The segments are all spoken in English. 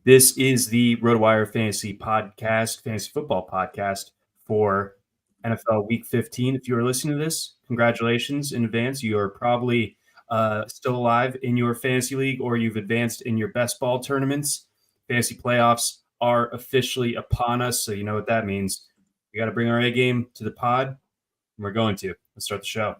This is the RotoWire Fantasy Podcast, Fantasy Football Podcast for NFL Week 15. If you are listening to this, congratulations in advance. You are probably still alive in your fantasy league, or you've advanced in your best ball tournaments. Fantasy playoffs are officially upon us, so you know what that means. We got to bring our A game to the pod, and we're going to. Let's start the show.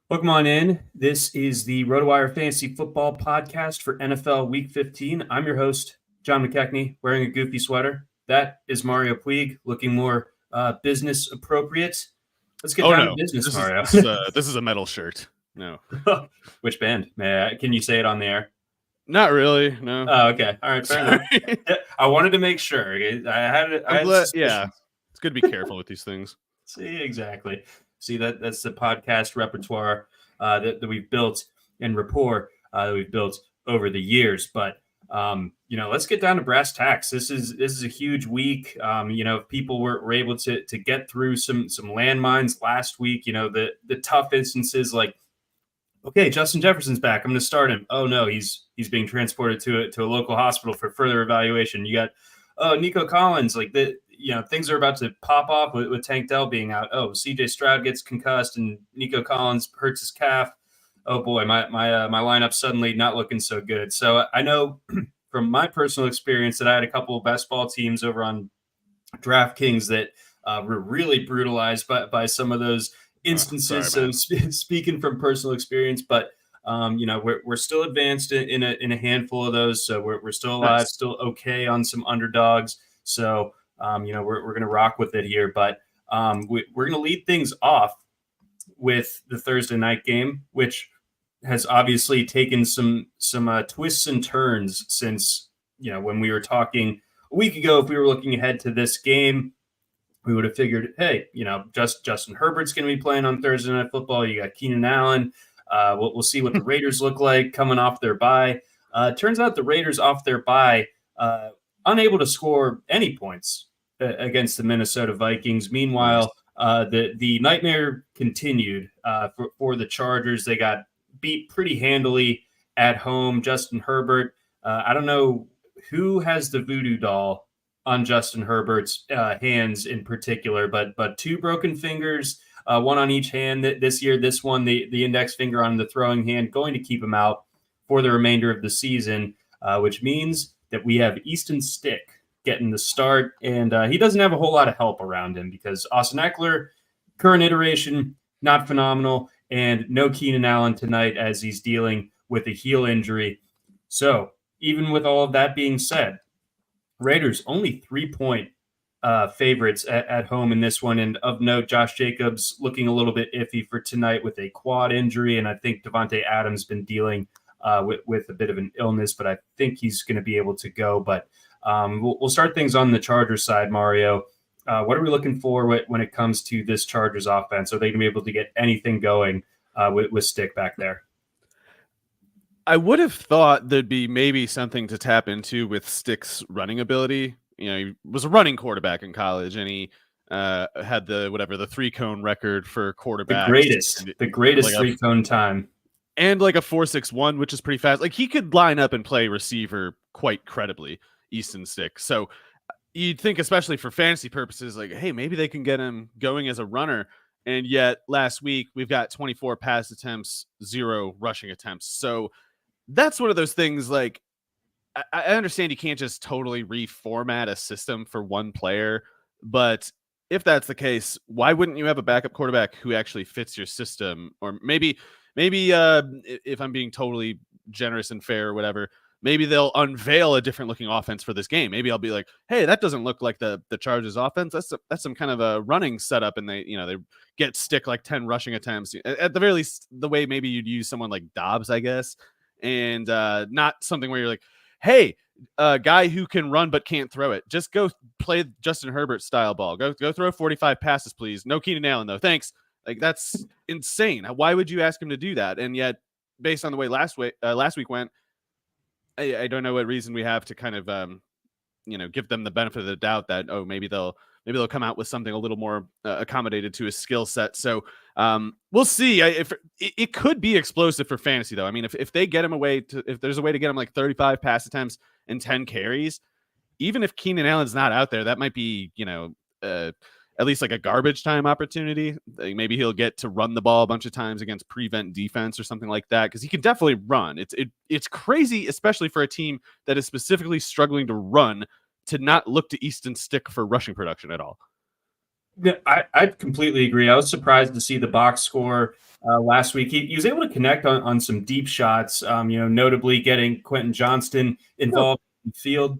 Welcome on in. This is the RotoWire Fantasy Football Podcast for NFL Week 15. I'm your host, John McKechnie, wearing a goofy sweater. That is Mario Puig, looking more business appropriate. Let's get down to business, Mario. This is a metal shirt. No. Which band? Can you say it on the air? Not really, no. Oh, okay. All right, fair enough. I wanted to make sure. Yeah, it's good to be careful with these things. See, exactly. See, that's the podcast repertoire that we've built and rapport that we've built over the years. But let's get down to brass tacks. This is a huge week. People were able to get through some landmines last week. The tough instances like, okay, Justin Jefferson's back. I'm going to start him. Oh no, he's being transported to a local hospital for further evaluation. You got Nico Collins, like things are about to pop off with Tank Dell being out. Oh, CJ Stroud gets concussed and Nico Collins hurts his calf. Oh boy, my lineup suddenly not looking so good. So I know from my personal experience that I had a couple of best ball teams over on DraftKings that were really brutalized by some of those instances. Speaking from personal experience, but we're still advanced in a handful of those. So we're still alive, nice. Still okay on some underdogs. So we're going to rock with it here, but we're going to lead things off with the Thursday night game, which has obviously taken some twists and turns since, when we were talking a week ago. If we were looking ahead to this game, we would have figured, hey, Justin Herbert's going to be playing on Thursday Night Football. You got Keenan Allen. We'll see what the Raiders look like coming off their bye. Turns out the Raiders off their bye, unable to score any points against the Minnesota Vikings. Meanwhile, the nightmare continued for the Chargers. They got beat pretty handily at home. Justin Herbert, I don't know who has the voodoo doll on Justin Herbert's hands in particular, but two broken fingers, one on each hand this year. This one, the index finger on the throwing hand, going to keep him out for the remainder of the season, which means that we have Easton Stick getting the start, and he doesn't have a whole lot of help around him because Austin Eckler, current iteration, not phenomenal, and no Keenan Allen tonight as he's dealing with a heel injury. So even with all of that being said, Raiders only 3-point favorites at home in this one. And of note, Josh Jacobs looking a little bit iffy for tonight with a quad injury, and I think Devontae Adams been dealing with a bit of an illness, but I think he's going to be able to go. But we'll start things on the Chargers side, Mario. What are we looking for when it comes to this Chargers offense? Are they going to be able to get anything going with Stick back there? I would have thought there'd be maybe something to tap into with Stick's running ability. He was a running quarterback in college, and he had the 3-cone record for quarterbacks. The greatest 3-cone time. And like a 4.61, which is pretty fast. Like he could line up and play receiver quite credibly, Easton Stick. So you'd think, especially for fantasy purposes, like, hey, maybe they can get him going as a runner. And yet last week we've got 24 pass attempts, 0 rushing attempts. So that's one of those things, like, I understand you can't just totally reformat a system for one player, but if that's the case, why wouldn't you have a backup quarterback who actually fits your system? Or maybe if I'm being totally generous and fair or whatever, maybe they'll unveil a different looking offense for this game. Maybe I'll be like, hey, that doesn't look like the Chargers offense. That's some kind of a running setup, and they get Stick like 10 rushing attempts. At the very least, the way maybe you'd use someone like Dobbs, I guess, and not something where you're like, hey, a guy who can run but can't throw it. Just go play Justin Herbert style ball. Go throw 45 passes, please. No Keenan Allen though. Thanks. Like, that's insane. Why would you ask him to do that? And yet, based on the way last week went, I don't know what reason we have to kind of give them the benefit of the doubt that maybe they'll come out with something a little more accommodated to his skill set. So we'll see. If it could be explosive for fantasy though. I mean, if they get him if there's a way to get him like 35 pass attempts and 10 carries, even if Keenan Allen's not out there, that might be at least like a garbage time opportunity. Like maybe he'll get to run the ball a bunch of times against prevent defense or something like that, because he can definitely run. It's crazy, especially for a team that is specifically struggling to run, to not look to Easton Stick for rushing production at all. Yeah, I completely agree. I was surprised to see the box score last week. He was able to connect on some deep shots, notably getting Quentin Johnston involved in the field.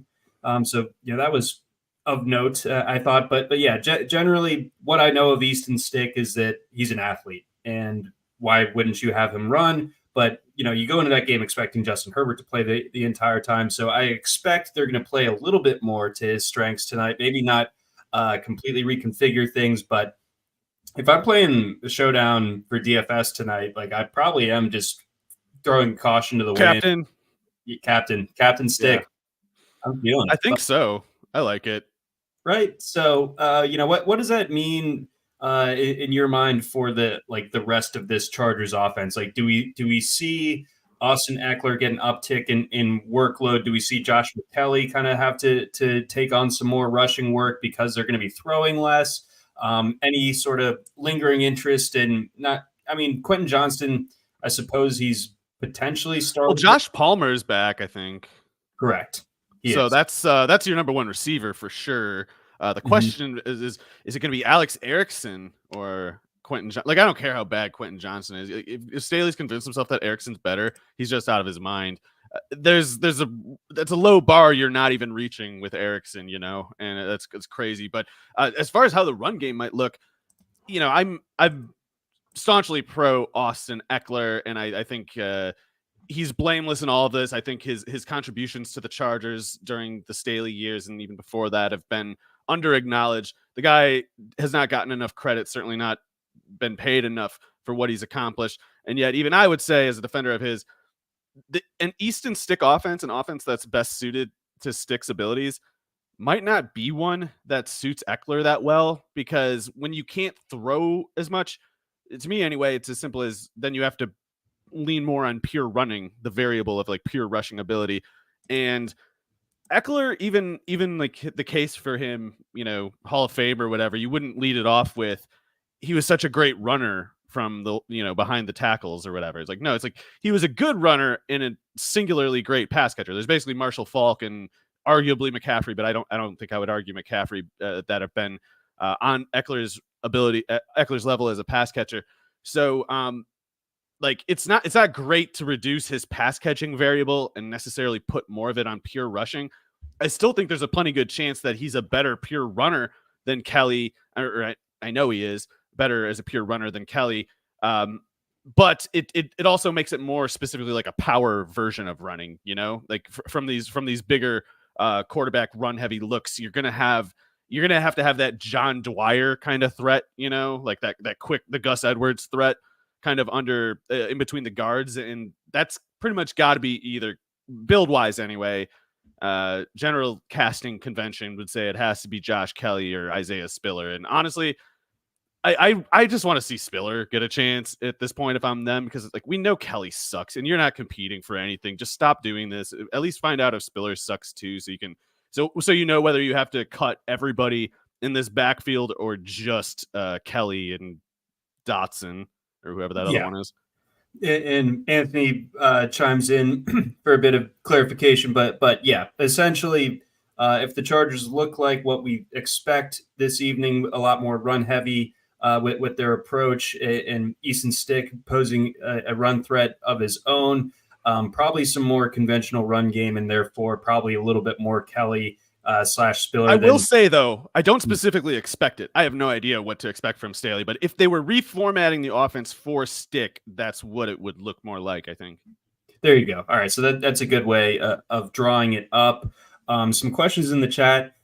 So that was of note, I thought. But yeah, generally what I know of Easton Stick is that he's an athlete, and why wouldn't you have him run? But you go into that game expecting Justin Herbert to play the entire time. So I expect they're going to play a little bit more to his strengths tonight. Maybe not completely reconfigure things, but if I'm playing the showdown for DFS tonight, like I probably am just throwing caution to the wind. Captain Stick. Yeah. I'm feeling it. I think so. I like it. Right. So, what does that mean in your mind for the rest of this Chargers offense? Like, do we see Austin Eckler get an uptick in workload? Do we see Josh McKelly kind of have to take on some more rushing work because they're going to be throwing less? Any sort of lingering interest in Quentin Johnston? I suppose he's potentially starting. Well, Josh Palmer's back, I think. Correct. So that's your number one receiver for sure. The question is it going to be Alex Erickson or Quentin? I don't care how bad Quentin Johnson is. If Staley's convinced himself that Erickson's better, he's just out of his mind. That's a low bar you're not even reaching with Erickson, and it's crazy. But as far as how the run game might look, I'm staunchly pro Austin Eckler, and I think he's blameless in all of this. I think his contributions to the Chargers during the Staley years and even before that have been under-acknowledged. The guy has not gotten enough credit, certainly not been paid enough for what he's accomplished. And yet, even I would say, as a defender of his, an Easton Stick offense, an offense that's best suited to Stick's abilities, might not be one that suits Eckler that well, because when you can't throw as much, to me anyway, it's as simple as then you have to lean more on pure running, the variable of like pure rushing ability. And Eckler, even like the case for him, Hall of Fame or whatever, you wouldn't lead it off with he was such a great runner from the behind the tackles or whatever. It's like, no, it's like he was a good runner and a singularly great pass catcher. There's basically Marshall Faulk and arguably McCaffrey, but I don't think I would argue McCaffrey that have been on Eckler's level as a pass catcher. So it's not great to reduce his pass catching variable and necessarily put more of it on pure rushing. I still think there's a plenty good chance that he's a better pure runner than Kelly. I know he is better as a pure runner than Kelly. But it also makes it more specifically like a power version of running, from these bigger quarterback run heavy looks. You're going to have to have that John Dwyer kind of threat, like that quick, the Gus Edwards threat kind of under in between the guards. And that's pretty much got to be either build wise anyway. General casting convention would say it has to be Josh Kelly or Isaiah Spiller. And honestly, I just want to see Spiller get a chance at this point if I'm them, because it's like, we know Kelly sucks and you're not competing for anything. Just stop doing this. At least find out if Spiller sucks too, so you can so whether you have to cut everybody in this backfield or just Kelly and Dotson or whoever that other one is. And Anthony chimes in for a bit of clarification, but yeah, essentially, if the Chargers look like what we expect this evening, a lot more run heavy with their approach, and Easton Stick posing a run threat of his own, probably some more conventional run game, and therefore probably a little bit more Kelly / Spiller. I will say, though, I don't specifically expect it. I have no idea what to expect from Staley, but if they were reformatting the offense for Stick, that's what it would look more like, I think. There you go. All right, so that's a good way of drawing it up. Some questions in the chat.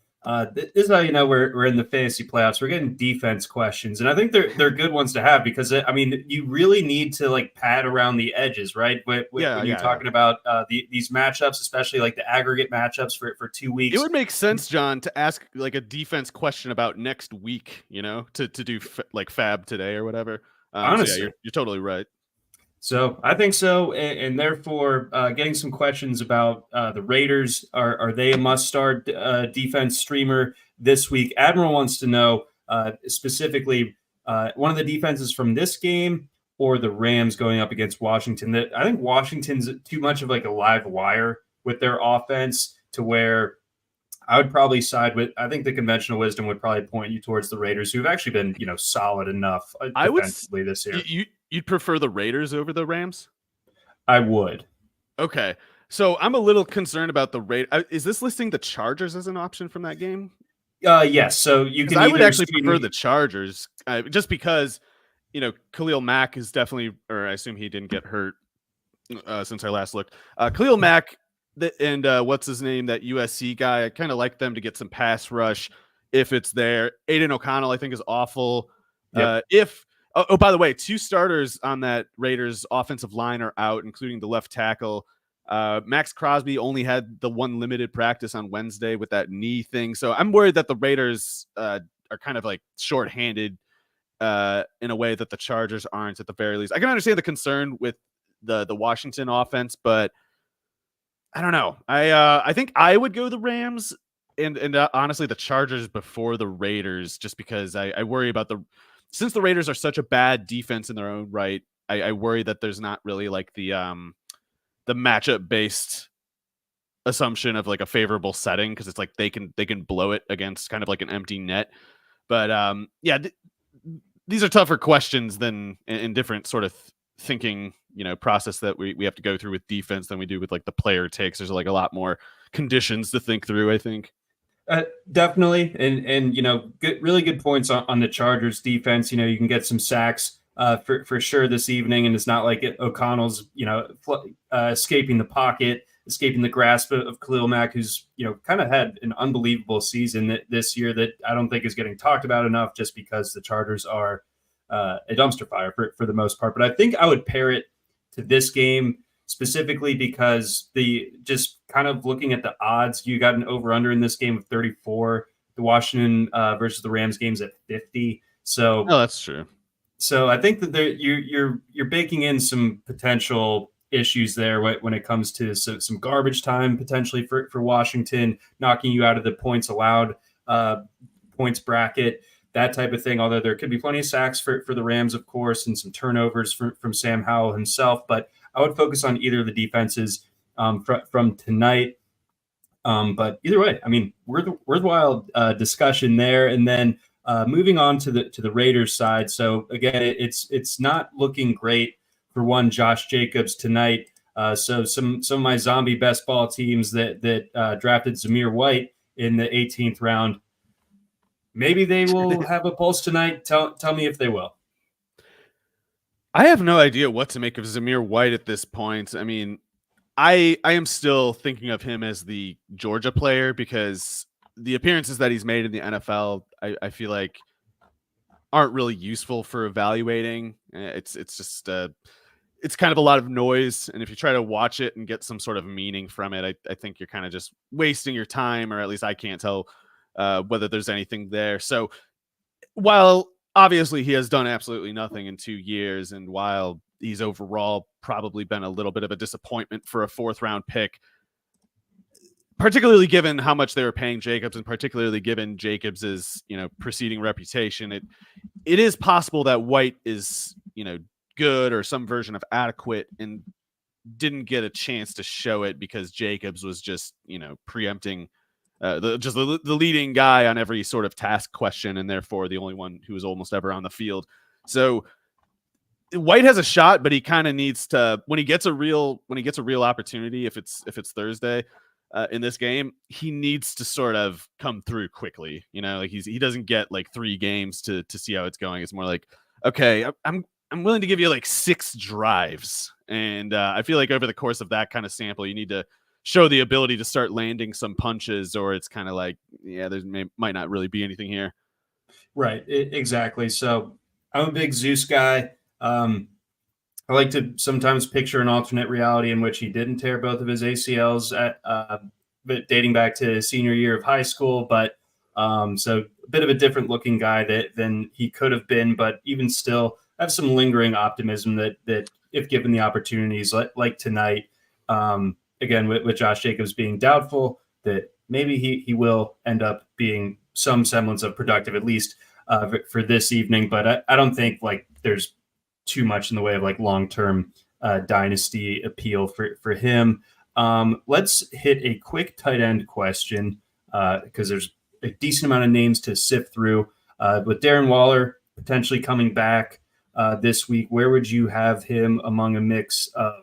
This is how you know we're in the fantasy playoffs. We're getting defense questions, and I think they're good ones to have because I mean you really need to like pad around the edges, right? When you're talking about these matchups, especially like the aggregate matchups for 2 weeks, it would make sense, John, to ask like a defense question about next week. To do like Fab today or whatever. Honestly, so you're totally right. So I think so, and therefore getting some questions about the Raiders. Are they a must-start defense streamer this week? Admiral wants to know specifically one of the defenses from this game or the Rams going up against Washington. I think Washington's too much of like a live wire with their offense to where I would probably side with. I think the conventional wisdom would probably point you towards the Raiders, who've actually been solid enough defensively this year. You'd prefer the Raiders over the Rams? I would. Okay. So I'm a little concerned about the Raiders. Is this listing the Chargers as an option from that game? Yes. So you can. I would actually prefer the Chargers just because, Khalil Mack is definitely, or I assume he didn't get hurt since I last looked. Khalil Mack and what's his name, that USC guy, I kind of like them to get some pass rush if it's there. Aiden O'Connell, I think, is awful. Yep. Oh, by the way, 2 starters on that Raiders offensive line are out, including the left tackle. Max Crosby only had the one limited practice on Wednesday with that knee thing. So I'm worried that the Raiders are kind of like shorthanded in a way that the Chargers aren't at the very least. I can understand the concern with the Washington offense, but I don't know. I think I would go the Rams and honestly the Chargers before the Raiders, just because I worry about since the Raiders are such a bad defense in their own right, I worry that there's not really like the matchup based assumption of like a favorable setting, because it's like they can blow it against kind of like an empty net. But these are tougher questions than in different sort of thinking process that we have to go through with defense than we do with like the player takes. There's like a lot more conditions to think through, I think. Definitely, and really good points on the Chargers defense. You can get some sacks for sure this evening, and it's not like O'Connell's escaping the pocket, escaping the grasp of Khalil Mack, who's kind of had an unbelievable season this year that I don't think is getting talked about enough, just because the Chargers are a dumpster fire for the most part. But I think I would pair it to this game specifically because just kind of looking at the odds, you got an over-under in this game of 34. The Washington versus the Rams game's at 50. So that's true. So I think that you're baking in some potential issues there when it comes to some garbage time potentially for Washington, knocking you out of the points allowed points bracket, that type of thing. Although there could be plenty of sacks for the Rams, of course, and some turnovers from Sam Howell himself. But I would focus on either of the defenses from tonight. But either way, I mean, worthwhile discussion there. And then moving on to the Raiders side. So again, it's not looking great for one Josh Jacobs tonight. So some of my zombie best ball teams that drafted Zamir White in the 18th round, maybe they will have a pulse tonight. Tell me if they will. I have no idea what to make of Zamir White at this point. I mean, I am still thinking of him as the Georgia player because the appearances that he's made in the NFL, I feel like aren't really useful for evaluating. It's just it's kind of a lot of noise, and if you try to watch it and get some sort of meaning from it, I think you're kind of just wasting your time, or at least I can't tell whether there's anything there. So while obviously he has done absolutely nothing in 2 years, and while he's overall probably been a little bit of a disappointment for a 4th round pick, particularly given how much they were paying Jacobs, and particularly given Jacobs's preceding reputation, it is possible that White is good or some version of adequate and didn't get a chance to show it because Jacobs was just preempting the leading guy on every sort of task question, and therefore the only one who was almost ever on the field. So White has a shot, but he kind of needs to, when he gets a real opportunity, if it's Thursday in this game, he needs to sort of come through quickly. Like he doesn't get like 3 games to see how it's going. It's more like, okay, I'm willing to give you like 6 drives, and I feel like over the course of that kind of sample, you need to show the ability to start landing some punches, or it's kind of like, yeah, might not really be anything here. Right, exactly. So I'm a big Zeus guy. I like to sometimes picture an alternate reality in which he didn't tear both of his ACLs but dating back to his senior year of high school. But so a bit of a different looking guy than he could have been. But even still, I have some lingering optimism that if given the opportunities like tonight, again, with Josh Jacobs being doubtful, that maybe he will end up being some semblance of productive, at least for this evening. But I don't think like there's too much in the way of like long-term dynasty appeal for him. Let's hit a quick tight end question because there's a decent amount of names to sift through. With Darren Waller potentially coming back this week, where would you have him among a mix of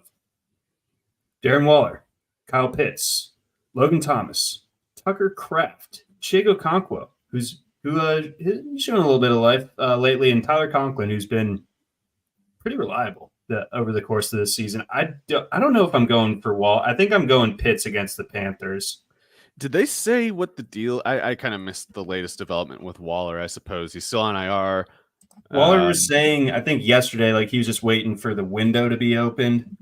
Darren Waller, Kyle Pitts, Logan Thomas, Tucker Kraft, Chigo Okonkwo, who's shown a little bit of life lately, and Tyler Conklin, who's been pretty reliable over the course of this season. I don't know if I'm going for Wall. I think I'm going Pitts against the Panthers. Did they say what the deal? I kind of missed the latest development with Waller. I suppose he's still on IR. Waller was saying, I think yesterday, like he was just waiting for the window to be opened.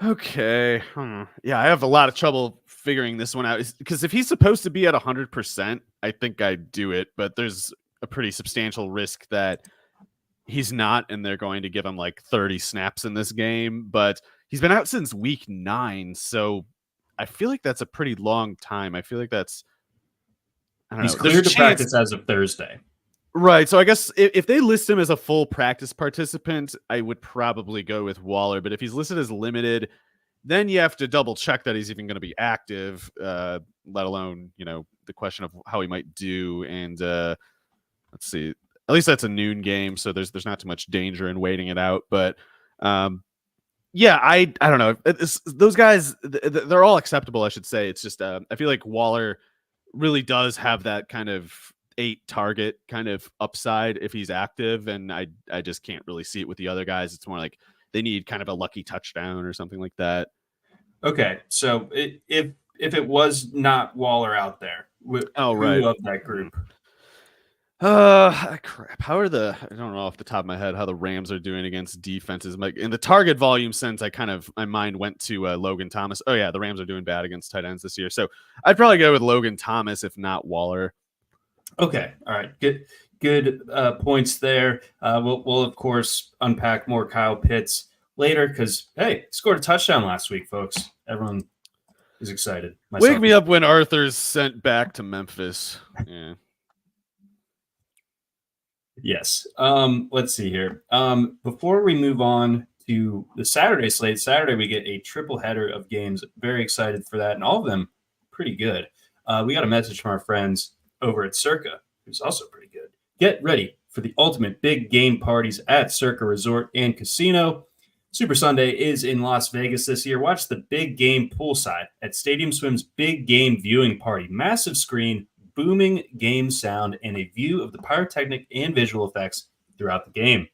Okay. Yeah, I have a lot of trouble figuring this one out because if he's supposed to be at 100%, I think I'd do it. But there's a pretty substantial risk that he's not, and they're going to give him like 30 snaps in this game. But he's been out since week 9, so I feel like that's a pretty long time. I feel like that's, I don't know. He's cleared to practice as of Thursday. Right. So I guess if they list him as a full practice participant, I would probably go with Waller. But if he's listed as limited, then you have to double check that he's even going to be active, let alone, the question of how he might do. And let's see, at least that's a noon game. So there's not too much danger in waiting it out. But yeah, I don't know. Those guys, they're all acceptable, I should say. It's just I feel like Waller really does have that kind of 8 target kind of upside if he's active, and I just can't really see it with the other guys. It's more like they need kind of a lucky touchdown or something like that. Okay, so if it was not Waller out there, who of that group? Crap. I don't know off the top of my head how the Rams are doing against defenses. Like in the target volume sense, my mind went to Logan Thomas. Oh yeah, the Rams are doing bad against tight ends this year, so I'd probably go with Logan Thomas if not Waller. Okay. All right. Good points there. We'll of course unpack more Kyle Pitts later because hey, scored a touchdown last week, folks. Everyone is excited. Wake me up when Arthur's sent back to Memphis. Yeah. Yes. Let's see here. Before we move on to the Saturday slate, Saturday we get a triple header of games. Very excited for that, and all of them pretty good. We got a message from our friends over at Circa, who's also pretty good. Get ready for the ultimate big game parties at Circa Resort and Casino. Super Sunday is in Las Vegas this year. Watch the big game poolside at Stadium Swim's big game viewing party. Massive screen, booming game sound, and a view of the pyrotechnic and visual effects throughout the game.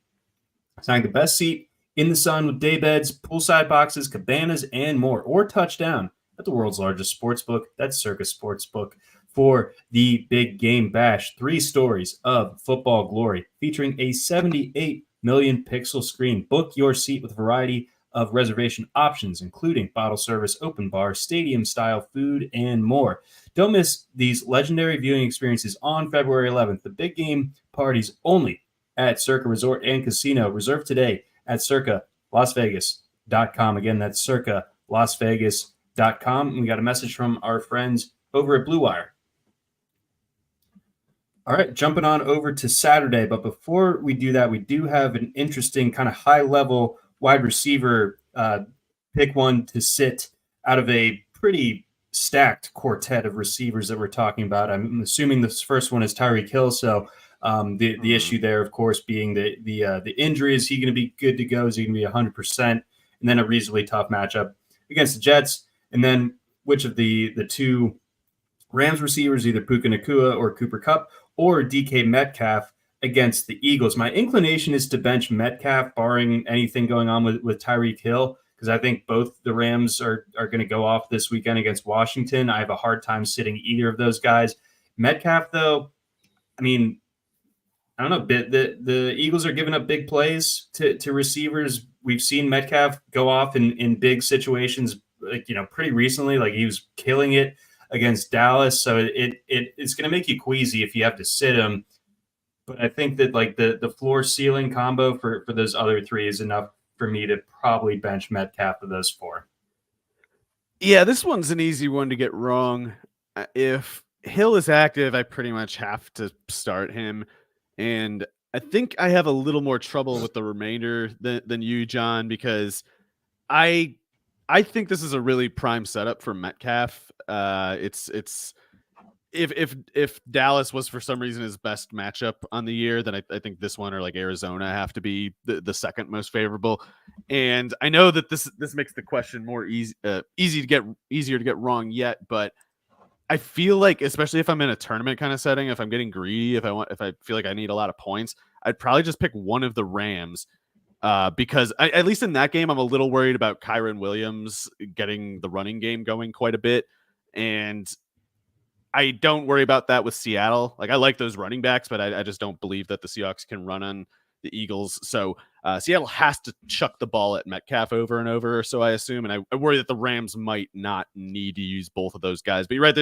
Snag the best seat in the sun with day beds, poolside boxes, cabanas, and more. Or touchdown at the world's largest sportsbook. That's Circa Sportsbook. For the Big Game Bash, 3 stories of football glory featuring a 78 million pixel screen. Book your seat with a variety of reservation options, including bottle service, open bar, stadium-style food, and more. Don't miss these legendary viewing experiences on February 11th. The big game parties only at Circa Resort and Casino. Reserve today at circalasvegas.com. Again, that's circalasvegas.com. And we got a message from our friends over at Blue Wire. All right, jumping on over to Saturday. But before we do that, we do have an interesting kind of high-level wide receiver pick one to sit out of a pretty stacked quartet of receivers that we're talking about. I'm assuming this first one is Tyreek Hill. So the issue there, of course, being the injury. Is he going to be good to go? Is he going to be 100%? And then a reasonably tough matchup against the Jets. And then which of the 2 Rams receivers, either Puka Nacua or Cooper Kupp, or DK Metcalf against the Eagles. My inclination is to bench Metcalf, barring anything going on with Tyreek Hill. because I think both the Rams are going to go off this weekend against Washington. I have a hard time sitting either of those guys. Metcalf, though, I mean, I don't know. The Eagles are giving up big plays to receivers. We've seen Metcalf go off in big situations, like, pretty recently. Like, he was killing it against Dallas. So it's going to make you queasy if you have to sit him. But I think that, like, the floor ceiling combo for those other three is enough for me to probably bench Metcalf of those four. Yeah, this one's an easy one to get wrong. If Hill is active, I pretty much have to start him. And I think I have a little more trouble with the remainder than you, John, because I think this is a really prime setup for Metcalf. It's if Dallas was for some reason his best matchup on the year, then I think this one or like Arizona have to be the second most favorable. And I know that this makes the question more easier to get wrong yet, but I feel like, especially if I'm in a tournament kind of setting, if I'm getting greedy, if I feel like I need a lot of points, I'd probably just pick one of the Rams. Because at least in that game, I'm a little worried about Kyren Williams getting the running game going quite a bit. And I don't worry about that with Seattle. Like, I like those running backs, but I just don't believe that the Seahawks can run on the Eagles. So Seattle has to chuck the ball at Metcalf over and over, so I assume. And I worry that the Rams might not need to use both of those guys. But you're right,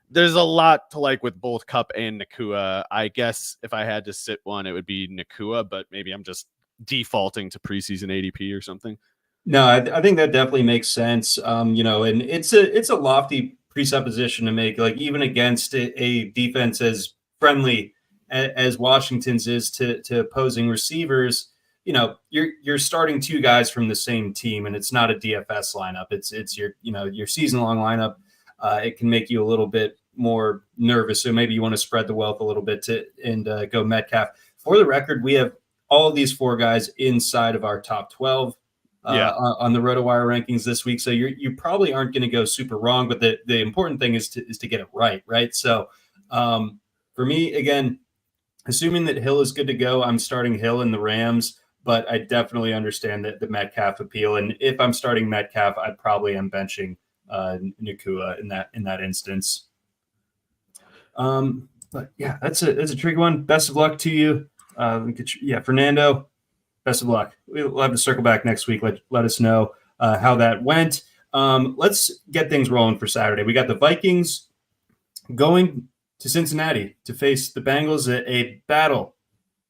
there's a lot to like with both Kupp and Nacua. I guess if I had to sit one, it would be Nacua, but maybe I'm just defaulting to preseason ADP or something. No, I think that definitely makes sense. And it's a lofty presupposition to make, like, even against a defense as friendly as Washington's is to opposing receivers. You're starting two guys from the same team, and it's not a DFS lineup. It's your season long lineup. It can make you a little bit more nervous. So maybe you want to spread the wealth a little bit and go Metcalf. For the record, we have all of these four guys inside of our top 12 on the RotoWire rankings this week. So you probably aren't going to go super wrong, but the important thing is to get it right. So for me, again, assuming that Hill is good to go, I'm starting Hill in the Rams, but I definitely understand the Metcalf appeal. And if I'm starting Metcalf, I probably am benching Nacua in that instance. But yeah, that's a tricky one. Best of luck to you. Fernando, best of luck. We'll have to circle back next week. Let us know how that went. Let's get things rolling for Saturday. We got the Vikings going to Cincinnati to face the Bengals, a battle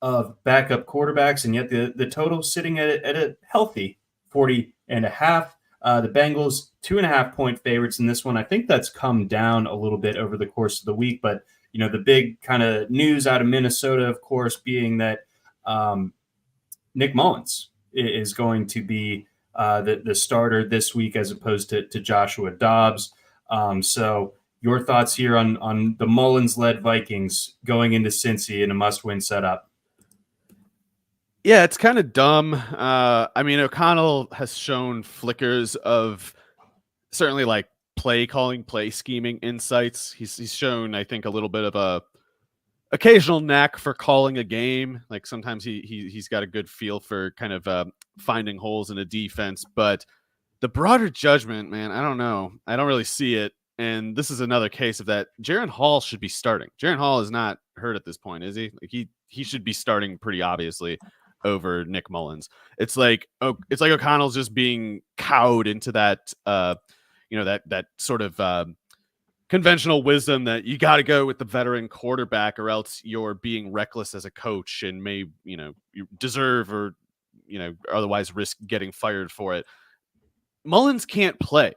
of backup quarterbacks, and yet the total sitting at a healthy 40.5. The Bengals 2.5 point favorites in this one. I think that's come down a little bit over the course of the week, but the big kind of news out of Minnesota, of course, being that Nick Mullins is going to be the starter this week as opposed to Joshua Dobbs. So your thoughts here on the Mullins-led Vikings going into Cincy in a must-win setup? Yeah, it's kind of dumb. I mean, O'Connell has shown flickers of certainly like play calling, play scheming insights. He's shown, I think, a little bit of a occasional knack for calling a game. Like sometimes he's got a good feel for kind of finding holes in a defense. But the broader judgment, man, I don't know. I don't really see it. And this is another case of that. Jaren Hall should be starting. Jaren Hall is not hurt at this point, is he? Like he should be starting pretty obviously over Nick Mullins. It's like O'Connell's just being cowed into that that sort of conventional wisdom that you got to go with the veteran quarterback or else you're being reckless as a coach and may you deserve or otherwise risk getting fired for it. Mullins can't play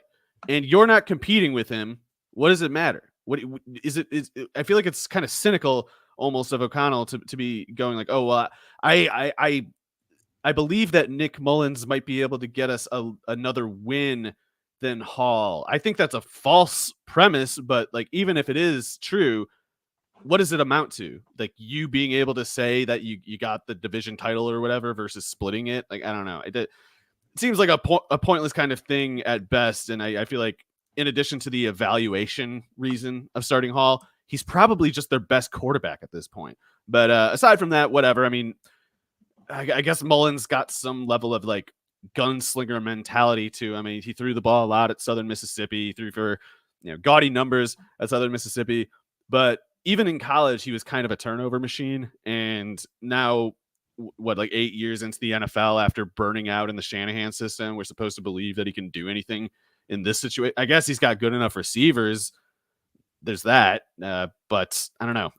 and you're not competing with him. What does it matter? What is it? I feel like it's kind of cynical almost of O'Connell to be going like, oh, well, I believe that Nick Mullins might be able to get us another win than Hall. I think that's a false premise, but like, even if it is true, what does it amount to? Like you being able to say that you got the division title or whatever versus splitting it. Like, I don't know. It seems like a pointless kind of thing at best. And I feel like in addition to the evaluation reason of starting Hall, he's probably just their best quarterback at this point. But aside from that, whatever. I mean, I guess Mullins got some level of like gunslinger mentality to. I mean, he threw the ball a lot at Southern Mississippi. He threw for gaudy numbers at Southern Mississippi, but even in college, he was kind of a turnover machine. And now, like 8 years into the NFL, after burning out in the Shanahan system, we're supposed to believe that he can do anything in this situation. I guess he's got good enough receivers. There's that, but I don't know.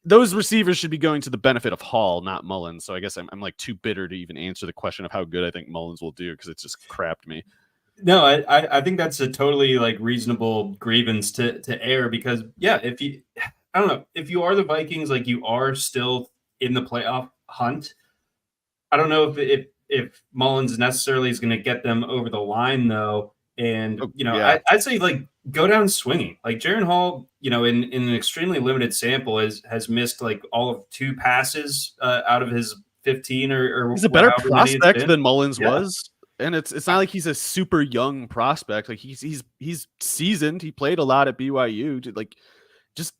Those receivers should be going to the benefit of Hall, not Mullins. So I guess I'm like too bitter to even answer the question of how good I think Mullins will do, because it's just crapped me. No, I think that's a totally like reasonable grievance to air, because if you, I don't know, if you are the Vikings, like you are still in the playoff hunt. I don't know if Mullins necessarily is going to get them over the line though. And, I'd say like go down swinging. Like Jaren Hall, in an extremely limited sample has missed like all of 2 passes out of his 15 or he's a better prospect than Mullins was. And it's not like he's a super young prospect. Like he's seasoned. He played a lot at BYU. Like just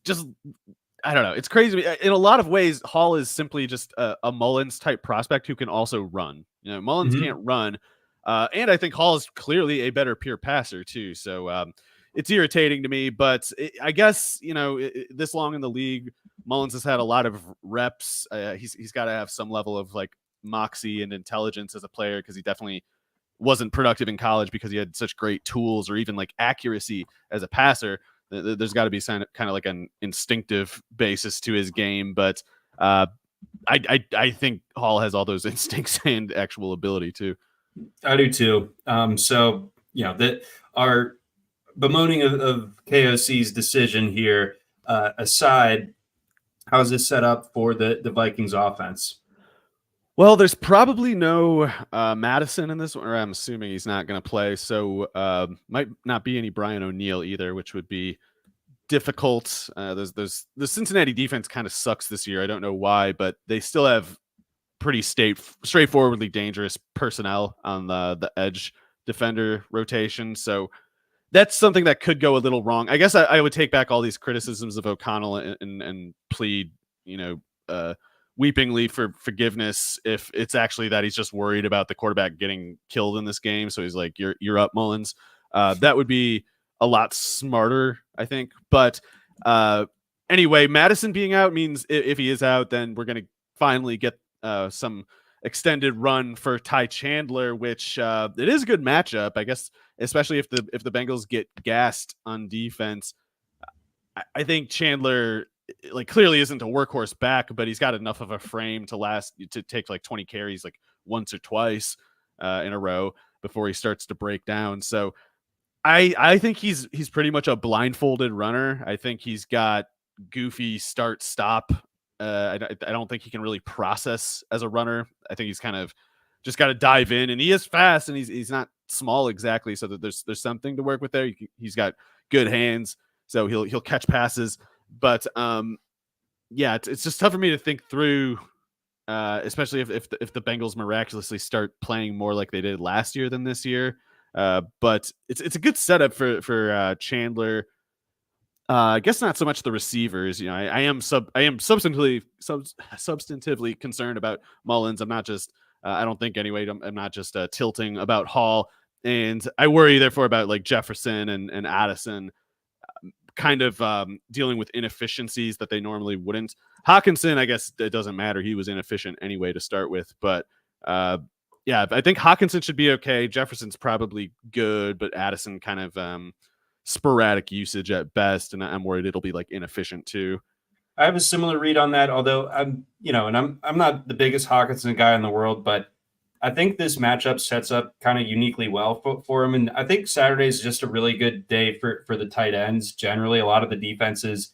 I don't know. It's crazy. In a lot of ways, Hall is simply just a Mullins type prospect who can also run. Mullins can't run. And I think Hall is clearly a better pure passer too. So it's irritating to me, but I guess, this long in the league, Mullins has had a lot of reps. He's got to have some level of like moxie and intelligence as a player, because he definitely wasn't productive in college because he had such great tools or even like accuracy as a passer. There's got to be kind of like an instinctive basis to his game, but I think Hall has all those instincts and actual ability too. I do too. So that our bemoaning of KOC's decision here aside, how is this set up for the Vikings offense? Well, there's probably no Madison in this one, or I'm assuming he's not going to play. So might not be any Brian O'Neill either, which would be difficult. The Cincinnati defense kind of sucks this year. I don't know why, but they still have pretty straightforwardly dangerous personnel on the edge defender rotation. So that's something that could go a little wrong. I guess I would take back all these criticisms of O'Connell and plead, weepingly for forgiveness if it's actually that he's just worried about the quarterback getting killed in this game. So he's like, you're up, Mullins. That would be a lot smarter, I think. But anyway, Madison being out means if he is out, then we're going to finally get some extended run for Ty Chandler, which it is a good matchup, I guess, especially if the Bengals get gassed on defense. I think Chandler like clearly isn't a workhorse back, but he's got enough of a frame to take like 20 carries like once or twice in a row before he starts to break down. So I think he's pretty much a blindfolded runner. I think he's got goofy start stop. I don't think he can really process as a runner. I think he's kind of just got to dive in, and he is fast, and he's not small exactly, so that there's something to work with there. He's got good hands, so he'll catch passes. But it's just tough for me to think through, especially if the Bengals miraculously start playing more like they did last year than this year. But it's a good setup for Chandler. I guess not so much the receivers. I am substantively concerned about Mullins. I'm not just I don't think anyway. I'm not just tilting about Hall, and I worry therefore about like Jefferson and Addison kind of dealing with inefficiencies that they normally wouldn't. Hawkinson, I guess it doesn't matter. He was inefficient anyway to start with, but I think Hawkinson should be okay. Jefferson's probably good, but Addison kind of sporadic usage at best, and I'm worried it'll be like inefficient too. I have a similar read on that, although I'm not the biggest Hawkinson guy in the world, but I think this matchup sets up kind of uniquely well for him. And I think Saturday is just a really good day for the tight ends. Generally, a lot of the defenses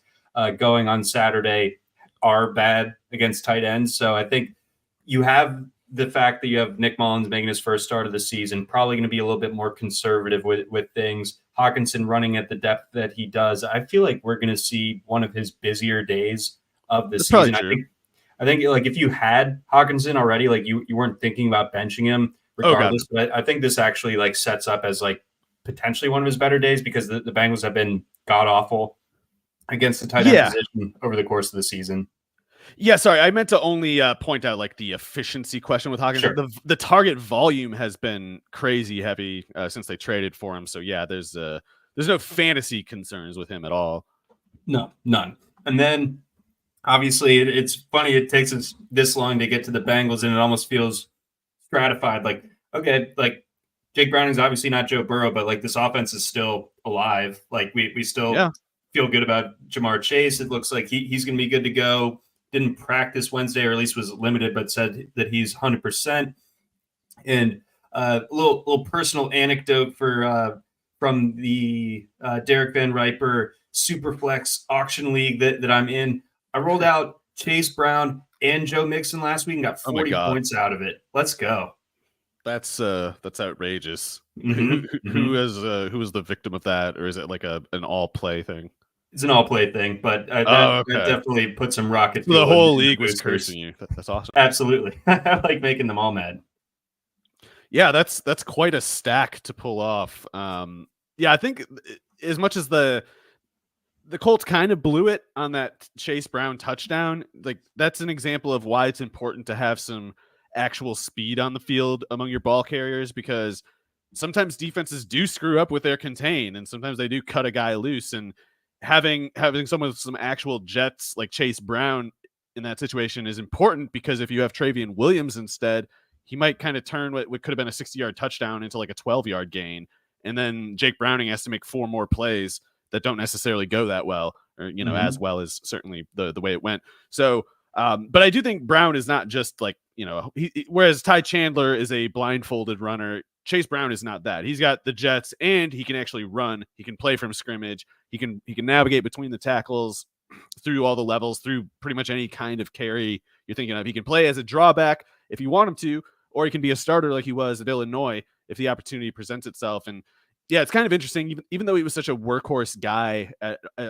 going on Saturday are bad against tight ends. So I think you have the fact that you have Nick Mullins making his first start of the season, probably going to be a little bit more conservative with things. Hawkinson running at the depth that he does. I feel like we're going to see one of his busier days of the season. I think like if you had Hawkinson already, like you weren't thinking about benching him regardless. But I think this actually like sets up as like potentially one of his better days, because the Bengals have been god awful against the tight end position over the course of the season. Yeah, sorry, I meant to only point out like the efficiency question with Hawkins. Sure. The target volume has been crazy heavy since they traded for him. So yeah, there's no fantasy concerns with him at all. No, none. And then obviously it's funny it takes us this long to get to the Bengals, and it almost feels stratified. Like, okay, like Jake Browning's obviously not Joe Burrow, but like this offense is still alive. Like we still feel good about Jamar Chase. It looks like he's going to be good to go. Didn't practice Wednesday, or at least was limited, but said that he's 100%. And a little personal anecdote from the Derek Van Riper Superflex auction league that I'm in. I rolled out Chase Brown and Joe Mixon last week and got 40 points out of it. Let's go. That's outrageous. Who was the victim of that, or is it like an all play thing? It's an all play thing, but that definitely put some rocket fuel. The whole league was cursing you. That's awesome. Absolutely. I like making them all mad. Yeah, that's quite a stack to pull off. Yeah, I think as much as the Colts kind of blew it on that Chase Brown touchdown, like that's an example of why it's important to have some actual speed on the field among your ball carriers, because sometimes defenses do screw up with their contain, and sometimes they do cut a guy loose, and having someone with some actual jets like Chase Brown in that situation is important, because if you have Travion Williams instead, he might kind of turn what could have been a 60-yard touchdown into like a 12-yard gain. And then Jake Browning has to make 4 more plays that don't necessarily go that well, or, as well as certainly the way it went. So, but I do think Brown is not just like, whereas Ty Chandler is a blindfolded runner, Chase Brown is not that. He's got the jets, and he can actually run. He can play from scrimmage. He can navigate between the tackles through all the levels, through pretty much any kind of carry you're thinking of. He can play as a drawback if you want him to, or he can be a starter like he was at Illinois if the opportunity presents itself. And yeah, it's kind of interesting. Even though he was such a workhorse guy,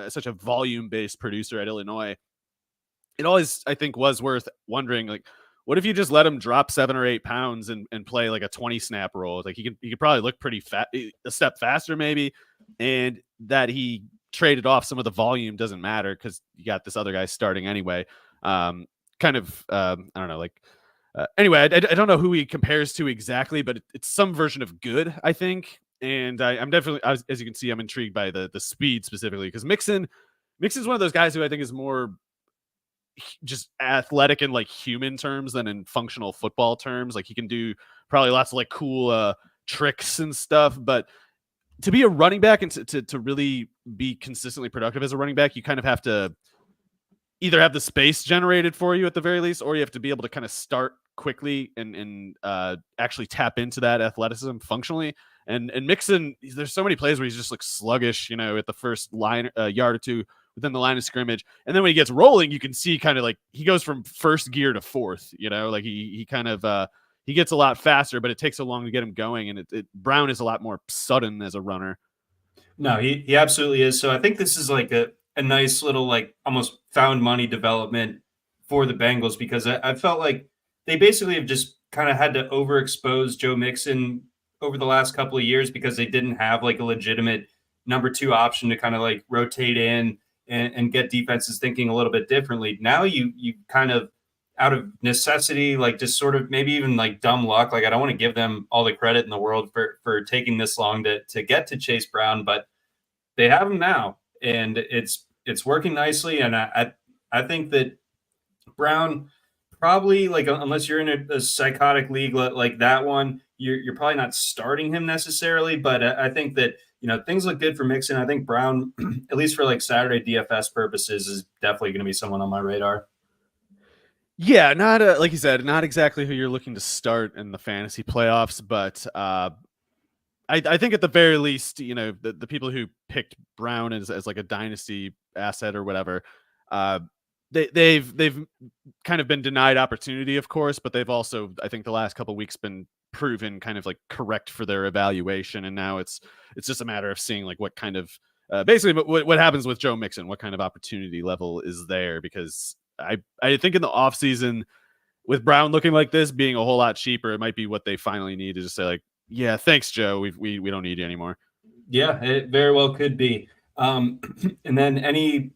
such a volume-based producer at Illinois, it always, I think, was worth wondering, like, what if you just let him drop 7 or 8 pounds and play like a 20-snap role? Like he could probably look pretty fat, a step faster maybe, and that he traded off some of the volume doesn't matter because you got this other guy starting anyway. I don't know, like. Anyway, I don't know who he compares to exactly, but it's some version of good, I think. And I'm definitely, as you can see, I'm intrigued by the speed specifically, because Mixon's one of those guys who I think is more just athletic in like human terms than in functional football terms. Like he can do probably lots of like cool tricks and stuff, but to be a running back and to really be consistently productive as a running back, you kind of have to either have the space generated for you at the very least, or you have to be able to kind of start quickly and actually tap into that athleticism functionally. And Mixon, there's so many plays where he's just like sluggish, at the first line yard or two within the line of scrimmage, and then when he gets rolling, you can see kind of like he goes from first gear to fourth. Like he kind of he gets a lot faster, but it takes so long to get him going. And Brown is a lot more sudden as a runner. No, he absolutely is. So I think this is like a nice little like almost found money development for the Bengals, because I felt like they basically have just kind of had to overexpose Joe Mixon over the last couple of years because they didn't have like a legitimate number 2 option to kind of like rotate in and get defenses thinking a little bit differently. Now you kind of, out of necessity, like just sort of maybe even like dumb luck. Like I don't want to give them all the credit in the world for taking this long to get to Chase Brown, but they have him now, and it's working nicely. And I think that Brown probably, like, unless you're in a psychotic league like that one, you're probably not starting him necessarily. But I think that, things look good for Mixon. I think Brown, at least for like Saturday DFS purposes, is definitely going to be someone on my radar. Yeah, not like you said, not exactly who you're looking to start in the fantasy playoffs, but I think at the very least, the people who picked Brown as like a dynasty asset or whatever, they've kind of been denied opportunity, of course, but they've also, I think, the last couple of weeks been proven kind of like correct for their evaluation, and now it's just a matter of seeing like what kind of basically what happens with Joe Mixon, what kind of opportunity level is there, because I think in the offseason, with Brown looking like this, being a whole lot cheaper, it might be what they finally need to just say like, yeah, thanks, Joe, we don't need you anymore. Yeah, it very well could be. And then any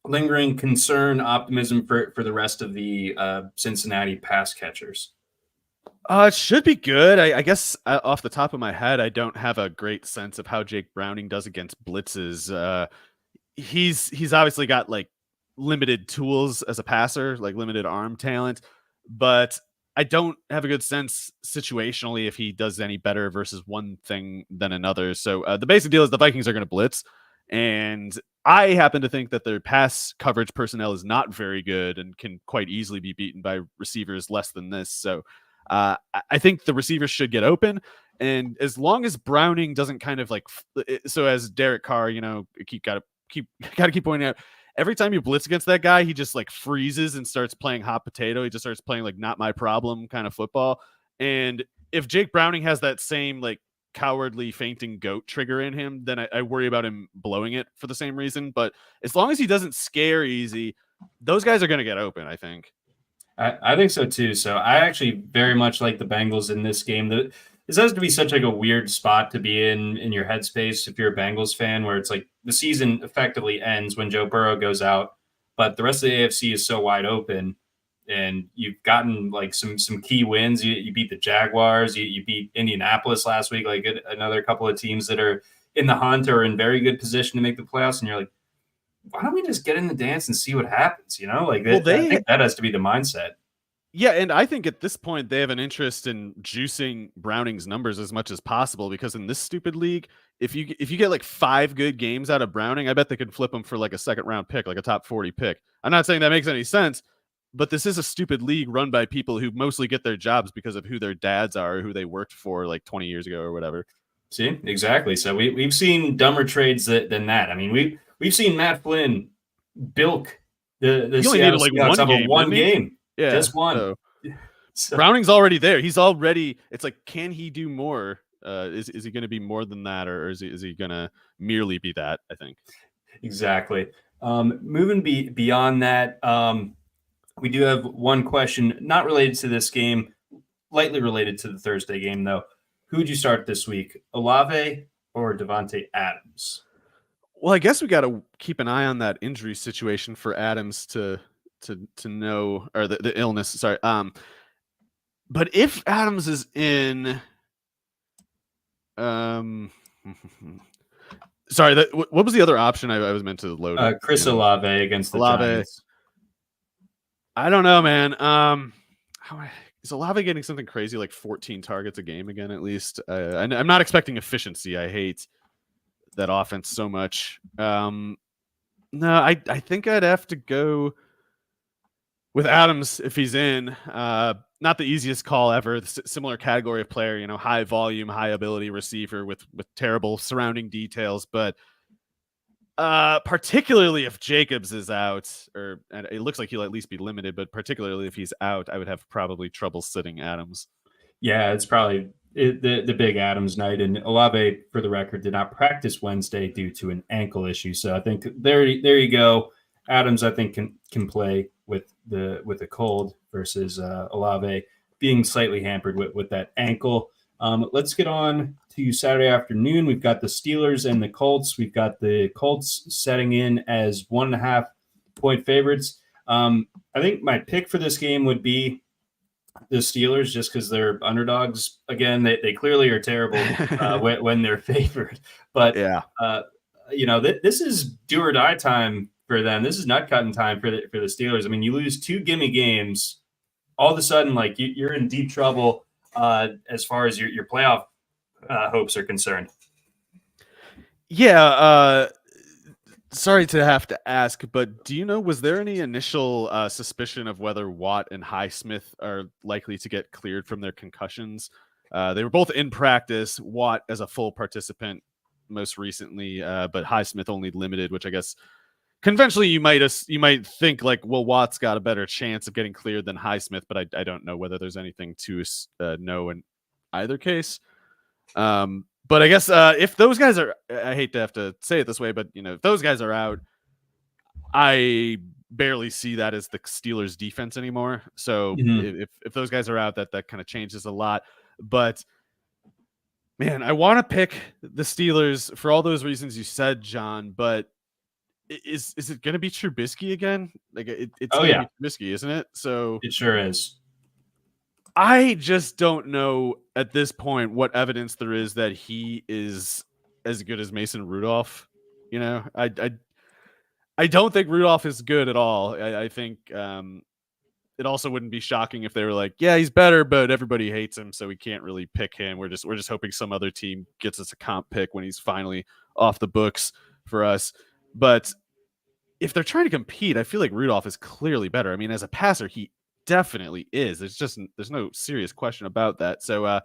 lingering concern, optimism for the rest of the Cincinnati pass catchers? It should be good. I guess off the top of my head, I don't have a great sense of how Jake Browning does against blitzes. He's obviously got like limited tools as a passer, like limited arm talent, but I don't have a good sense situationally if he does any better versus one thing than another. So the basic deal is the Vikings are going to blitz, and I happen to think that their pass coverage personnel is not very good and can quite easily be beaten by receivers less than this. So I think the receivers should get open, and as long as Browning doesn't kind of like, so as Derek Carr, gotta keep pointing out, every time you blitz against that guy, he just like freezes and starts playing hot potato. He just starts playing like not my problem kind of football. And if Jake Browning has that same like cowardly fainting goat trigger in him, then I worry about him blowing it for the same reason. But as long as he doesn't scare easy, those guys are going to get open, I think. I think so too. So I actually very much like the Bengals in this game. This has to be such like a weird spot to be in your headspace if you're a Bengals fan, where it's like the season effectively ends when Joe Burrow goes out, but the rest of the AFC is so wide open, and you've gotten like some key wins. You beat the Jaguars, you beat Indianapolis last week, like another couple of teams that are in the hunt or in very good position to make the playoffs, and you're like, why don't we just get in the dance and see what happens? Like I think that has to be the mindset. Yeah, and I think at this point they have an interest in juicing Browning's numbers as much as possible, because in this stupid league, if you get like 5 good games out of Browning, I bet they could flip him for like a second round pick, like a top 40 pick. I'm not saying that makes any sense, but this is a stupid league run by people who mostly get their jobs because of who their dads are or who they worked for like 20 years ago or whatever. See, exactly. So we've seen dumber trades than that. I mean, we've seen Matt Flynn bilk the Seattle Seahawks off of one game. Yeah, just one. So Browning's already there. He's already. It's like, can he do more? Is he going to be more than that, or is he going to merely be that? I think. Exactly. Moving beyond that, we do have one question not related to this game, lightly related to the Thursday game though. Who would you start this week, Olave or Devontae Adams? Well, I guess we got to keep an eye on that injury situation for Adams to know, or the illness. Sorry. But if Adams is in, sorry, what was the other option I was meant to load? Chris Olave against the Giants. I don't know, man. Is Olave getting something crazy like 14 targets a game again? At least I'm not expecting efficiency. I hate that offense so much. No, I think I'd have to go with Adams if he's in. Not the easiest call ever. Similar category of player, high volume, high ability receiver with terrible surrounding details. But particularly if Jacobs is out, and it looks like he'll at least be limited, but particularly if he's out, I would have probably trouble sitting Adams. Yeah, it's probably the big Adams night. And Olave, for the record, did not practice Wednesday due to an ankle issue. So I think there you go. Adams, I think, can play with the cold versus Olave being slightly hampered with that ankle. Let's get on to Saturday afternoon. We've got the Steelers and the Colts. We've got the Colts setting in as 1.5 point favorites. I think my pick for this game would be the Steelers, just because they're underdogs. Again, they clearly are terrible when they're favored. But yeah, this is do or die time for them. This is nut cutting time for the Steelers. I mean, you lose 2 gimme games, all of a sudden, like you're in deep trouble as far as your playoff hopes are concerned. Yeah. Sorry to have to ask, but do you know, was there any initial suspicion of whether Watt and Highsmith are likely to get cleared from their concussions? They were both in practice, Watt as a full participant most recently, but Highsmith only limited, which I guess conventionally you might think like, well, Watt's got a better chance of getting cleared than Highsmith, but I don't know whether there's anything to know in either case. But I guess if those guys are, I hate to have to say it this way, but if those guys are out, I barely see that as the Steelers defense anymore. So if those guys are out, that kind of changes a lot. But man, I want to pick the Steelers for all those reasons you said, John, but is it going to be Trubisky again? Like it's Oh going to yeah, be Trubisky, isn't it? So it sure is. I just don't know at this point what evidence there is that he is as good as Mason Rudolph. You know, I don't think Rudolph is good at all. I think it also wouldn't be shocking if they were like, yeah, he's better, but everybody hates him, so we can't really pick him. We're just hoping some other team gets us a comp pick when he's finally off the books for us. But if they're trying to compete, I feel like Rudolph is clearly better. I mean, as a passer, he definitely is. There's no serious question about that. So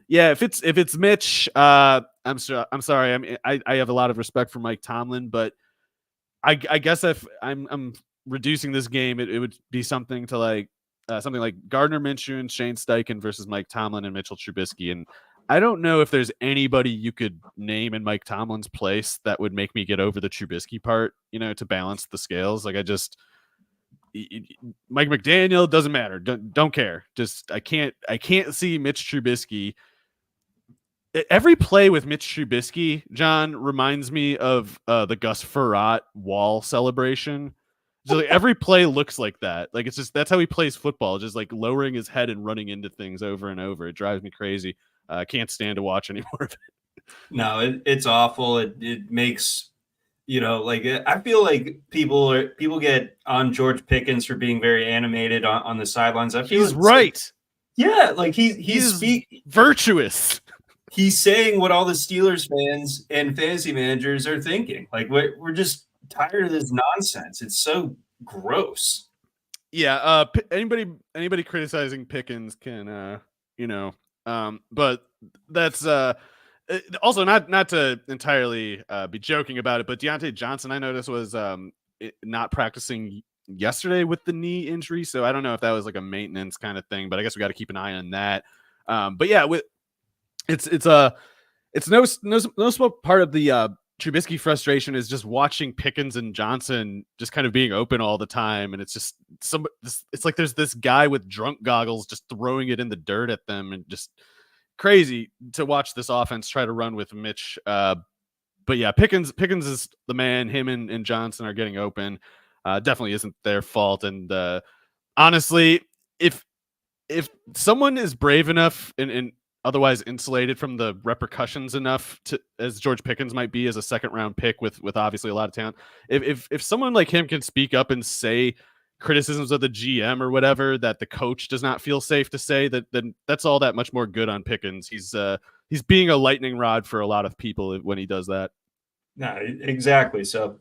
yeah, if it's Mitch, I'm sorry. I mean, I have a lot of respect for Mike Tomlin, but I guess if I'm reducing this game, it would be something to like something like Gardner Minshew and Shane Steichen versus Mike Tomlin and Mitchell Trubisky. And I don't know if there's anybody you could name in Mike Tomlin's place that would make me get over the Trubisky part, you know, to balance the scales. Like Mike McDaniel doesn't matter. Don't care. Just I can't see Mitch Trubisky. Every play with Mitch Trubisky, John, reminds me of the Gus Frerotte wall celebration. So like every play looks like that. Like it's just that's how he plays football, just like lowering his head and running into things over and over. It drives me crazy. I can't stand to watch any more of it. No, it's awful. It makes like I feel like people get on George Pickens for being very animated on the sidelines. I feel he's right. Yeah, like he's virtuous. He's saying what all the Steelers fans and fantasy managers are thinking. Like we're just tired of this nonsense. It's so gross. Yeah. Anybody criticizing Pickens can, but that's also not to entirely be joking about it, but Deontay Johnson, I noticed was not practicing yesterday with the knee injury. So I don't know if that was like a maintenance kind of thing, but I guess we got to keep an eye on that. But yeah, it's no small part of the Trubisky frustration is just watching Pickens and Johnson just kind of being open all the time, and it's just it's like there's this guy with drunk goggles just throwing it in the dirt at them, and just crazy to watch this offense try to run with Mitch. But yeah, Pickens is the man. Him and Johnson are getting open. Definitely isn't their fault, and honestly, if someone is brave enough and otherwise insulated from the repercussions enough to, as George Pickens might be as a second round pick with obviously a lot of talent, if someone like him can speak up and say criticisms of the GM or whatever that the coach does not feel safe to say, then that's all that much more good on Pickens. He's being a lightning rod for a lot of people when he does that. No, exactly. So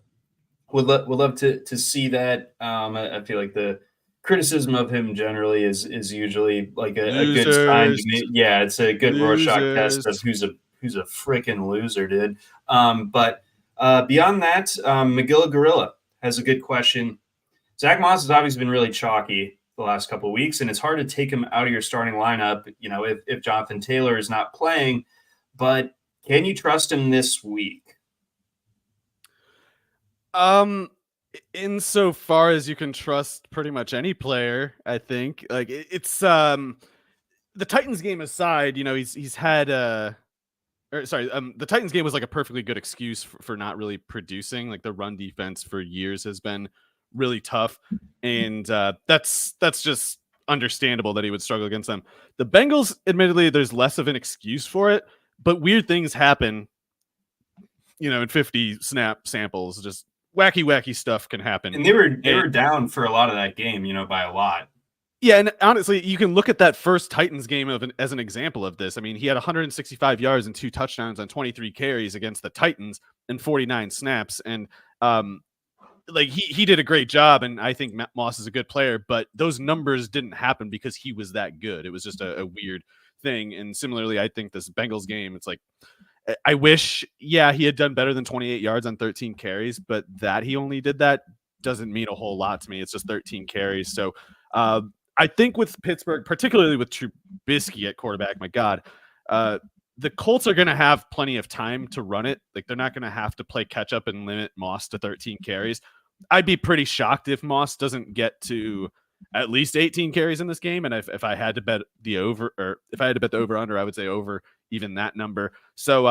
would love to see that. I feel like the criticism of him generally is usually like a good sign to me. Yeah, it's a good Rorschach test of who's a freaking loser, dude. But beyond that, McGilla Gorilla has a good question. Zach Moss has obviously been really chalky the last couple of weeks, and it's hard to take him out of your starting lineup, if Jonathan Taylor is not playing. But can you trust him this week? Insofar as you can trust pretty much any player, I think. Like it's the Titans game aside, he's had the Titans game was like a perfectly good excuse for not really producing. Like the run defense for years has been really tough, and that's just understandable that he would struggle against them. The Bengals, admittedly, there's less of an excuse for it, but weird things happen, in 50 snap samples. Just wacky stuff can happen. And they were down for a lot of that game, by a lot. Yeah, and honestly, you can look at that first Titans game as an example of this. I mean, he had 165 yards and 2 touchdowns on 23 carries against the Titans and 49 snaps. And like he did a great job, and I think Matt Moss is a good player, but those numbers didn't happen because he was that good. It was just a weird thing. And similarly, I think this Bengals game, it's like, I wish, he had done better than 28 yards on 13 carries, but that he only did that doesn't mean a whole lot to me. It's just 13 carries. So I think with Pittsburgh, particularly with Trubisky at quarterback, my God, the Colts are going to have plenty of time to run it. Like they're not going to have to play catch up and limit Moss to 13 carries. I'd be pretty shocked if Moss doesn't get to at least 18 carries in this game. And if I had to bet the over, or if I had to bet the over under, I would say over even that number. So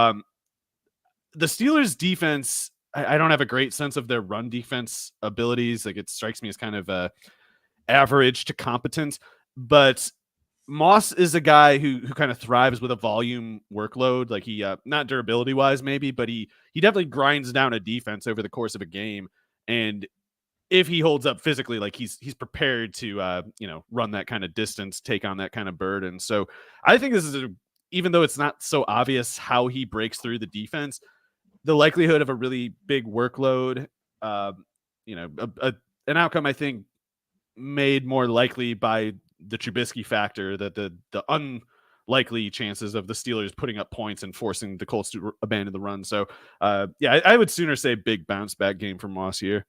the Steelers defense I don't have a great sense of their run defense abilities. Like, it strikes me as kind of average to competent, but Moss is a guy who kind of thrives with a volume workload. Like, he not durability wise maybe, but he definitely grinds down a defense over the course of a game. And if he holds up physically, like, he's prepared to run that kind of distance, take on that kind of burden. So I think this is even though it's not so obvious how he breaks through the defense, the likelihood of a really big workload, an outcome I think made more likely by the Trubisky factor, that the unlikely chances of the Steelers putting up points and forcing the Colts to abandon the run. So I would sooner say big bounce back game from Moss here.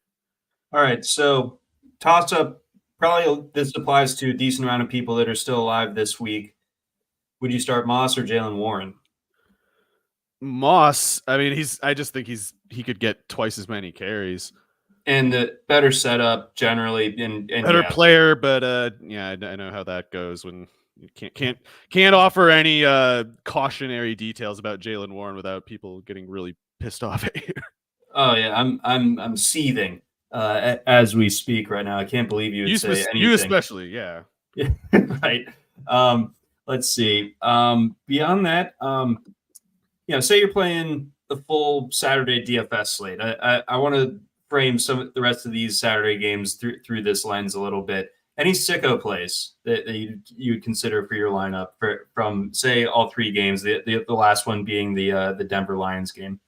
All right, so toss up. Probably this applies to a decent amount of people that are still alive this week. Would you start Moss or Jaylen Warren? Moss, I mean, I just think he could get twice as many carries. And the better setup generally, and better player, but I know how that goes when you can't offer any cautionary details about Jaylen Warren without people getting really pissed off at you. Oh yeah, I'm seething as we speak right now. I can't believe you would say anything. You especially, yeah. Right. Let's see. Beyond that, say you're playing the full Saturday DFS slate. I want to frame some of the rest of these Saturday games through this lens a little bit. Any sicko plays that you would consider for your lineup from say all three games, the last one being the Denver Lions game?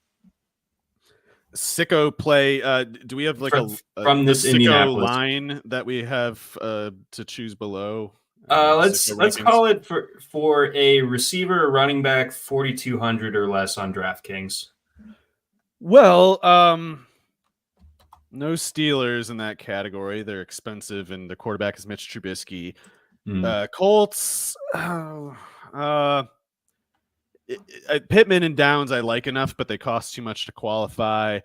Sicko play. Do we have like from this sicko Indianapolis line that we have to choose below? Let's call it for a receiver or running back 4,200 or less on DraftKings. Well, no Steelers in that category. They're expensive, and the quarterback is Mitch Trubisky. Colts, Pittman and Downs I like enough, but they cost too much to qualify.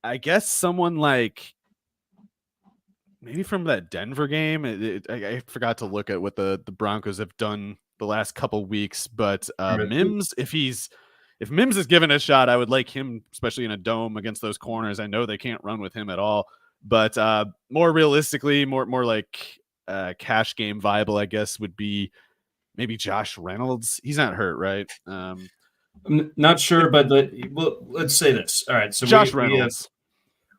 I guess someone like maybe from that Denver game. I forgot to look at what the Broncos have done the last couple weeks, but Mims, if Mims is given a shot, I would like him, especially in a dome against those corners. I know they can't run with him at all, but more realistically, more like cash game viable, I guess, would be maybe Josh Reynolds. He's not hurt, right? I'm not sure, but let's say this. All right, so Josh Reynolds.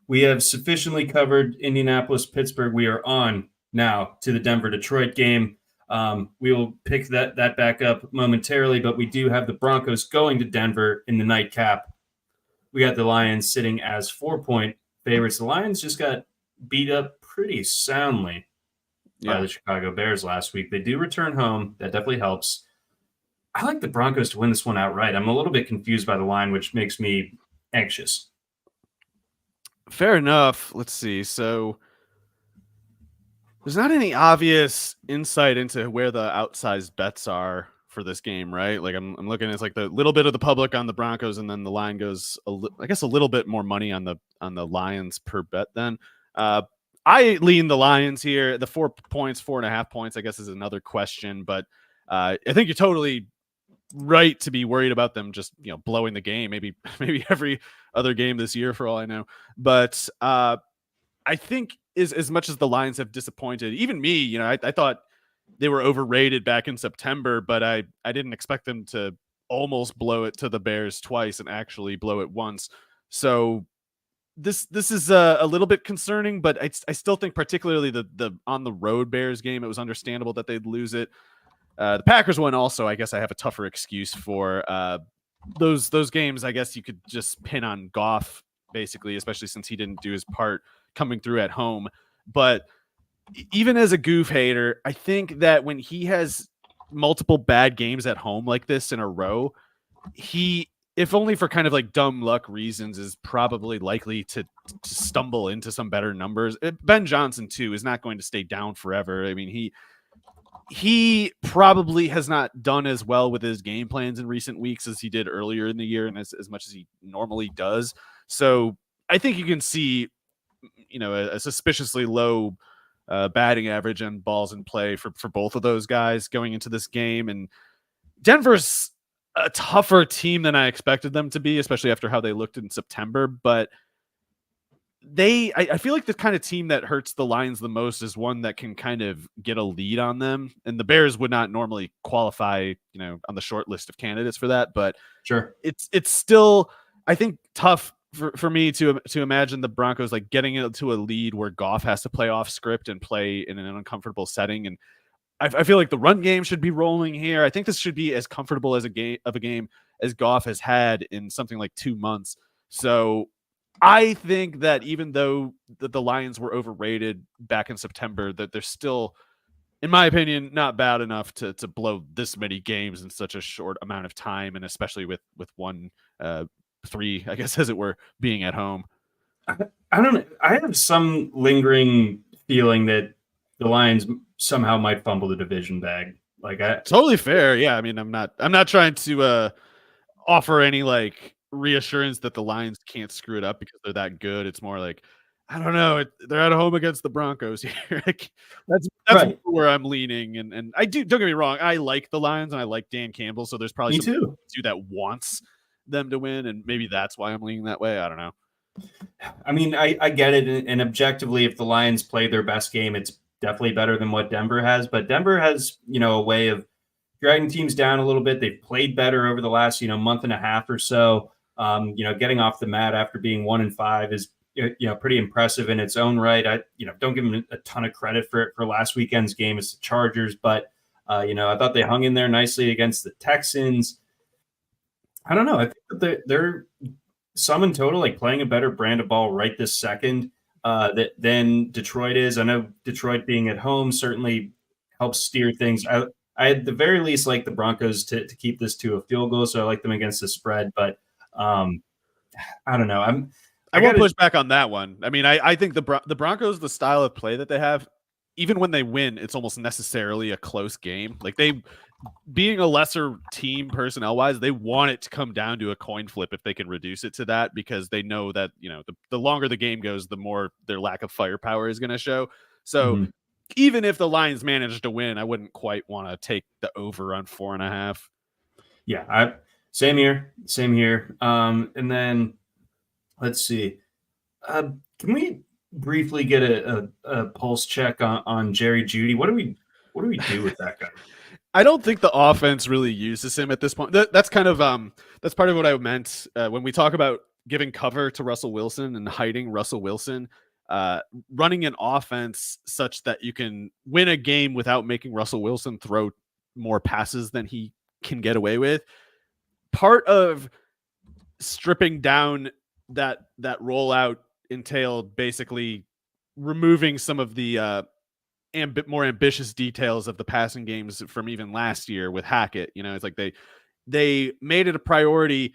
We have sufficiently covered Indianapolis, Pittsburgh. We are on now to the Denver-Detroit game. We will pick that back up momentarily, but we do have the Broncos going to Denver in the nightcap. We got the Lions sitting as 4-point favorites. The Lions just got beat up pretty soundly by the Chicago Bears last week. They do return home. That definitely helps. I like the Broncos to win this one outright. I'm a little bit confused by the line, which makes me anxious. Fair enough. Let's see. So there's not any obvious insight into where the outsized bets are for this game, right? Like I'm looking at like the little bit of the public on the Broncos, and then the line goes a little bit more money on the Lions per bet. Then I lean the Lions here. The 4 points, 4.5 points, I guess, is another question, but I think you're totally right to be worried about them just blowing the game. Maybe every other game this year for all I know. But I think as much as the Lions have disappointed, even me, I thought they were overrated back in September, but I didn't expect them to almost blow it to the Bears twice and actually blow it once. So this is a little bit concerning, but I still think particularly the on the road Bears game, it was understandable that they'd lose it. The Packers one also, I guess I have a tougher excuse for. Those games, I guess you could just pin on Goff, basically, especially since he didn't do his part coming through at home. But even as a goof hater, I think that when he has multiple bad games at home like this in a row, he, if only for kind of like dumb luck reasons, is probably likely to stumble into some better numbers. Ben Johnson, too, is not going to stay down forever. I mean, he probably has not done as well with his game plans in recent weeks as he did earlier in the year, and as much as he normally does. So I think you can see, a suspiciously low batting average and balls in play for both of those guys going into this game. And Denver's a tougher team than I expected them to be, especially after how they looked in September. But I feel like the kind of team that hurts the Lions the most is one that can kind of get a lead on them. And the Bears would not normally qualify, on the short list of candidates for that. But sure, it's still, I think, tough for me to imagine the Broncos like getting into a lead where Goff has to play off script and play in an uncomfortable setting. And I feel like the run game should be rolling here. I think this should be as comfortable as a game as Goff has had in something like 2 months. So I think that even though the Lions were overrated back in September, that they're still, in my opinion, not bad enough to blow this many games in such a short amount of time, and especially with 1-3, I guess, as it were, being at home. I don't know. I have some lingering feeling that the Lions somehow might fumble the division bag. Totally fair. Yeah, I mean, I'm not trying to offer any like reassurance that the Lions can't screw it up because they're that good. It's more like, I don't know, they're at home against the Broncos here. that's right. Where I'm leaning, and I don't get me wrong, I like the Lions and I like Dan Campbell, so there's probably someone that wants them to win, and maybe that's why I'm leaning that way. I don't know. I mean, I get it, and objectively, if the Lions play their best game, it's definitely better than what Denver has. But Denver has, a way of dragging teams down a little bit. They've played better over the last, month and a half or so. Getting off the mat after being 1-5 is, pretty impressive in its own right. I, don't give them a ton of credit for last weekend's game as the Chargers, but I thought they hung in there nicely against the Texans. I don't know. I think that they're sum in total, like playing a better brand of ball right this second than Detroit is. I know Detroit being at home certainly helps steer things. I at the very least like the Broncos to keep this to a field goal, so I like them against the spread. But I don't know. I won't push back on that one. I mean, I think the Broncos, the style of play that they have, even when they win, it's almost necessarily a close game. Like being a lesser team personnel wise, they want it to come down to a coin flip if they can reduce it to that, because they know that, the longer the game goes, the more their lack of firepower is going to show. So even if the Lions manage to win, I wouldn't quite want to take the over on 4.5. Yeah. Same here. And then let's see. Can we briefly get a pulse check on Jerry Jeudy? What do we do with that guy? I don't think the offense really uses him at this point. That's kind of that's part of what I meant when we talk about giving cover to Russell Wilson and hiding Russell Wilson. Running an offense such that you can win a game without making Russell Wilson throw more passes than he can get away with. Part of stripping down that rollout entailed basically removing some of the more ambitious details of the passing games from even last year with Hackett. It's like they made it a priority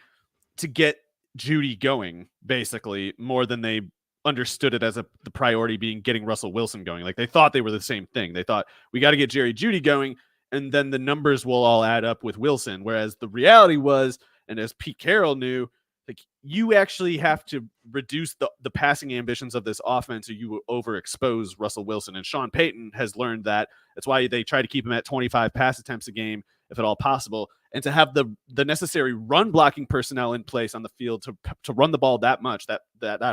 to get Jeudy going, basically, more than they understood it as the priority being getting Russell Wilson going. Like they thought they were the same thing. They thought, we got to get Jerry Jeudy going, and then the numbers will all add up with Wilson. Whereas the reality was, and as Pete Carroll knew, like you actually have to reduce the passing ambitions of this offense, or you will overexpose Russell Wilson. And Sean Payton has learned that. That's why they try to keep him at 25 pass attempts a game, if at all possible, and to have the necessary run blocking personnel in place on the field to run the ball that much, that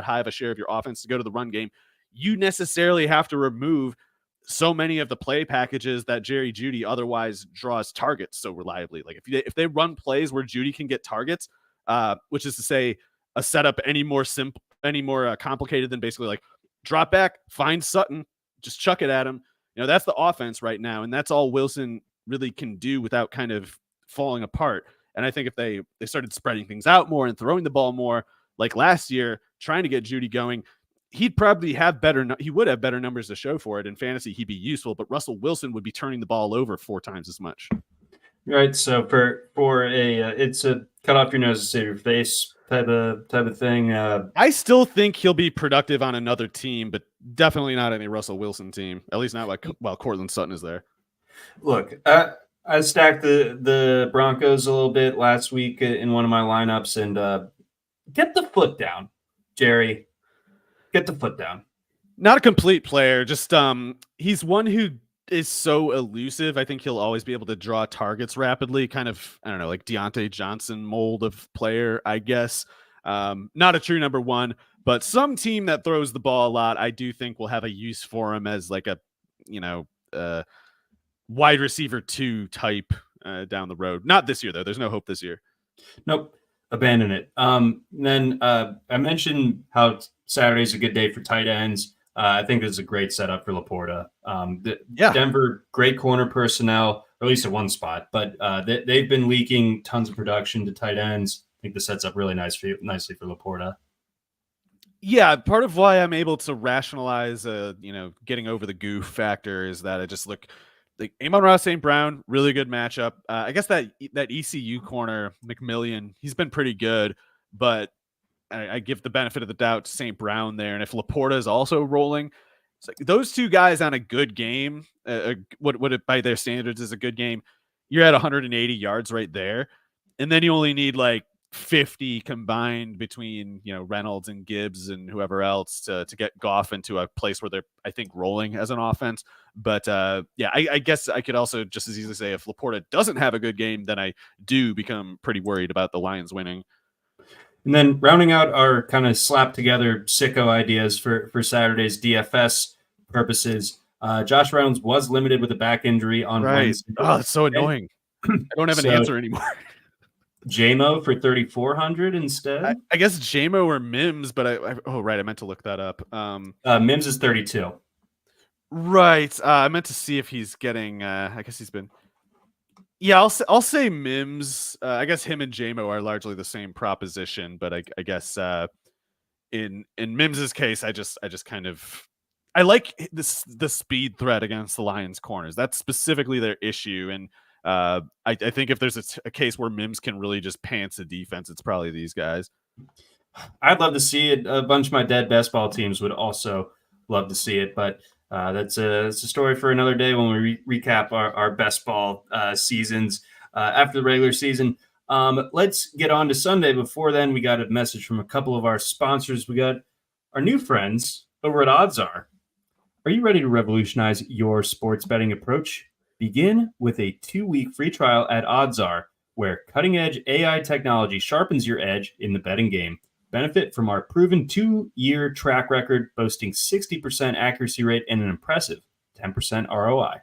high of a share of your offense to go to the run game. You necessarily have to remove so many of the play packages that Jerry Jeudy otherwise draws targets so reliably. Like if they run plays where Jeudy can get targets, which is to say a setup any more complicated than basically like drop back, find Sutton, just chuck it at him. That's the offense right now. And that's all Wilson really can do without kind of falling apart. And I think if they started spreading things out more and throwing the ball more like last year, trying to get Jeudy going, he'd probably have better numbers to show for it. In fantasy, he'd be useful, but Russell Wilson would be turning the ball over 4 times as much. Right. So for it's a cut off your nose to save your face type of thing. I still think he'll be productive on another team, but definitely not any Russell Wilson team. At least not while Cortland Sutton is there. Look, I stacked the Broncos a little bit last week in one of my lineups, and get the foot down, Jerry. Get the foot down. Not a complete player. Just he's one who is so elusive. I think he'll always be able to draw targets rapidly, kind of, I don't know, like Deontay Johnson mold of player, I guess. Not a true number one, but some team that throws the ball a lot, I do think will have a use for him as like a, wide receiver 2 type down the road. Not this year, though. There's no hope this year. Nope. Abandon it. Then I mentioned how Saturday's a good day for tight ends. I think this is a great setup for Laporta. Denver, great corner personnel, or at least at one spot, but they've been leaking tons of production to tight ends. I think this sets up really nicely for Laporta. Yeah, part of why I'm able to rationalize, getting over the goof factor is that I just look like Amon-Ra St. Brown, really good matchup. I guess that ECU corner, McMillian, he's been pretty good, but I give the benefit of the doubt to St. Brown there. And if Laporta is also rolling, it's like those two guys on a good game, what it by their standards is a good game, you're at 180 yards right there. And then you only need like 50 combined between, Reynolds and Gibbs and whoever else to get Goff into a place where they're, I think, rolling as an offense. But I guess I could also just as easily say if Laporta doesn't have a good game, then I do become pretty worried about the Lions winning. And then rounding out our kind of slap together sicko ideas for Saturday's DFS purposes, Josh Reynolds was limited with a back injury on Wednesday. Oh, it's so annoying. I don't have an answer anymore. JMO for 3,400 instead. I guess JMO or Mims, but I meant to look that up. Mims is 32. Right. I meant to see if he's getting. I guess he's been. Yeah, I'll say Mims. I guess him and JMO are largely the same proposition, but I guess in Mims's case, I just kind of I like the speed threat against the Lions corners. That's specifically their issue, and I think if there's a case where Mims can really just pants a defense, it's probably these guys. I'd love to see it. A bunch of my dead best ball teams would also love to see it, but that's a story for another day when we recap our best ball seasons after the regular season. Let's get on to Sunday. Before then, we got a message from a couple of our sponsors. We got our new friends over at OddsR. Are you ready to revolutionize your sports betting approach? Begin with a 2-week free trial at OddsR, where cutting-edge AI technology sharpens your edge in the betting game. Benefit from our proven 2-year track record, boasting 60% accuracy rate and an impressive 10% ROI.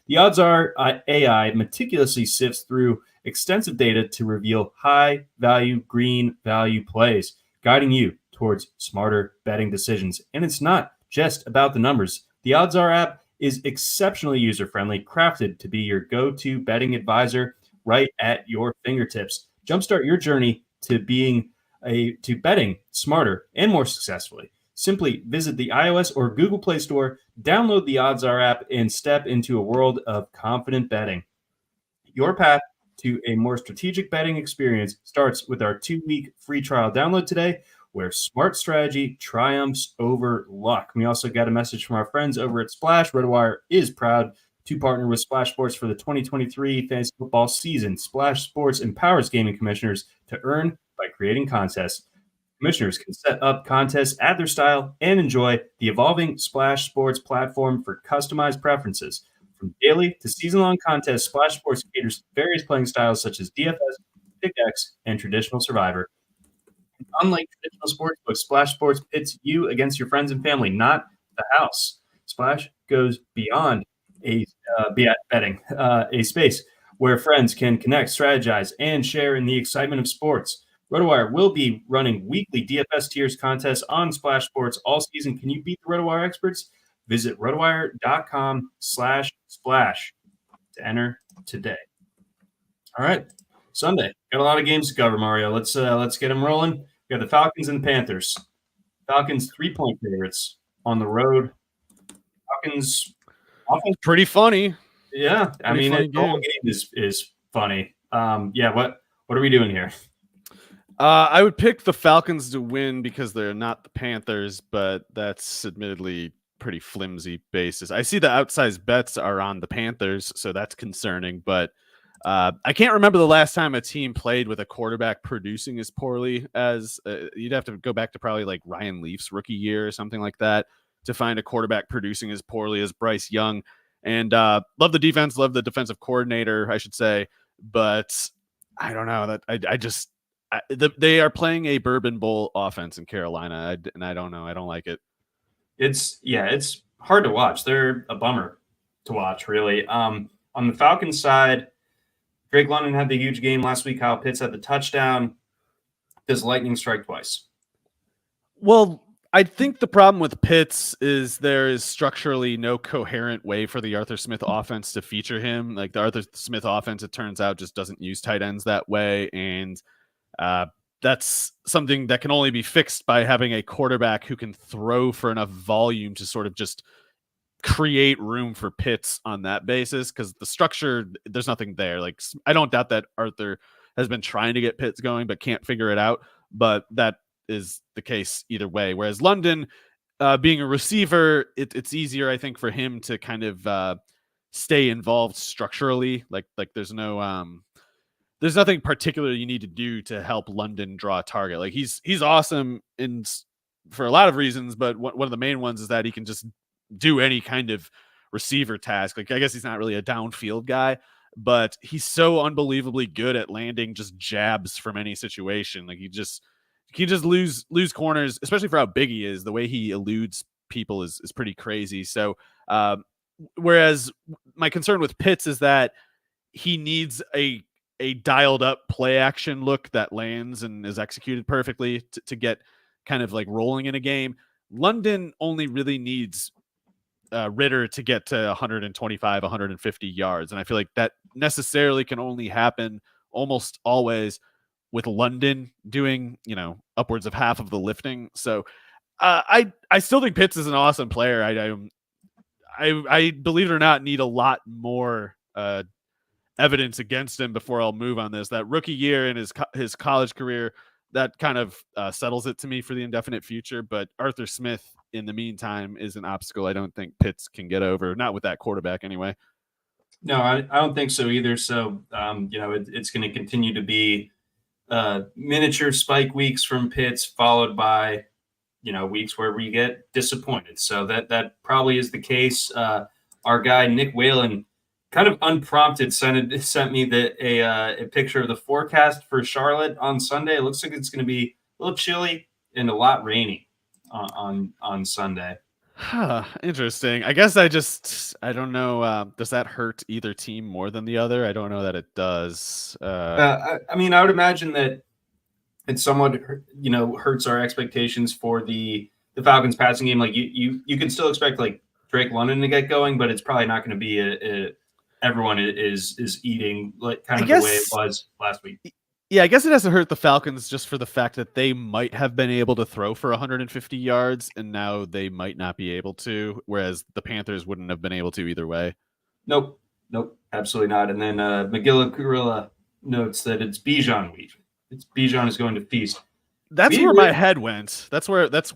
The OddsR AI meticulously sifts through extensive data to reveal high-value, green-value plays, guiding you towards smarter betting decisions. And it's not just about the numbers. The OddsR app is exceptionally user-friendly, crafted to be your go-to betting advisor right at your fingertips. Jumpstart your journey to betting smarter and more successfully. Simply visit the iOS or Google Play Store, download the OddsR app, and step into a world of confident betting. Your path to a more strategic betting experience starts with our 2-week free trial. Download today, where smart strategy triumphs over luck. We also got a message from our friends over at Splash. RotoWire is proud to partner with Splash Sports for the 2023 fantasy football season. Splash Sports empowers gaming commissioners to earn by creating contests. Commissioners can set up contests at their style and enjoy the evolving Splash Sports platform for customized preferences. From daily to season-long contests, Splash Sports caters to various playing styles such as DFS, Pick-X, and traditional Survivor. Unlike traditional sportsbooks, Splash Sports pits you against your friends and family, not the house. Splash goes beyond betting, a space where friends can connect, strategize, and share in the excitement of sports. RotoWire will be running weekly DFS tiers contests on Splash Sports all season. Can you beat the RotoWire experts? Visit rotowire.com/splash to enter today. All right. Sunday. Got a lot of games to cover, Mario. Let's get them rolling. We got the Falcons and the Panthers. Falcons 3-point favorites on the road. Falcons offense pretty funny. Yeah, I mean the whole game is funny. What are we doing here? I would pick the Falcons to win because they're not the Panthers, but that's admittedly pretty flimsy basis. I see the outsized bets are on the Panthers, so that's concerning, but I can't remember the last time a team played with a quarterback producing as poorly as you'd have to go back to probably like Ryan Leaf's rookie year or something like that to find a quarterback producing as poorly as Bryce Young. And love the defense, love the defensive coordinator, I should say. But I don't know that they are playing a Bourbon Bowl offense in Carolina, and I don't know. I don't like it. It's hard to watch. They're a bummer to watch, really. On the Falcons side, Drake London had the huge game last week. Kyle Pitts had the touchdown. Does lightning strike twice? Well, I think the problem with Pitts is there is structurally no coherent way for the Arthur Smith offense to feature him. Like the Arthur Smith offense, it turns out, just doesn't use tight ends that way. And that's something that can only be fixed by having a quarterback who can throw for enough volume to sort of just create room for Pitts on that basis. Because the structure, there's nothing there. Like, I don't doubt that Arthur has been trying to get Pitts going, but can't figure it out. But that is the case either way. Whereas London, being a receiver, it's easier, I think, for him to kind of stay involved structurally. Like there's nothing particular you need to do to help London draw a target. Like he's awesome for a lot of reasons, but one of the main ones is that he can just do any kind of receiver task. Like I guess he's not really a downfield guy, but he's so unbelievably good at landing just jabs from any situation. Like he just lose corners, especially for how big he is. The way he eludes people is pretty crazy. So whereas my concern with Pitts is that he needs a dialed up play action look that lands and is executed perfectly to get kind of like rolling in a game. London only really needs Ritter to get to 125, 150 yards. And I feel like that necessarily can only happen almost always with London doing, upwards of half of the lifting. So I still think Pitts is an awesome player. I believe it or not, need a lot more evidence against him before I'll move on this. That rookie year in his college career, that kind of settles it to me for the indefinite future. But Arthur Smith, in the meantime, is an obstacle I don't think Pitts can get over. Not with that quarterback, anyway. No, I don't think so either. So, it's going to continue to be miniature spike weeks from Pitts, followed by, weeks where we get disappointed. So that probably is the case. Our guy, Nick Whalen, kind of unprompted sent me a picture of the forecast for Charlotte on Sunday. It looks like it's going to be a little chilly and a lot rainy on Sunday. Interesting. I guess I don't know. Does that hurt either team more than the other? I don't know that it does. I would imagine that it somewhat, hurts our expectations for the Falcons passing game. Like you can still expect like Drake London to get going, but it's probably not going to be everyone is eating like kind of the way it was last week. Yeah, I guess it doesn't hurt the Falcons just for the fact that they might have been able to throw for 150 yards, and now they might not be able to, whereas the Panthers wouldn't have been able to either way. Nope, absolutely not. And then McGilla Gorilla notes that it's Bijan week. Bijan is going to feast. That's where my head went. That's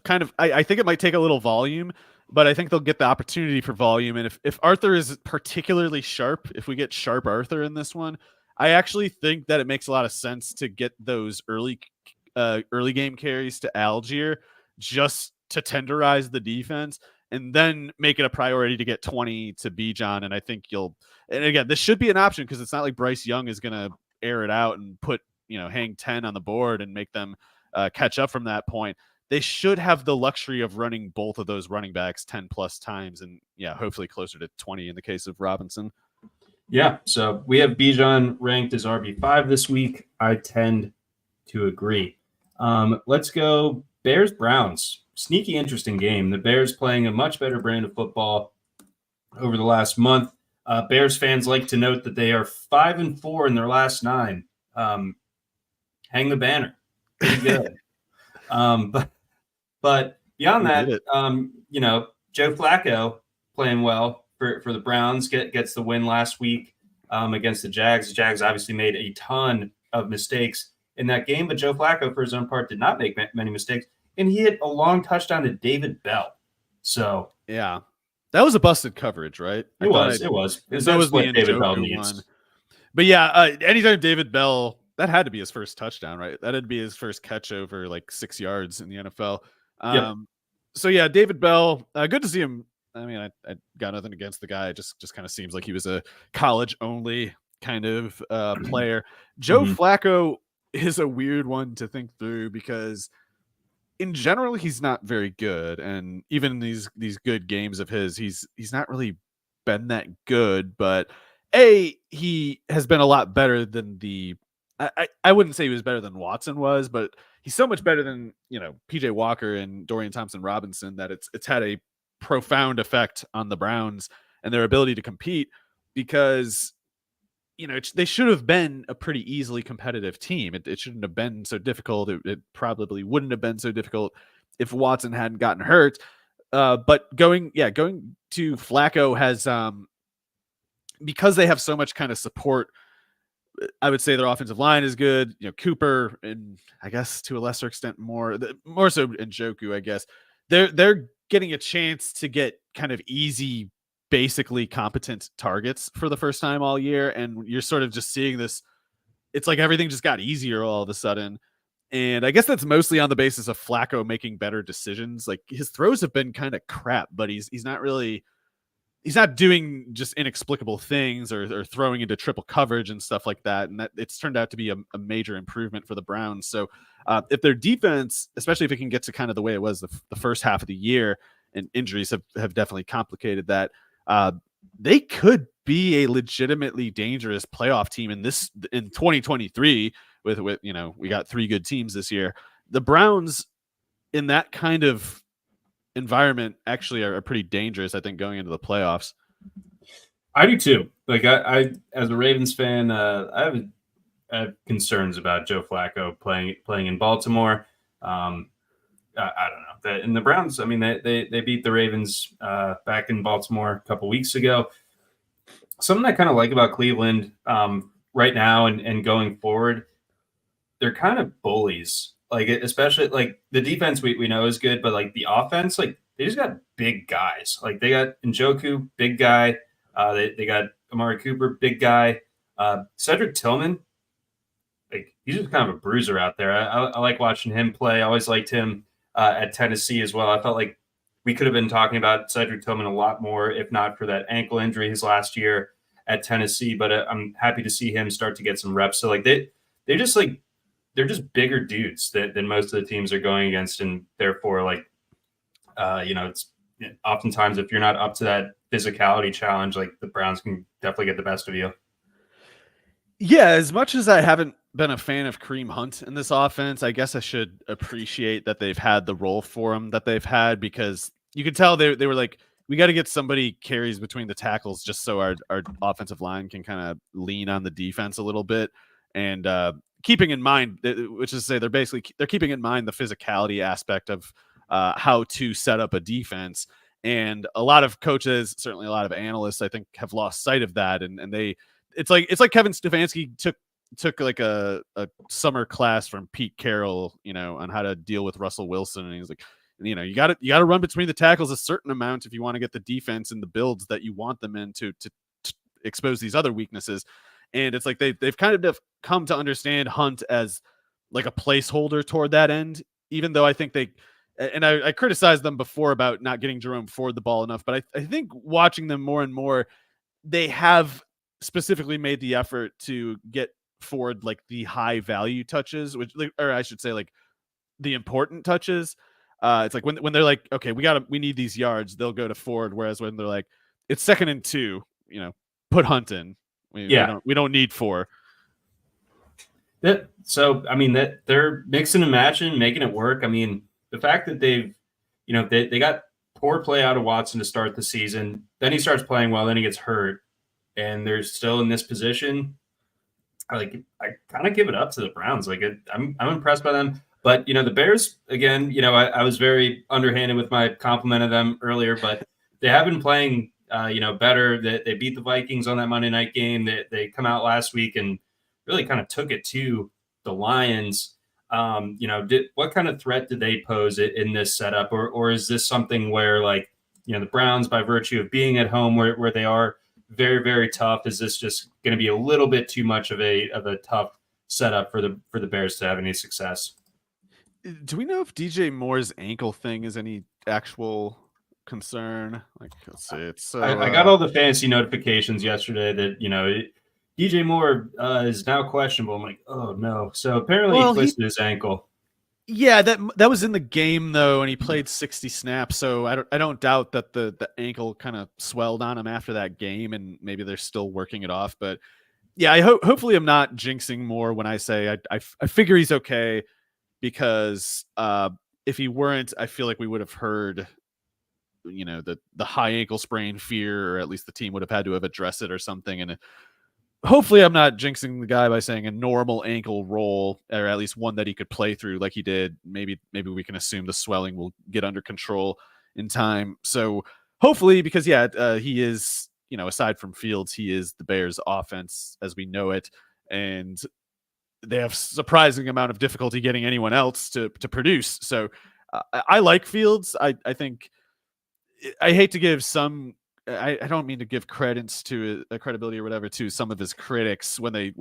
kind of, I think it might take a little volume, but I think they'll get the opportunity for volume. And if Arthur is particularly sharp, if we get sharp Arthur in this one, I actually think that it makes a lot of sense to get those early game carries to Algier just to tenderize the defense and then make it a priority to get 20 to Bijan. And I think and again, this should be an option because it's not like Bryce Young is going to air it out and put, hang 10 on the board and make them catch up from that point. They should have the luxury of running both of those running backs 10 plus times. And hopefully closer to 20 in the case of Robinson. Yeah, so we have Bijan ranked as RB5 this week. I tend to agree. Let's go Bears-Browns. Sneaky, interesting game. The Bears playing a much better brand of football over the last month. Bears fans like to note that they are 5-4 in their last 9. Hang the banner. Pretty good. But beyond that, Joe Flacco playing well for the Browns, gets the win last week against the Jags. The Jags obviously made a ton of mistakes in that game, but Joe Flacco, for his own part, did not make many mistakes, and he hit a long touchdown to David Bell. So yeah, that was a busted coverage, right? It was. That was the David Bell needs. But anytime David Bell, that had to be his first touchdown, right? That had to be his first catch over like 6 yards in the NFL. Yep. So David Bell, good to see him I mean, I got nothing against the guy. It just kind of seems like he was a college only kind of player. Joe Mhm. Flacco is a weird one to think through because in general he's not very good, and even in these good games of his, he's not really been that good. But he has been a lot better than I wouldn't say he was better than Watson was, but he's so much better than PJ Walker and Dorian Thompson Robinson that it's had a profound effect on the Browns and their ability to compete, because they should have been a pretty easily competitive team. It shouldn't have been so difficult. It probably wouldn't have been so difficult if Watson hadn't gotten hurt. But going to Flacco has because they have so much kind of support. I would say their offensive line is good. Cooper, and I guess to a lesser extent more so Njoku, I guess. They're getting a chance to get kind of easy, basically competent targets for the first time all year, and you're sort of just seeing this. It's like everything just got easier all of a sudden. And I guess that's mostly on the basis of Flacco making better decisions. Like, his throws have been kind of crap, but he's not doing just inexplicable things or throwing into triple coverage and stuff like that. And that it's turned out to be a major improvement for the Browns. So if their defense, especially if it can get to kind of the way it was the first half of the year, and injuries have definitely complicated that, they could be a legitimately dangerous playoff team in 2023 with we got 3 good teams this year. The Browns in that kind of environment actually are pretty dangerous, I think, going into the playoffs. I do too. Like, I as a Ravens fan, I have concerns about Joe Flacco playing in Baltimore. I don't know. And the Browns, I mean, they beat the Ravens back in Baltimore a couple weeks ago. Something I kind of like about Cleveland right now and going forward, they're kind of bullies. Like, especially like the defense we know is good, but like the offense, like they just got big guys. Like they got Njoku, big guy. They got Amari Cooper, big guy. Cedric Tillman, like he's just kind of a bruiser out there. I like watching him play. I always liked him at Tennessee as well. I felt like we could have been talking about Cedric Tillman a lot more if not for that ankle injury his last year at Tennessee. But I'm happy to see him start to get some reps. So like they just like they're just bigger dudes than most of the teams are going against, and therefore like it's oftentimes if you're not up to that physicality challenge, like the Browns can definitely get the best of you. Yeah, as much as I haven't been a fan of Kareem Hunt in this offense, I guess I should appreciate that they've had the role for him that they've had, because you could tell they were like, we got to get somebody carries between the tackles just so our offensive line can kind of lean on the defense a little bit. And keeping in mind, which is to say they're keeping in mind the physicality aspect of how to set up a defense. And a lot of coaches, certainly a lot of analysts, I think, have lost sight of that. And it's like Kevin Stefanski took like a summer class from Pete Carroll, on how to deal with Russell Wilson. And he's like, you got to run between the tackles a certain amount if you want to get the defense and the builds that you want them in to expose these other weaknesses. And it's like they've kind of come to understand Hunt as like a placeholder toward that end, even though I think I criticized them before about not getting Jerome Ford the ball enough, but I think watching them more and more, they have specifically made the effort to get Ford like the high value touches, or I should say like the important touches. It's like when they're like, okay, we need these yards, they'll go to Ford. Whereas when they're like, it's 2nd and 2, put Hunt in. We don't need 4. So I mean that they're mixing and matching, making it work. I mean, the fact that they've, they got poor play out of Watson to start the season, then he starts playing well, then he gets hurt, and they're still in this position. Like, I kind of give it up to the Browns. Like, I'm impressed by them. But the Bears, again, I was very underhanded with my compliment of them earlier, but they have been playing better. They beat the Vikings on that Monday night game. They come out last week and really kind of took it to the Lions. What kind of threat did they pose in this setup, or is this something where, like, the Browns, by virtue of being at home where they are very, very tough, is this just going to be a little bit too much of a tough setup for the Bears to have any success? Do we know if DJ Moore's ankle thing is any actual concern. Like, let's see. It's so I got all the fantasy notifications yesterday that DJ Moore is now questionable. I'm like, oh no. So apparently he twisted his ankle. Yeah, that was in the game though, and he played 60 snaps. So I don't doubt that the ankle kind of swelled on him after that game, and maybe they're still working it off. But yeah, hopefully I'm not jinxing Moore when I say I figure he's okay, because if he weren't, I feel like we would have heard the high ankle sprain fear, or at least the team would have had to have addressed it or something. And hopefully I'm not jinxing the guy by saying a normal ankle roll, or at least one that he could play through like he did. Maybe we can assume the swelling will get under control in time. So hopefully, because he is, aside from Fields, he is the Bears offense as we know it. And they have surprising amount of difficulty getting anyone else to produce. So I like Fields. I think, I hate to give some, I don't mean to give credence to credibility or whatever to some of his critics when they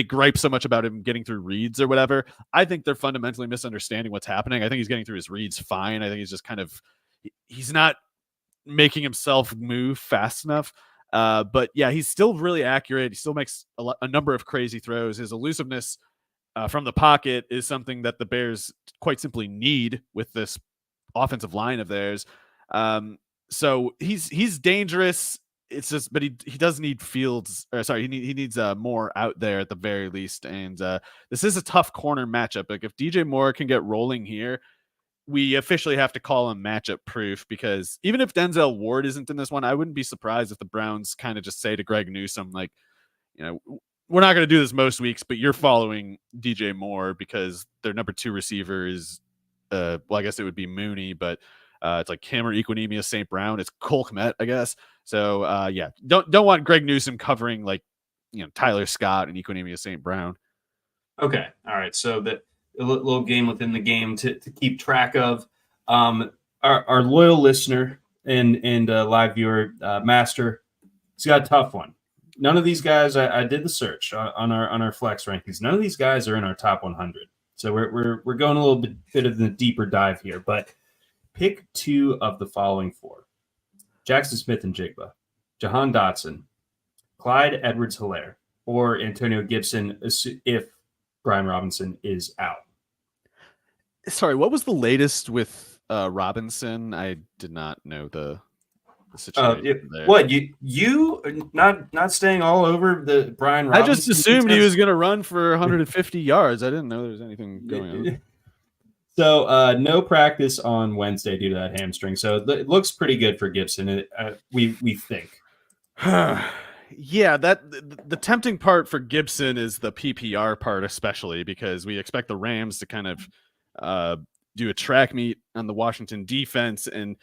gripe so much about him getting through reads or whatever. I think they're fundamentally misunderstanding what's happening. I think he's getting through his reads fine. I think he's just he's not making himself move fast enough. But yeah, he's still really accurate. He still makes a number of crazy throws. His elusiveness from the pocket is something that the Bears quite simply need with this offensive line of theirs. So he's dangerous. It's just, but he does need Fields. He needs more out there at the very least. And this is a tough corner matchup. Like if DJ Moore can get rolling here, we officially have to call him matchup proof, because even if Denzel Ward isn't in this one, I wouldn't be surprised if the Browns kind of just say to Greg Newsome, like, we're not going to do this most weeks, but you're following DJ Moore because their number 2 receiver is, I guess it would be Mooney, but it's like him or Equinemius St. Brown. It's Cole Kmet, I guess. So don't want Greg Newsome covering like Tyler Scott and Equinemius St. Brown. Okay, all right. So a little game within the game to keep track of. Our loyal listener and live viewer, Master, he's got a tough one. None of these guys, I did the search on our flex rankings. None of these guys are in our top 100. So we're going a little bit of the deeper dive here, but pick 2 of the following 4: Jackson Smith-Njigba, Jahan Dotson, Clyde Edwards-Helaire, or Antonio Gibson if Brian Robinson is out. Sorry, what was the latest with Robinson? I did not know the situation there. What, you not staying all over the Brian Robinson? I just assumed he was going to run for 150 yards. I didn't know there was anything going on. So no practice on Wednesday due to that hamstring. So it looks pretty good for Gibson. We think. Yeah, the tempting part for Gibson is the PPR part, especially because we expect the Rams to kind of do a track meet on the Washington defense, and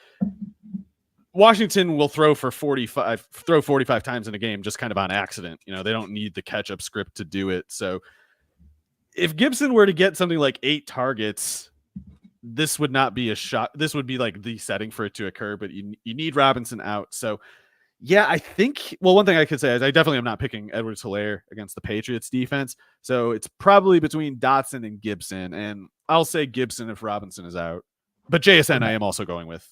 Washington will throw 45 times in a game just kind of on accident. They don't need the catch-up script to do it. So if Gibson were to get something like 8 targets, this would not be a shot. This would be like the setting for it to occur, but you need Robinson out. So yeah, I think, one thing I could say is I definitely am not picking Edwards-Helaire against the Patriots defense. So it's probably between Dotson and Gibson, and I'll say Gibson if Robinson is out, but JSN I am also going with.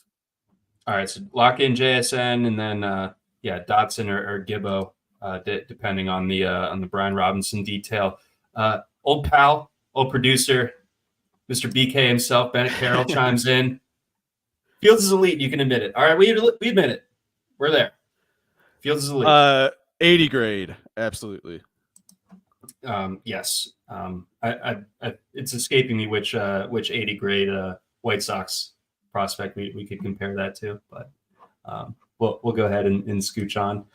All right, so lock in JSN, and then Dotson or Gibbo, depending on the Brian Robinson detail. Old pal, old producer, Mr. BK himself, Bennett Carroll chimes in. Fields is elite, you can admit it. All right, we admit it. We're there. Fields is elite. 80 grade, absolutely. Yes. It's escaping me which 80 grade White Sox prospect we could compare that to, but we'll go ahead and scooch on.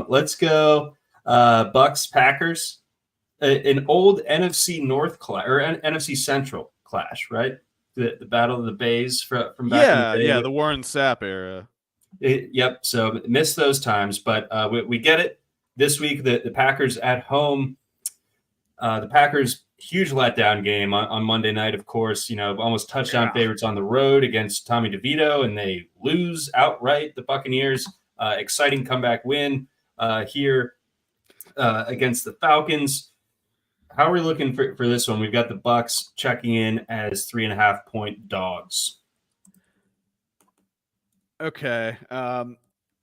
Let's go Bucks Packers, an old NFC North clash or NFC Central clash, right? The Battle of the Bays from back in the day. The Warren Sapp era. Yep. So missed those times, but we get it this week. The Packers at home. The Packers huge letdown game on Monday night. Of course, almost touchdown favorites on the road against Tommy DeVito, and they lose outright. The Buccaneers, exciting comeback win here against the Falcons. How are we looking for this one? We've got the Bucks checking in as 3.5-point dogs. Okay.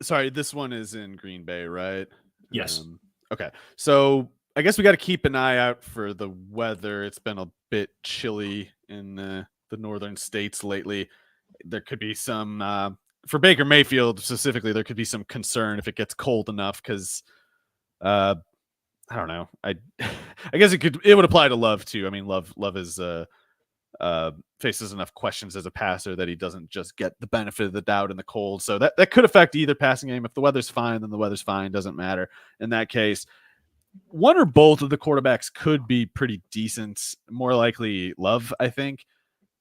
Sorry, this one is in Green Bay, right? Yes. Okay. So I guess we got to keep an eye out for the weather. It's been a bit chilly in the northern states lately. There could be some for Baker Mayfield specifically. There could be some concern if it gets cold enough because I don't know. I guess it would apply to Love too. I mean, Love is faces enough questions as a passer that he doesn't just get the benefit of the doubt in the cold. So that could affect either passing game. If the weather's fine, then the weather's fine. Doesn't matter in that case. One or both of the quarterbacks could be pretty decent. More likely Love, I think,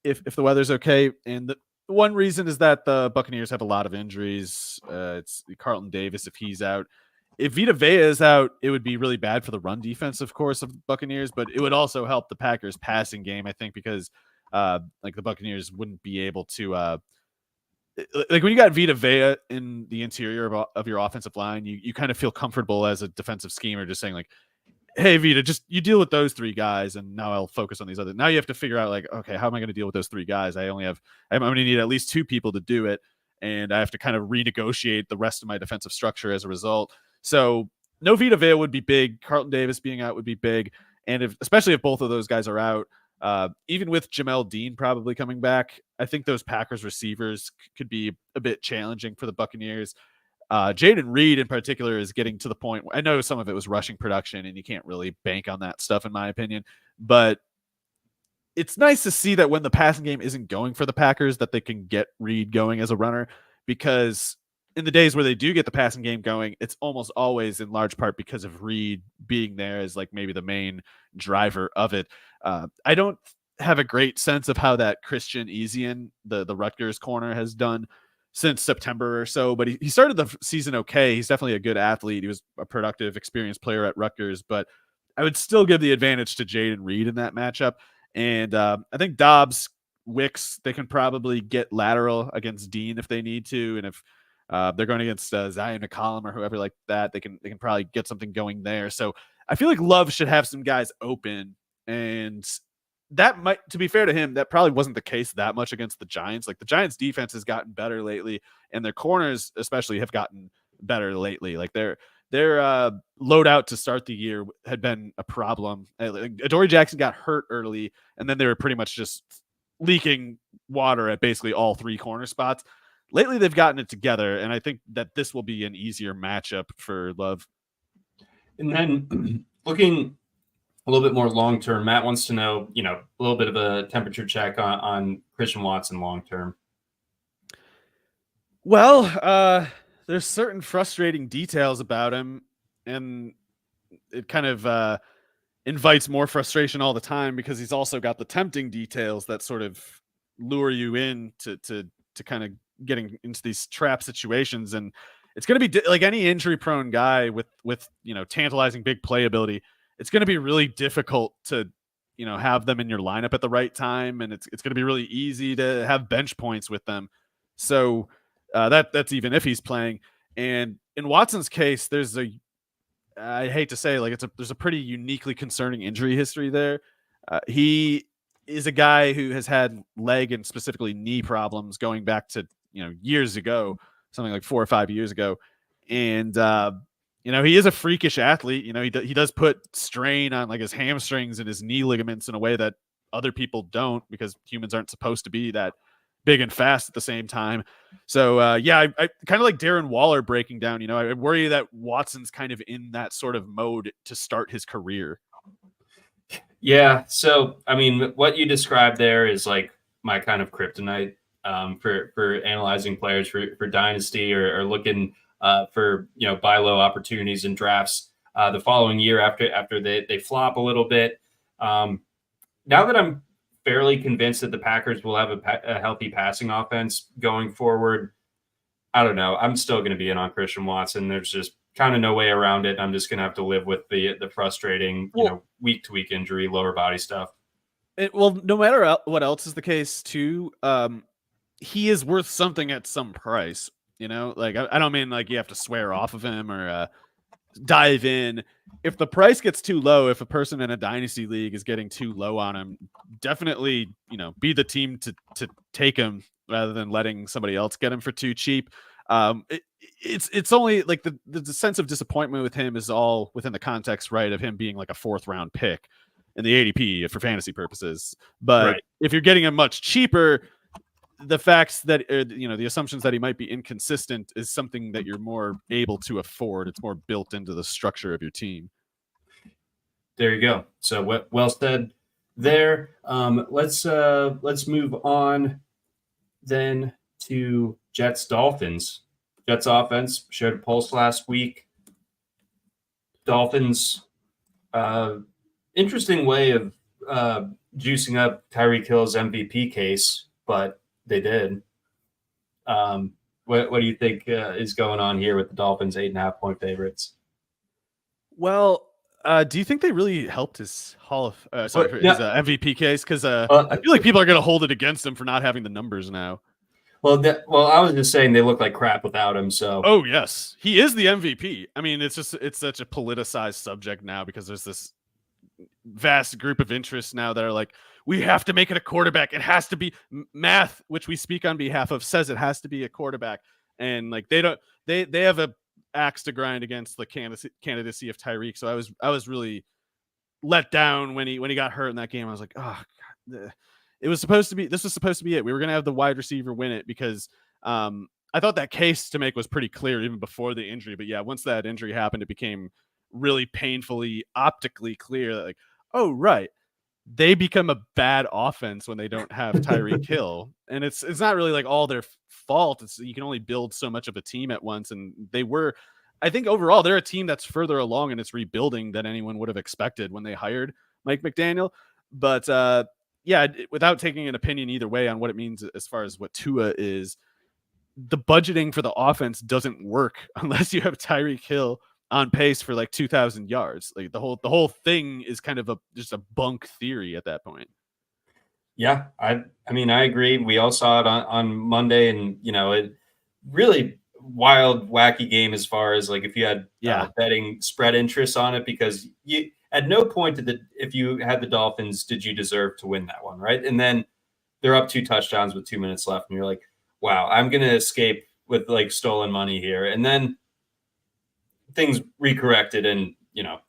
if the weather's okay. And the one reason is that the Buccaneers have a lot of injuries. It's Carlton Davis if he's out. If Vita Vea is out, it would be really bad for the run defense, of course, of the Buccaneers, but it would also help the Packers passing game, I think, because like the Buccaneers wouldn't be able to like when you got Vita Vea in the interior of your offensive line, you kind of feel comfortable as a defensive schemer just saying like, hey Vita, just you deal with those three guys and now I'll focus on these other. Now you have to figure out like, okay, how am I going to deal with those three guys? I'm going to need at least two people to do it. And I have to kind of renegotiate the rest of my defensive structure as a result. So no Vita Vea would be big. Carlton Davis being out would be big. And especially if both of those guys are out, even with Jamel Dean probably coming back, I think those Packers receivers could be a bit challenging for the Buccaneers. Jaden Reed in particular is getting to the point. I know some of it was rushing production and you can't really bank on that stuff in my opinion, but it's nice to see that when the passing game isn't going for the Packers that they can get Reed going as a runner, because in the days where they do get the passing game going, it's almost always in large part because of Reed being there as like maybe the main driver of it. I don't have a great sense of how that Christian Ezian, the Rutgers corner, has done since September or so, but he started the season okay. He's definitely a good athlete. He was a productive, experienced player at Rutgers, but I would still give the advantage to Jaden Reed in that matchup. And I think Dobbs, Wicks, they can probably get lateral against Dean if they need to, and if they're going against Zion McCollum or whoever like that, they can probably get something going there. So I feel like Love should have some guys open, and that might, to be fair to him, that probably wasn't the case that much against the Giants. Like the Giants defense has gotten better lately, and their corners especially have gotten better lately. Like their loadout to start the year had been a problem. Adoree Jackson got hurt early, and then they were pretty much just leaking water at basically all three corner spots. Lately, they've gotten it together, and I think that this will be an easier matchup for Love. And then looking a little bit more long term, Matt wants to know, a little bit of a temperature check on Christian Watson long term. Well, there's certain frustrating details about him, and it kind of invites more frustration all the time because he's also got the tempting details that sort of lure you in to kind of getting into these trap situations. And it's going to be like any injury prone guy with tantalizing big playability. It's going to be really difficult to have them in your lineup at the right time, and it's going to be really easy to have bench points with them. So that's even if he's playing. And in Watson's case, I hate to say, like there's a pretty uniquely concerning injury history there. He is a guy who has had leg and specifically knee problems going back to years ago, something like 4 or 5 years ago, and he is a freakish athlete. He does put strain on like his hamstrings and his knee ligaments in a way that other people don't, because humans aren't supposed to be that big and fast at the same time. So I kind of like Darren Waller breaking down. I worry that Watson's kind of in that sort of mode to start his career. Yeah. So, I mean, what you described there is like my kind of kryptonite for analyzing players for dynasty or looking for, buy low opportunities in drafts the following year after they flop a little bit. Now that I'm fairly convinced that the Packers will have a healthy passing offense going forward, I don't know. I'm still going to be in on Christian Watson. There's just kind of no way around it. I'm just going to have to live with the frustrating, week to week injury, lower body stuff. No matter what else is the case too, he is worth something at some price. Like I don't mean like you have to swear off of him or dive in. If the price gets too low, if a person in a dynasty league is getting too low on him, definitely, be the team to take him rather than letting somebody else get him for too cheap. It's only like the sense of disappointment with him is all within the context, right, of him being like a 4th round pick in the ADP for fantasy purposes. But if you're getting him much cheaper, the facts that the assumptions that he might be inconsistent is something that you're more able to afford. It's more built into the structure of your team. There you go. So well said there. Let's move on then to Jets Dolphins. Jets offense showed a pulse last week. Dolphins, interesting way of juicing up Tyreek Hill's MVP case, but they did. What do you think is going on here with the Dolphins 8.5-point favorites? Well, do you think they really helped his his MVP case? Because I feel like people are going to hold it against him for not having the numbers now. Well, I was just saying they look like crap without him. So, oh yes, he is the MVP. I mean, it's such a politicized subject now because there's this vast group of interests now that are like, we have to make it a quarterback. It has to be math, which we speak on behalf of, says it has to be a quarterback, and like they have a axe to grind against the candidacy of Tyreek. So I was really let down when he got hurt in that game. I was like, oh God. This was supposed to be it. We were going to have the wide receiver win it because I thought that case to make was pretty clear even before the injury. But yeah, once that injury happened, it became really painfully optically clear that like, oh, right. They become a bad offense when they don't have Tyreek Hill. And it's not really like all their fault. You can only build so much of a team at once. And I think overall, they're a team that's further along in its rebuilding than anyone would have expected when they hired Mike McDaniel. But yeah, without taking an opinion either way on what it means as far as what Tua is, the budgeting for the offense doesn't work unless you have Tyreek Hill on pace for like 2,000 yards. Like the whole thing is kind of just a bunk theory at that point. Yeah, I mean, I agree. We all saw it on Monday, and it really wild, wacky game as far as like if you had betting spread interest on it, because you at no point if you had the Dolphins, did you deserve to win that one, right? And then they're up 2 touchdowns with 2 minutes left, and you're like, wow, I'm going to escape with like stolen money here. And then things recorrected, and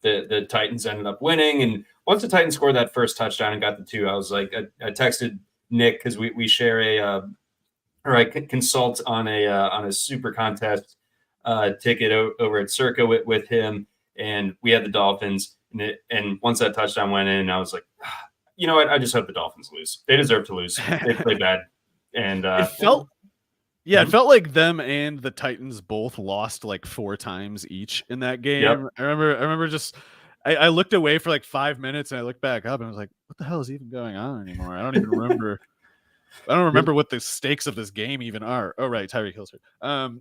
the Titans ended up winning. And once the Titans scored that first touchdown and got the 2, I was like, I texted Nick because we share I consult on a super contest ticket over at Circa with him, and we had the Dolphins. And once that touchdown went in, I was like, you know what? I just hope the Dolphins lose. They deserve to lose. They play bad, and it felt. Yeah, it felt like them and the Titans both lost like 4 times each in that game. Yep. I remember just I looked away for like 5 minutes and I looked back up and I was like, what the hell is even going on anymore? I don't even remember. I don't remember what the stakes of this game even are. Oh, right. Tyreek Hill's hurt.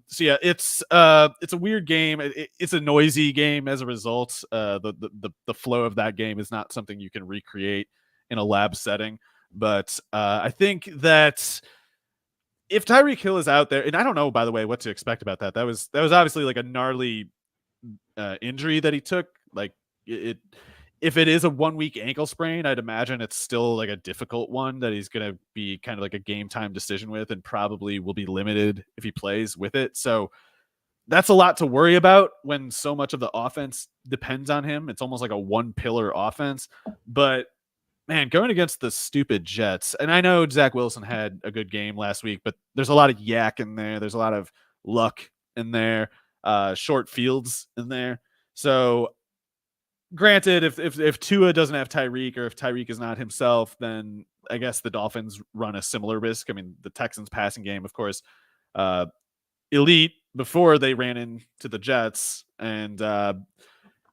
So yeah, it's a weird game. It's a noisy game as a result. The flow of that game is not something you can recreate in a lab setting. But I think that if Tyreek Hill is out there, and I don't know, by the way, what to expect about that. That was obviously like a gnarly injury that he took. Like if it is a 1-week ankle sprain, I'd imagine it's still like a difficult one that he's going to be kind of like a game time decision with, and probably will be limited if he plays with it. So that's a lot to worry about when so much of the offense depends on him. It's almost like a 1-pillar offense, but man, going against the stupid Jets, and I know Zach Wilson had a good game last week, but there's a lot of yak in there. There's a lot of luck in there, short fields in there. So granted, if Tua doesn't have Tyreek, or if Tyreek is not himself, then I guess the Dolphins run a similar risk. I mean, the Texans passing game, of course, elite before they ran into the Jets. And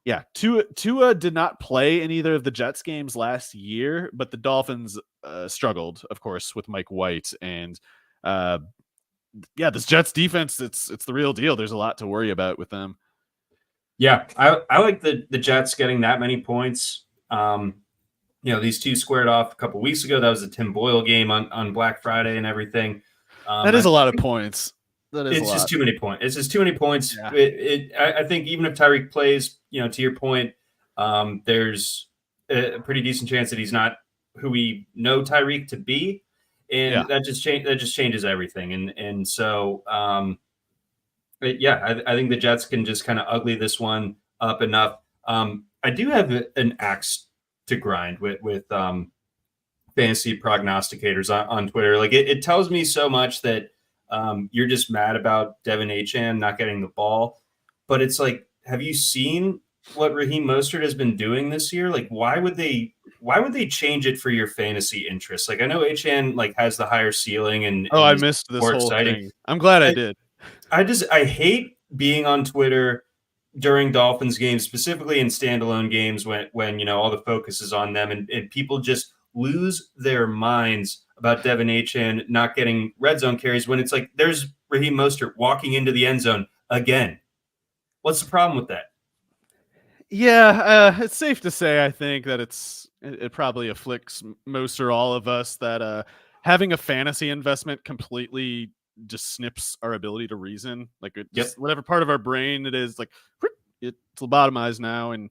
yeah, Tua did not play in either of the Jets games last year, but the Dolphins struggled, of course, with Mike White. And yeah, this Jets defense, it's the real deal. There's a lot to worry about with them. Yeah, I like the Jets getting that many points. These 2 squared off a couple weeks ago. That was a Tim Boyle game on Black Friday and everything. That is a lot of points. That is It's a just lot. too many points. It's just too many points. Yeah. I think even if Tyreek plays, to your point, there's a pretty decent chance that he's not who we know Tyreek to be, and that just changes everything. And so, I think the Jets can just kind of ugly this one up enough. I do have an axe to grind with fantasy prognosticators on Twitter. Like it tells me so much that you're just mad about Devin Achane not getting the ball, but it's like, have you seen what Raheem Mostert has been doing this year? Like, why would they change it for your fantasy interests? Like, I know Achane like has the higher ceiling and I is missed this more whole exciting. thing. I'm glad I did. I hate being on Twitter during Dolphins games, specifically in standalone games when all the focus is on them and people just lose their minds about Devin Achane not getting red zone carries when it's like there's Raheem Mostert walking into the end zone again. What's the problem with that? Yeah, it's safe to say I think that it probably afflicts most or all of us that having a fantasy investment completely just snips our ability to reason. Like whatever part of our brain it is, like it's lobotomized now, and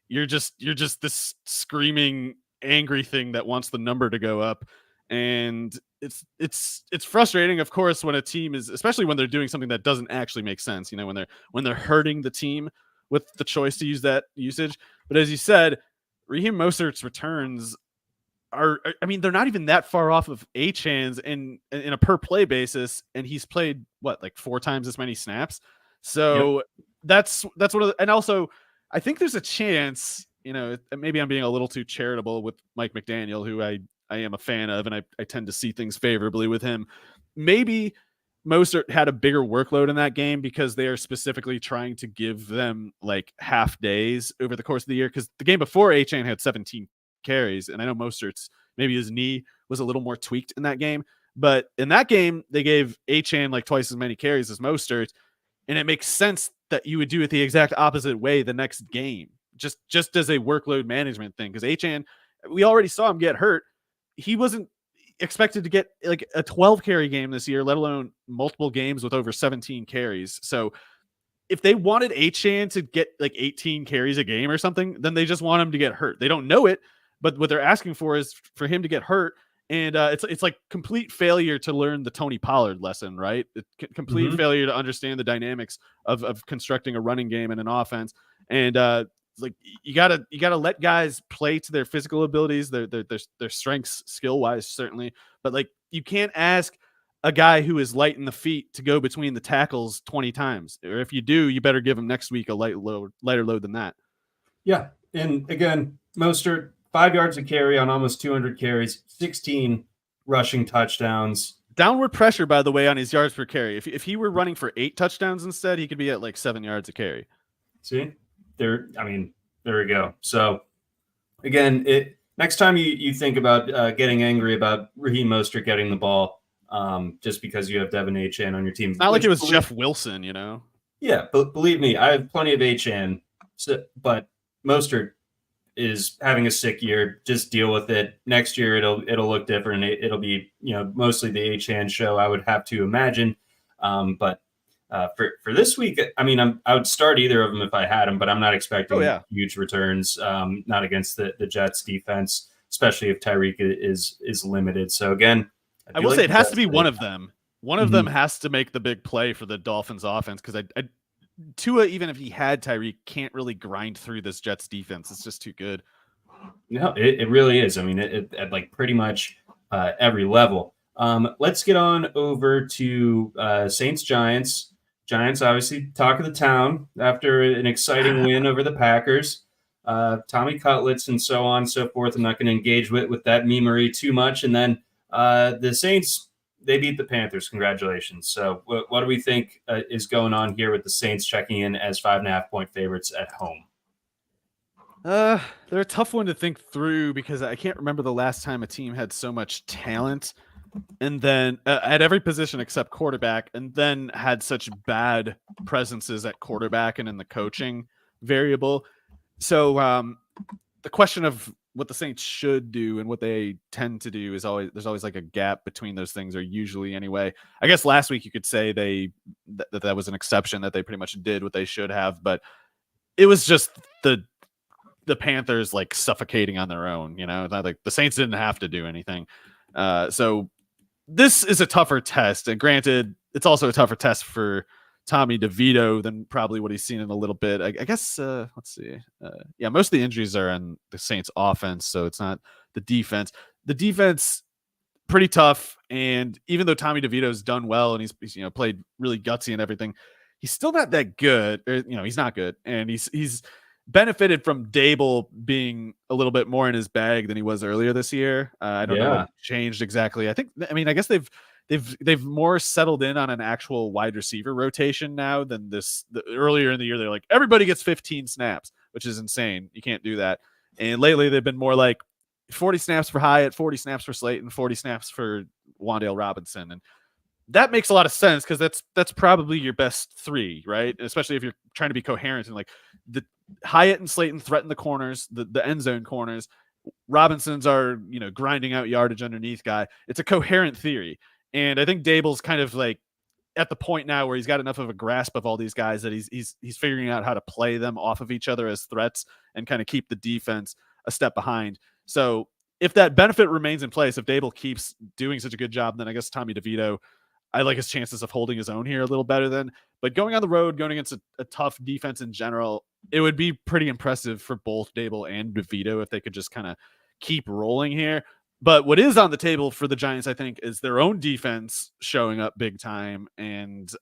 you're just this screaming angry thing that wants the number to go up. And it's frustrating, of course, when a team is, especially when they're doing something that doesn't actually make sense, when they're hurting the team with the choice to use that usage. But as you said, Raheem Mostert's returns they're not even that far off of Achane's in a per play basis, and he's played like 4 times as many snaps. So that's one of the, and also I think there's a chance, maybe I'm being a little too charitable with Mike McDaniel, who I am a fan of, and I tend to see things favorably with him. Maybe Mostert had a bigger workload in that game because they are specifically trying to give them like half days over the course of the year. Because the game before, Achane had 17 carries, and I know Mostert's maybe his knee was a little more tweaked in that game, but in that game they gave Achane like twice as many carries as Mostert, and it makes sense that you would do it the exact opposite way the next game, just as a workload management thing. Because Achane, we already saw him get hurt. He wasn't expected to get like a 12 carry game this year, let alone multiple games with over 17 carries. So if they wanted Achane to get like 18 carries a game or something, then they just want him to get hurt. They don't know it, but what they're asking for is for him to get hurt. And it's like complete failure to learn the Tony Pollard lesson, right? Complete failure to understand the dynamics of constructing a running game and an offense. And like you gotta let guys play to their physical abilities, their strengths, skill wise, certainly. But like you can't ask a guy who is light in the feet to go between the tackles 20 times, or if you do, you better give him next week a lighter load than that. Yeah, and again, Mostert 5 yards a carry on almost 200 carries, 16 rushing touchdowns. Downward pressure, by the way, on his yards per carry. If he were running for 8 touchdowns instead, he could be at like 7 yards a carry. See, there we go. So again, next time you think about getting angry about Raheem Mostert getting the ball, just because you have Devin Achane on your team. It's not like it was Jeff Wilson, Yeah, but believe me, I have plenty of Achane, but Mostert is having a sick year. Just deal with it. Next year, it'll look different. It'll be mostly the Achane show, I would have to imagine. But for this week, I would start either of them if I had them, but I'm not expecting huge returns. Not against the Jets defense, especially if Tyreek is limited. So again, I will say it has to be one of them. One of them has to make the big play for the Dolphins offense, because Tua, even if he had Tyreek, can't really grind through this Jets defense. It's just too good. No, it really is. I mean, at like pretty much every level. Let's get on over to Saints Giants. Giants, obviously, talk of the town after an exciting win over the Packers. Tommy Cutlets and so on and so forth. I'm not going to engage with that memery too much. And then the Saints, they beat the Panthers. Congratulations. So what do we think is going on here with the Saints checking in as 5.5-point favorites at home? They're a tough one to think through, because I can't remember the last time a team had so much talent and then at every position except quarterback, and then had such bad presences at quarterback and in the coaching variable. So the question of what the Saints should do and what they tend to do is there's always like a gap between those things, or usually anyway. I guess last week you could say that was an exception, that they pretty much did what they should have, but it was just the Panthers like suffocating on their own. It's not like the Saints didn't have to do anything. So this is a tougher test, and granted, it's also a tougher test for Tommy DeVito than probably what he's seen in a little bit. I guess, let's see. Most of the injuries are on the Saints offense, so it's not the defense. The defense, pretty tough, and even though Tommy DeVito's done well and he's played really gutsy and everything, he's still not that good. He's not good, and he's benefited from Dable being a little bit more in his bag than he was earlier this year. I don't know what changed exactly. I guess they've more settled in on an actual wide receiver rotation now than earlier in the year. They're like, everybody gets 15 snaps, which is insane. You can't do that. And lately they've been more like 40 snaps for Hyatt, 40 snaps for Slayton, 40 snaps for Wan'Dale Robinson. And that makes a lot of sense, because that's probably your best three, right? Especially if you're trying to be coherent, and like the Hyatt and Slayton threaten the corners, the end zone corners. Robinson's are, grinding out yardage underneath guy. It's a coherent theory. And I think Dable's kind of like at the point now where he's got enough of a grasp of all these guys that he's figuring out how to play them off of each other as threats and kind of keep the defense a step behind. So if that benefit remains in place, if Dable keeps doing such a good job, then I guess Tommy DeVito, I like his chances of holding his own here a little better than. But going on the road, going against a tough defense in general, it would be pretty impressive for both Dable and DeVito if they could just kind of keep rolling here. But what is on the table for the Giants, I think, is their own defense showing up big time. And,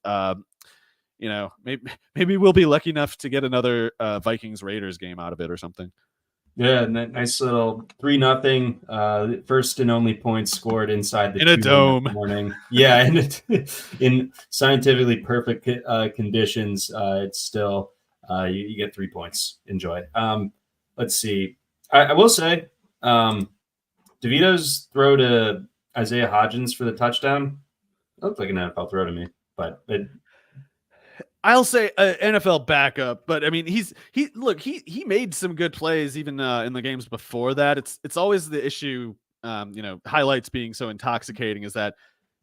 maybe we'll be lucky enough to get another Vikings-Raiders game out of it or something. Yeah, and that nice little 3-0 first and only points scored inside in a dome morning. Yeah, and in scientifically perfect conditions, it's still you get 3 points. Enjoy. Let's see. I will say, DeVito's throw to Isaiah Hodgins for the touchdown, that looked like an NFL throw to me, but I'll say NFL backup, but I mean, he made some good plays even in the games before that. It's always the issue, highlights being so intoxicating, is that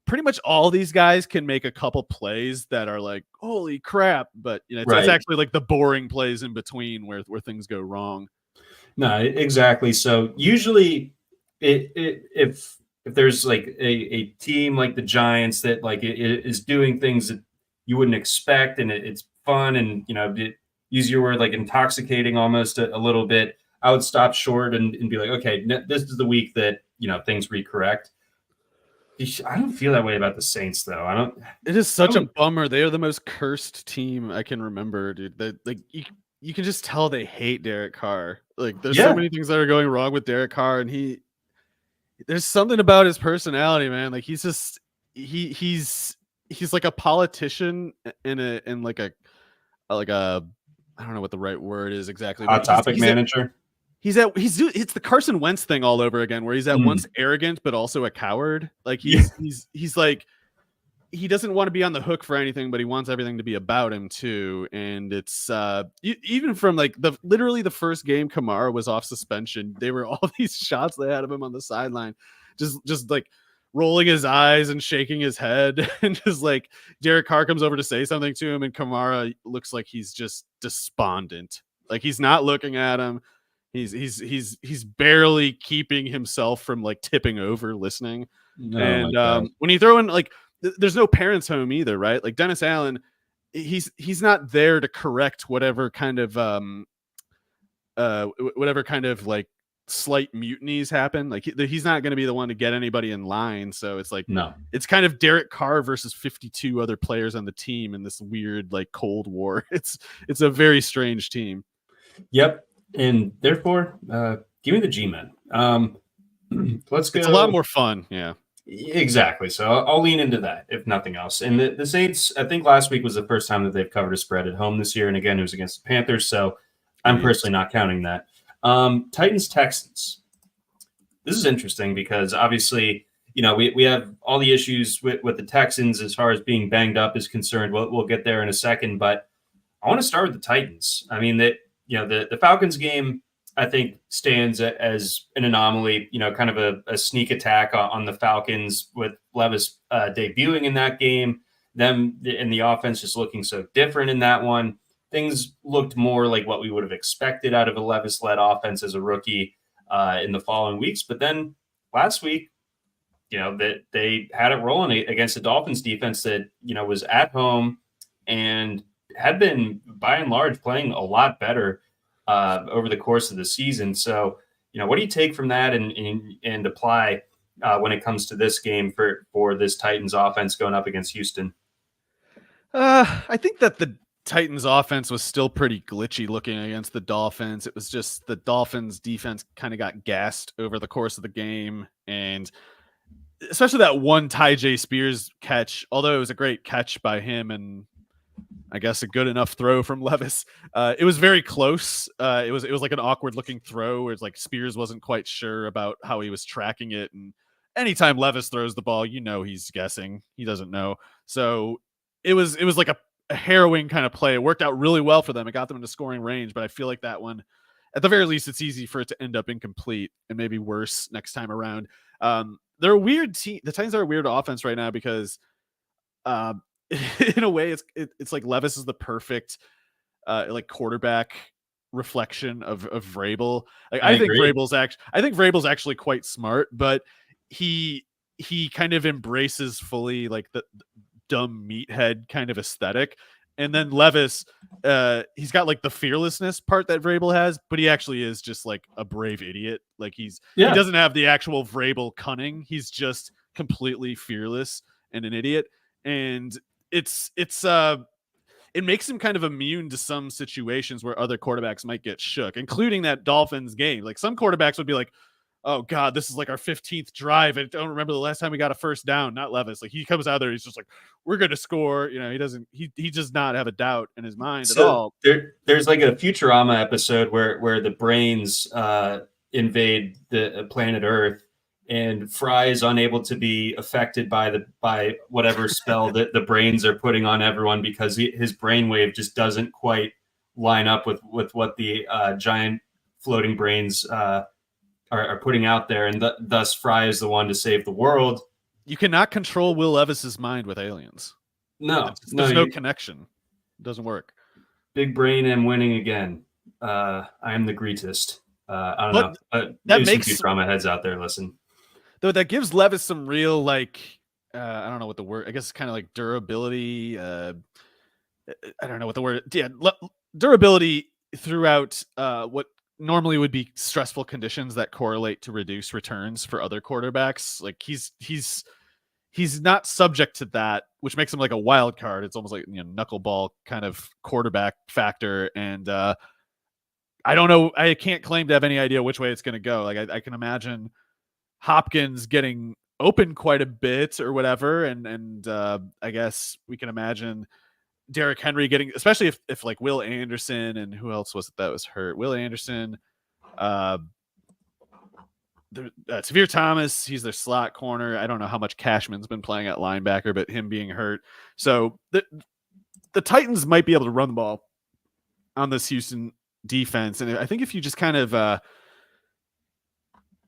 pretty much all these guys can make a couple plays that are like, holy crap, but it's actually like the boring plays in between where things go wrong. No, exactly. So usually, if there's like a team like the Giants that like it is doing things that you wouldn't expect, and it's fun, and use your word, like intoxicating almost a little bit, I would stop short and be like, okay, this is the week that things recorrect. I don't feel that way about the Saints, though. I don't. It is such a bummer. They are the most cursed team I can remember, dude. Like you can just tell they hate Derek Carr. Like there's so many things that are going wrong with Derek Carr, and there's something about his personality, man. Like he's just he's like a politician in like a I don't know what the right word is exactly. Hot topic manager. It's the Carson Wentz thing all over again, where he's at once arrogant but also a coward. Like he's like, he doesn't want to be on the hook for anything, but he wants everything to be about him too. And it's even from like literally the first game Kamara was off suspension, they were all these shots they had of him on the sideline, just like rolling his eyes and shaking his head, and just like Derek Carr comes over to say something to him, and Kamara looks like he's just despondent, like he's not looking at him. He's barely keeping himself from like tipping over listening. When you throw in like there's no parents home either, right? Like Dennis Allen, he's not there to correct whatever kind of like slight mutinies happen. Like he's not going to be the one to get anybody in line. So it's like, no, it's kind of Derek Carr versus 52 other players on the team in this weird like Cold War. It's a very strange team. Yep. And therefore, give me the G-Men. Let's go. It's a lot more fun. Yeah, exactly. So I'll lean into that, if nothing else. And the Saints, I think last week was the first time that they've covered a spread at home this year. And again, it was against the Panthers. So I'm personally not counting that. Titans, Texans. This is interesting because obviously, we have all the issues with the Texans as far as being banged up is concerned. We'll get there in a second, but I want to start with the Titans. I mean, the Falcons game, I think stands as an anomaly, kind of a sneak attack on the Falcons with Levis debuting in that game, them and the offense just looking so different in that one. Things looked more like what we would have expected out of a Levis-led offense as a rookie in the following weeks. But then last week, that they had it rolling against the Dolphins defense that, was at home and had been by and large playing a lot better over the course of the season. So, what do you take from that and apply when it comes to this game for this Titans offense going up against Houston? I think that the Titans offense was still pretty glitchy looking against the Dolphins. It was just the Dolphins defense kind of got gassed over the course of the game. And especially that one Ty J. Spears catch, although it was a great catch by him and I guess a good enough throw from Levis. It was very close. It was like an awkward looking throw where it's like Spears wasn't quite sure about how he was tracking it. And anytime Levis throws the ball, he's guessing. He doesn't know. So it was like a harrowing kind of play. It worked out really well for them. It got them into scoring range, but I feel like that one, at the very least, it's easy for it to end up incomplete and maybe worse next time around. They're a weird team. The Titans are a weird offense right now because in a way it's like Levis is the perfect like quarterback reflection of Vrabel. Like I think Vrabel's actually quite smart, but he kind of embraces fully like the dumb meathead kind of aesthetic. And then Levis, he's got like the fearlessness part that Vrabel has, but he actually is just like a brave idiot. Like he doesn't have the actual Vrabel cunning. He's just completely fearless and an idiot. And it makes him kind of immune to some situations where other quarterbacks might get shook, including that Dolphins game. Like some quarterbacks would be like, oh God, this is like our 15th drive. I don't remember the last time we got a first down. Not Levis. Like he comes out there, he's just like, we're going to score. He does not have a doubt in his mind at all. There's like a Futurama episode where the brains invade the planet Earth, and Fry is unable to be affected by whatever spell that the brains are putting on everyone because his brainwave just doesn't quite line up with what the giant floating brains are putting out there, and thus Fry is the one to save the world. You cannot control Will Levis's mind with aliens. There's no connection. It doesn't work. Big brain and winning again. I am the greatest. I don't know. That makes some Futurama heads out there. Listen. Though that gives Levis some real, like, I don't know what the word, I guess kind of like durability. I don't know what the word, durability throughout what normally would be stressful conditions that correlate to reduced returns for other quarterbacks. Like he's not subject to that, which makes him like a wild card. It's almost like, knuckleball kind of quarterback factor. And I don't know. I can't claim to have any idea which way it's going to go. Like I can imagine Hopkins getting open quite a bit or whatever. And I guess we can imagine Derrick Henry getting, especially if like Will Anderson and who else was it that was hurt? Will Anderson, Severe Thomas, he's their slot corner. I don't know how much Cashman's been playing at linebacker, but him being hurt. So the Titans might be able to run the ball on this Houston defense. And I think if you just kind of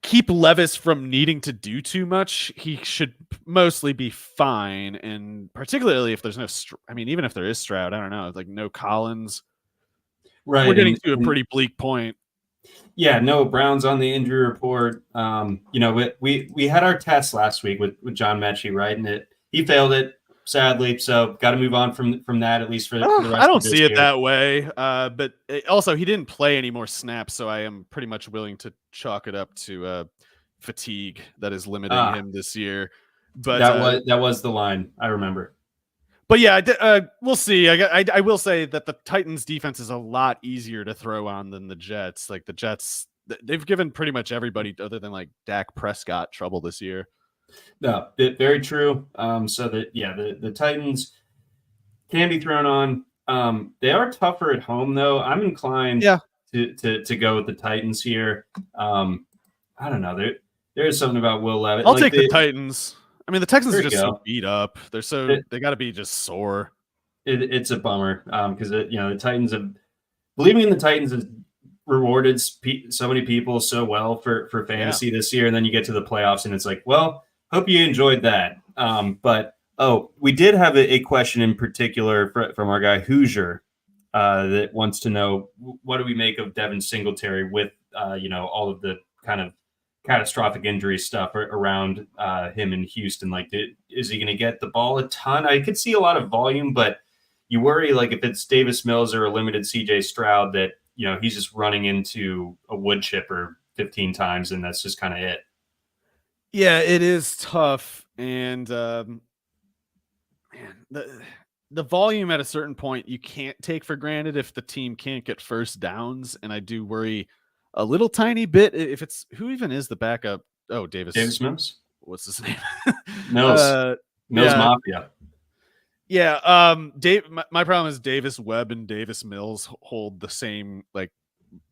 keep Levis from needing to do too much, he should mostly be fine. And particularly if there's no, even if there is Stroud, I don't know, like no Collins. Right. We're getting to a pretty bleak point. Yeah, no, Brown's on the injury report. We had our test last week with John Mechie, right? And he failed it, sadly. So got to move on from that, at least for the rest of this year. I don't see it that way. But also, he didn't play any more snaps, so I am pretty much willing to chalk it up to fatigue that is limiting him this year. But that was the line, I remember. But yeah, we'll see. I will say that the Titans defense is a lot easier to throw on than the Jets. Like the Jets, they've given pretty much everybody other than like Dak Prescott trouble this year. No, very true. So that, the Titans can be thrown on. They are tougher at home though. I'm inclined to go with the Titans here. I don't know. There's something about Will Levis. I'll take the Titans. I mean, the Texans are just so beat up. They got to be just sore. It's a bummer because the Titans believing in the Titans has rewarded so many people so well for fantasy this year, and then you get to the playoffs and it's like, well, hope you enjoyed that. But we did have a question in particular from our guy Hoosier that wants to know, what do we make of Devin Singletary with all of the kind of catastrophic injury stuff around him in Houston? Like, is he going to get the ball a ton? I could see a lot of volume, but you worry, like, if it's Davis Mills or a limited CJ Stroud, that he's just running into a wood chipper 15 times, and that's just kind of it. Yeah, it is tough. And man, the volume at a certain point you can't take for granted if the team can't get first downs. And I do worry a little tiny bit if it's, who even is the backup? Oh, Davis Mills. What's his name? Mills Mafia. Yeah. My problem is Davis Webb and Davis Mills hold the same like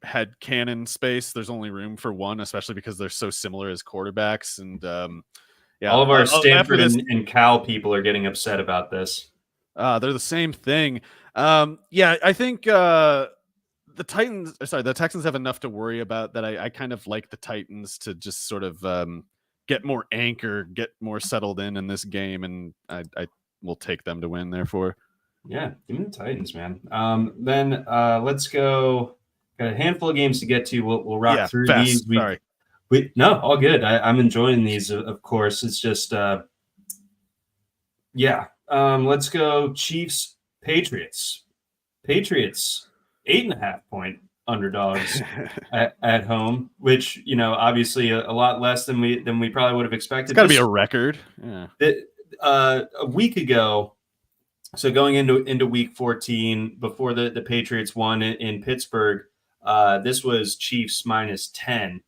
head cannon space. There's only room for one, especially because they're so similar as quarterbacks. And all of our Stanford and Cal people are getting upset about this. They're the same thing. I think the Texans have enough to worry about that. I kind of like the Titans to just sort of get more anchor, get more settled in this game, and I will take them to win. Therefore, yeah, give me the Titans, man. Then let's go. Got a handful of games to get to. We'll rock through these. Sorry. No, all good. I'm enjoying these, of course. It's just, let's go Chiefs, Patriots. Patriots, 8.5-point underdogs at home, which, obviously a lot less than we probably would have expected. It's got to be a record. Yeah. A week ago, so going into week 14, before the Patriots won in Pittsburgh, this was Chiefs -10.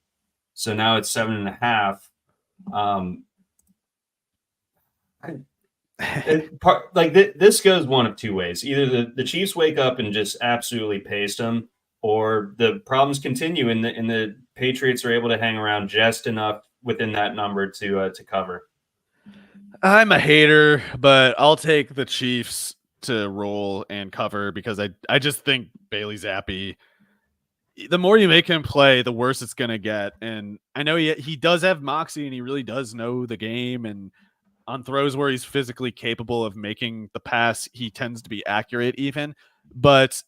So now it's 7.5. This goes one of two ways. Either the Chiefs wake up and just absolutely paste them, or the problems continue and the Patriots are able to hang around just enough within that number to cover. I'm a hater, but I'll take the Chiefs to roll and cover because I just think Bailey Zappi, the more you make him play, the worse it's going to get. And I know he does have moxie and he really does know the game. And on throws where he's physically capable of making the pass, he tends to be accurate even. But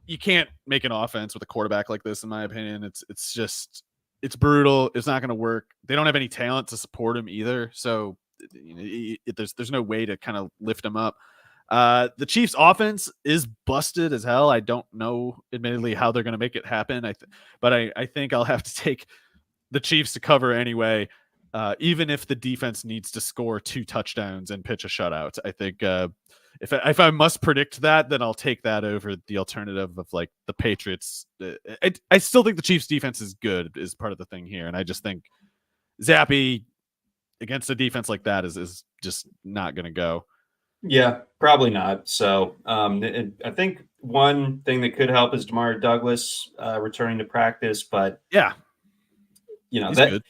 you can't make an offense with a quarterback like this, in my opinion. It's brutal. It's not going to work. They don't have any talent to support him either. So there's no way to kind of lift him up. The Chiefs offense is busted as hell. I don't know, admittedly, how they're going to make it happen. But I think I'll have to take the Chiefs to cover anyway, even if the defense needs to score 2 touchdowns and pitch a shutout. I think if I must predict that, then I'll take that over the alternative of like the Patriots. I still think the Chiefs defense is good, is part of the thing here. And I just think Zappi against a defense like that is just not going to go. Yeah, probably not. So I think one thing that could help is Demario Douglas returning to practice. But yeah, he's good.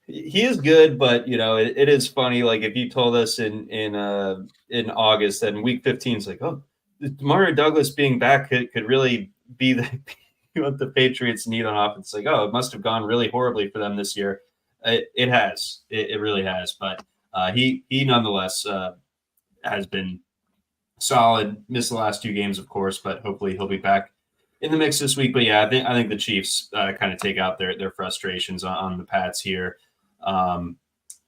He is good, but it is funny. Like if you told us in August that in week 15, it's like, oh, Demario Douglas being back could really be what the Patriots need on offense. Like, oh, it must have gone really horribly for them this year. It has. It really has. But he nonetheless has been solid. Missed the last 2 games, of course, but hopefully he'll be back in the mix this week. But yeah, I think the Chiefs kind of take out their frustrations on the Pats here.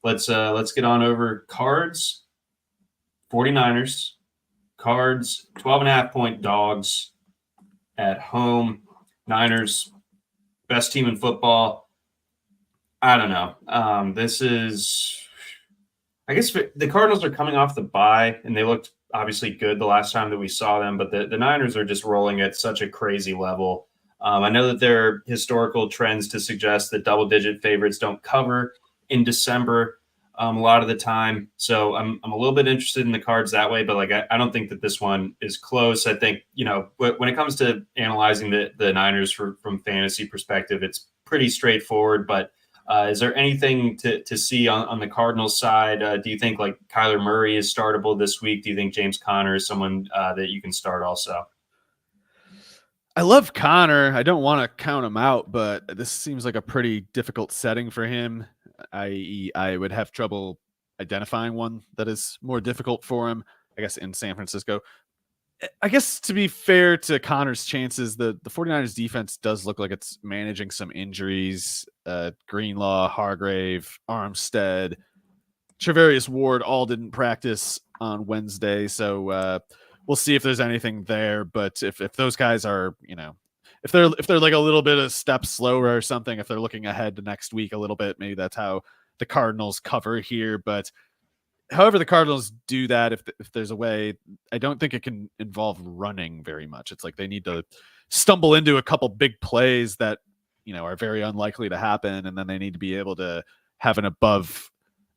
Let's get on over Cards, 49ers. Cards, 12.5-point dogs at home. Niners, best team in football. I don't know. This is, I guess the Cardinals are coming off the bye, and they looked obviously good the last time that we saw them, but the Niners are just rolling at such a crazy level. I know that there are historical trends to suggest that double-digit favorites don't cover in December a lot of the time. So I'm a little bit interested in the Cards that way, but like I don't think that this one is close. I think, when it comes to analyzing the Niners from fantasy perspective, it's pretty straightforward, but is there anything to see on the Cardinals side? Do you think like Kyler Murray is startable this week? Do you think James Conner is someone that you can start also? I love Connor. I don't want to count him out, but this seems like a pretty difficult setting for him. I would have trouble identifying one that is more difficult for him, I guess, in San Francisco. I guess to be fair to Connor's chances, the 49ers defense does look like it's managing some injuries. Greenlaw, Hargrave, Armstead, Trevarius Ward all didn't practice on Wednesday. So we'll see if there's anything there. But if those guys are, if they're like a little bit a step slower or something, if they're looking ahead to next week a little bit, maybe that's how the Cardinals cover here. But however the Cardinals do that, if there's a way, I don't think it can involve running very much. It's like they need to stumble into a couple big plays that, are very unlikely to happen. And then they need to be able to have an above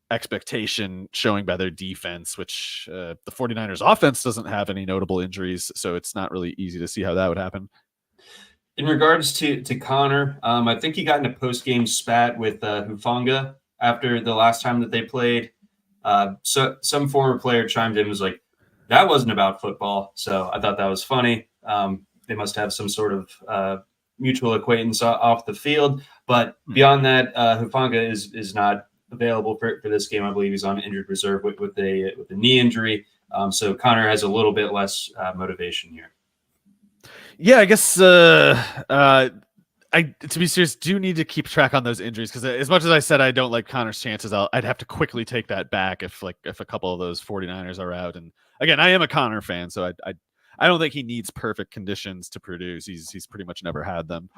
expectation showing by their defense, which the 49ers offense doesn't have any notable injuries. So it's not really easy to see how that would happen. In regards to Connor, I think he got in a post-game spat with Hufanga after the last time that they played. So some former player chimed in and was like, that wasn't about football. So I thought that was funny. They must have some sort of mutual acquaintance off the field. But beyond that, Hufanga is not available for this game. I believe he's on injured reserve with a knee injury. So Connor has a little bit less motivation here. Yeah, I guess to be serious, do need to keep track on those injuries, because as much as I said I don't like Connor's chances, I'd have to quickly take that back if a couple of those 49ers are out. And again, I am a Connor fan, so I don't think he needs perfect conditions to produce. He's pretty much never had them.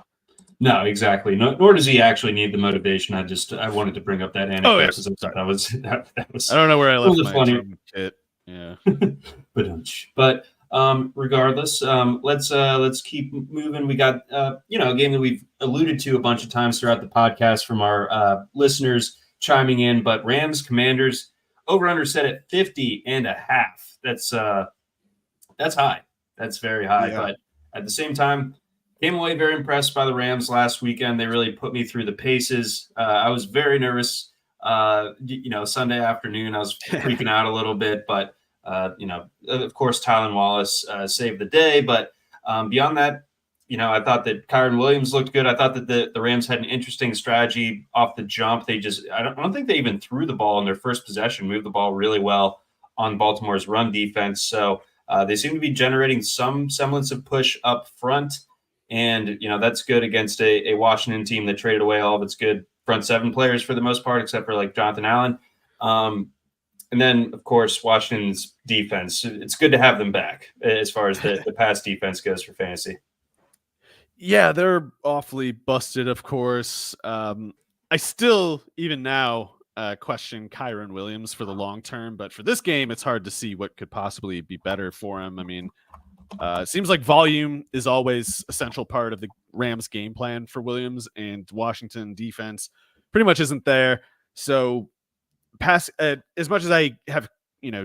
No, exactly. Nor does he actually need the motivation. I wanted to bring up that anecdote. Oh, yeah. That was. I don't know where I left my kit. Yeah, but regardless, let's keep moving. We got a game that we've alluded to a bunch of times throughout the podcast from our listeners chiming in. But Rams Commanders over under set at 50.5. That's high. That's very high. Yeah. But at the same time, came away very impressed by the Rams last weekend. They really put me through the paces. I was very nervous. Sunday afternoon, I was freaking out a little bit, but of course, Tylan Wallace saved the day. But beyond that, I thought that Kyren Williams looked good. I thought that the Rams had an interesting strategy off the jump. I don't think they even threw the ball in their first possession, moved the ball really well on Baltimore's run defense. So they seem to be generating some semblance of push up front. And, that's good against a Washington team that traded away all of its good front seven players for the most part, except for like Jonathan Allen. And then, of course, Washington's defense. It's good to have them back as far as the pass defense goes for fantasy. Yeah, they're awfully busted, of course. I still, even now, question Kyren Williams for the long term. But for this game, it's hard to see what could possibly be better for him. I mean, it seems like volume is always a central part of the Rams game plan for Williams, and Washington defense pretty much isn't there. So as much as I have,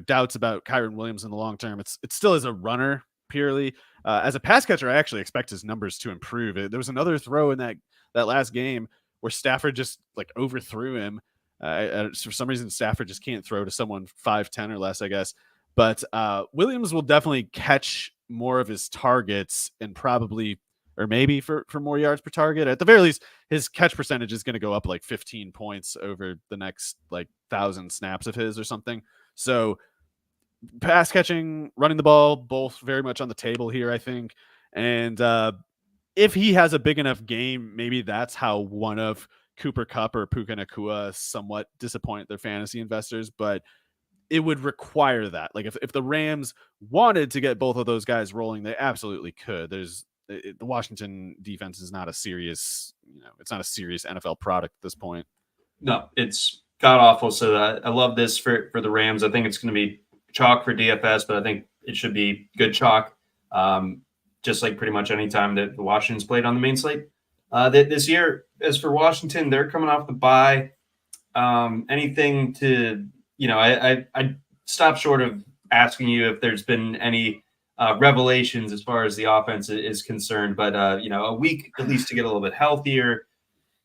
doubts about Kyren Williams in the long term, it's still as a runner purely. As a pass catcher, I actually expect his numbers to improve. There was another throw in that last game where Stafford just overthrew him. For some reason, Stafford just can't throw to someone 5'10" or less, I guess. But Williams will definitely catch more of his targets and probably, or maybe for more yards per target. At the very least, his catch percentage is going to go up 15 points over the next 1,000 snaps of his or something. So pass catching, running the ball, both very much on the table here, I think. And if he has a big enough game, maybe that's how one of Cooper Kupp or Puka Nacua somewhat disappoint their fantasy investors. But it would require that. If the Rams wanted to get both of those guys rolling, they absolutely could. The Washington defense is not a serious, it's not a serious NFL product at this point. No, it's god awful. So I love this for the Rams. I think it's going to be chalk for DFS, but I think it should be good chalk. Just like pretty much any time that the Washington's played on the main slate. This year, as for Washington, they're coming off the bye. Anything to, I stopped short of asking you if there's been any revelations as far as the offense is concerned, but a week at least to get a little bit healthier.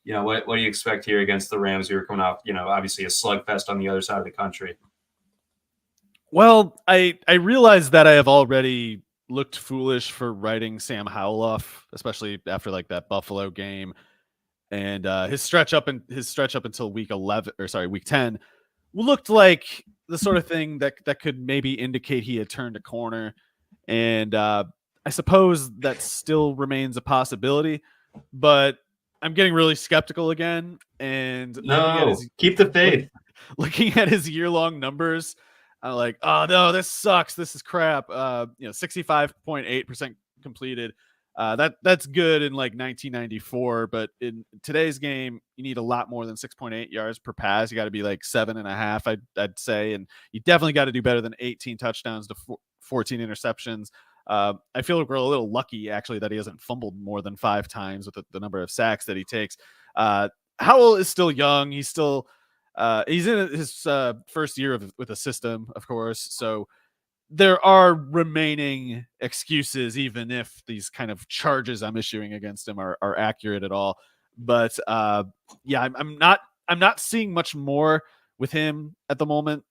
What do you expect here against the Rams, who are coming off, obviously a slugfest on the other side of the country? Well, I realize that I have already looked foolish for writing Sam Howell off, especially after like that Buffalo game. And his stretch up until week 10 looked like the sort of thing that could maybe indicate he had turned a corner. And I suppose that still remains a possibility, but I'm getting really skeptical again. And keep the faith. Looking at his year-long numbers, I'm like, oh no, this sucks. This is crap. 65.8% completed. That's good in like 1994, but in today's game, you need a lot more than 6.8 yards per pass. You got to be like 7.5, I'd say, and you definitely got to do better than 18 touchdowns to 14 interceptions. I feel like we're a little lucky actually that he hasn't fumbled more than 5 times with the number of sacks that he takes. Howell is still young. He's still he's in his first year with a system, of course. So there are remaining excuses, even if these kind of charges I'm issuing against him are accurate at all. But yeah, I'm not seeing much more with him at the moment,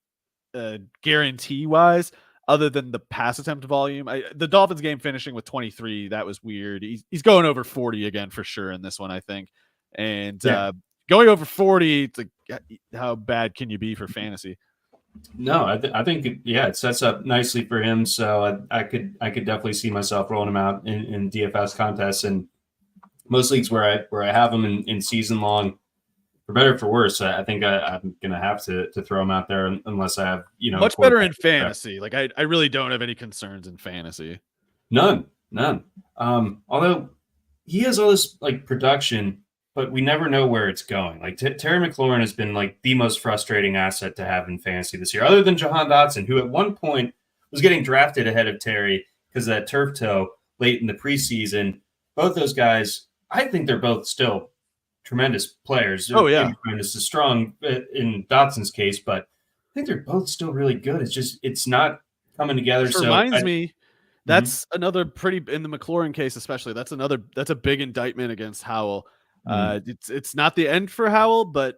guarantee wise, other than the pass attempt volume. The Dolphins game finishing with 23, that was weird. He's going over 40 again for sure in this one, I think. And going over 40, it's like, how bad can you be for fantasy? No, I think it sets up nicely for him. So I could definitely see myself rolling him out in DFS contests, and most leagues where I have him in season long, for better or for worse. I think I'm gonna have to throw him out there unless I have much better in fantasy. Like I really don't have any concerns in fantasy. None. Although he has all this like production, but we never know where it's going. Like Terry McLaurin has been like the most frustrating asset to have in fantasy this year, other than Jahan Dotson, who at one point was getting drafted ahead of Terry because of that turf toe late in the preseason. Both those guys, I think they're both still tremendous players. Oh yeah, this is strong in Dotson's case, but I think they're both still really good. It's not coming together. Which reminds me, that's another pretty in the McLaurin case, especially. That's a big indictment against Howell. It's not the end for Howell, but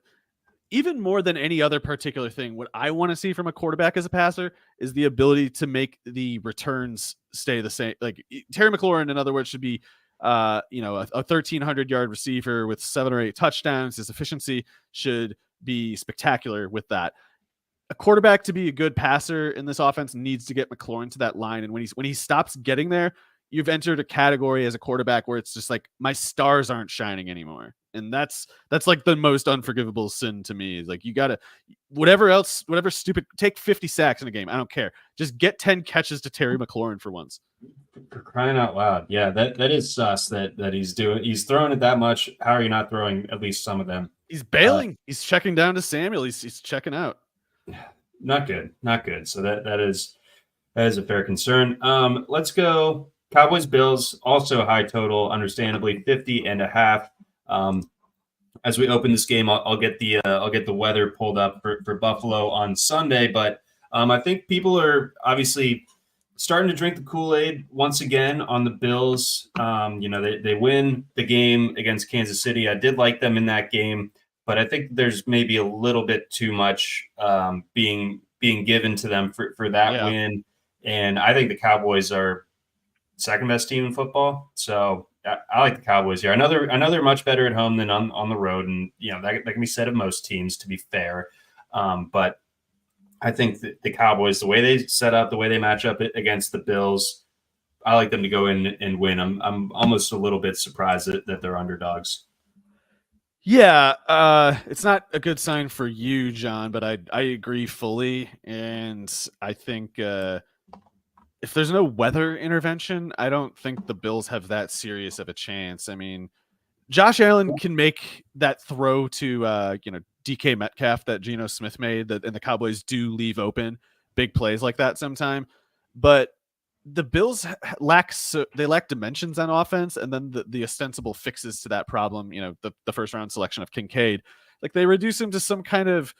even more than any other particular thing, what I want to see from a quarterback as a passer is the ability to make the returns stay the same. Like Terry McLaurin, in other words, should be a 1,300 yard receiver with 7 or 8 touchdowns. His efficiency should be spectacular with that. A quarterback to be a good passer in this offense needs to get McLaurin to that line. And when he stops getting there, you've entered a category as a quarterback where it's just like my stars aren't shining anymore. And that's like the most unforgivable sin to me. Is like, you gotta, whatever stupid, take 50 sacks in a game. I don't care. Just get 10 catches to Terry McLaurin for once. For crying out loud. Yeah, that is sus that he's throwing it that much. How are you not throwing at least some of them? He's bailing. He's checking down to Samuel. He's checking out. Not good. So that is a fair concern. Let's go Cowboys Bills, also high total, understandably 50.5. As we open this game, I'll get the weather pulled up for Buffalo on Sunday, but I think people are obviously starting to drink the Kool-Aid once again on the Bills. They win the game against Kansas City. I did like them in that game, but I think there's maybe a little bit too much being given to them for that win. And I think the Cowboys are second best team in football. So I like the Cowboys here. Another much better at home than on the road. And, that can be said of most teams, to be fair. But I think the Cowboys, the way they set up, the way they match up against the Bills, I like them to go in and win. I'm almost a little bit surprised that they're underdogs. Yeah, it's not a good sign for you, John, but I agree fully. And I think if there's no weather intervention, I don't think the Bills have that serious of a chance. I mean, Josh Allen can make that throw to DK Metcalf that Geno Smith made, and the Cowboys do leave open big plays like that sometime. But the Bills lack dimensions on offense, and then the ostensible fixes to that problem, the first round selection of Kincaid, like they reduce him to some kind of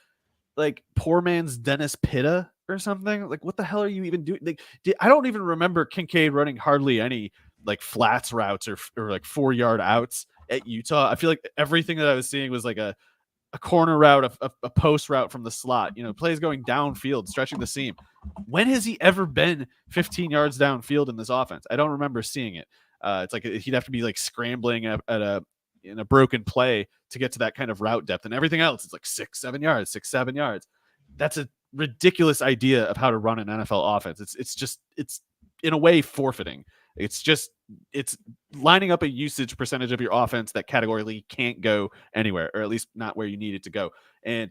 like poor man's Dennis Pitta or something. Like, what the hell are you even doing? Like, I don't even remember Kincaid running hardly any like flats routes or like 4-yard outs at Utah. I feel like everything that I was seeing was like a a corner route, a post route from the slot, plays going downfield, stretching the seam. When has he ever been 15 yards downfield in this offense? I don't remember seeing it. It's like he'd have to be like scrambling in a broken play to get to that kind of route depth, and everything else is like 6-7 yards. That's a ridiculous idea of how to run an NFL offense. It's in a way forfeiting. It's lining up a usage percentage of your offense that categorically can't go anywhere, or at least not where you need it to go. And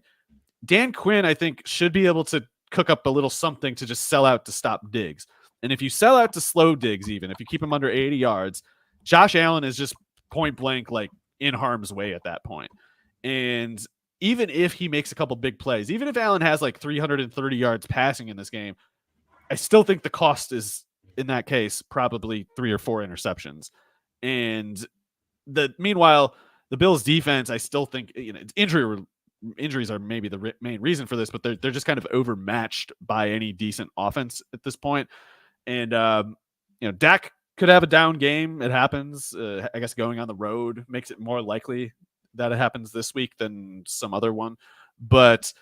Dan Quinn, I think, should be able to cook up a little something to just sell out to stop Diggs. And if you sell out to slow Diggs, even if you keep him under 80 yards, Josh Allen is just point blank, like in harm's way at that point. And even if he makes a couple big plays, even if Allen has like 330 yards passing in this game, I still think the cost is, in that case, probably 3 or 4 interceptions. And meanwhile, the Bills defense, I still think, injuries are maybe the main reason for this, but they're just kind of overmatched by any decent offense at this point. And Dak could have a down game. It happens. I guess going on the road makes it more likely that it happens this week than some other one. But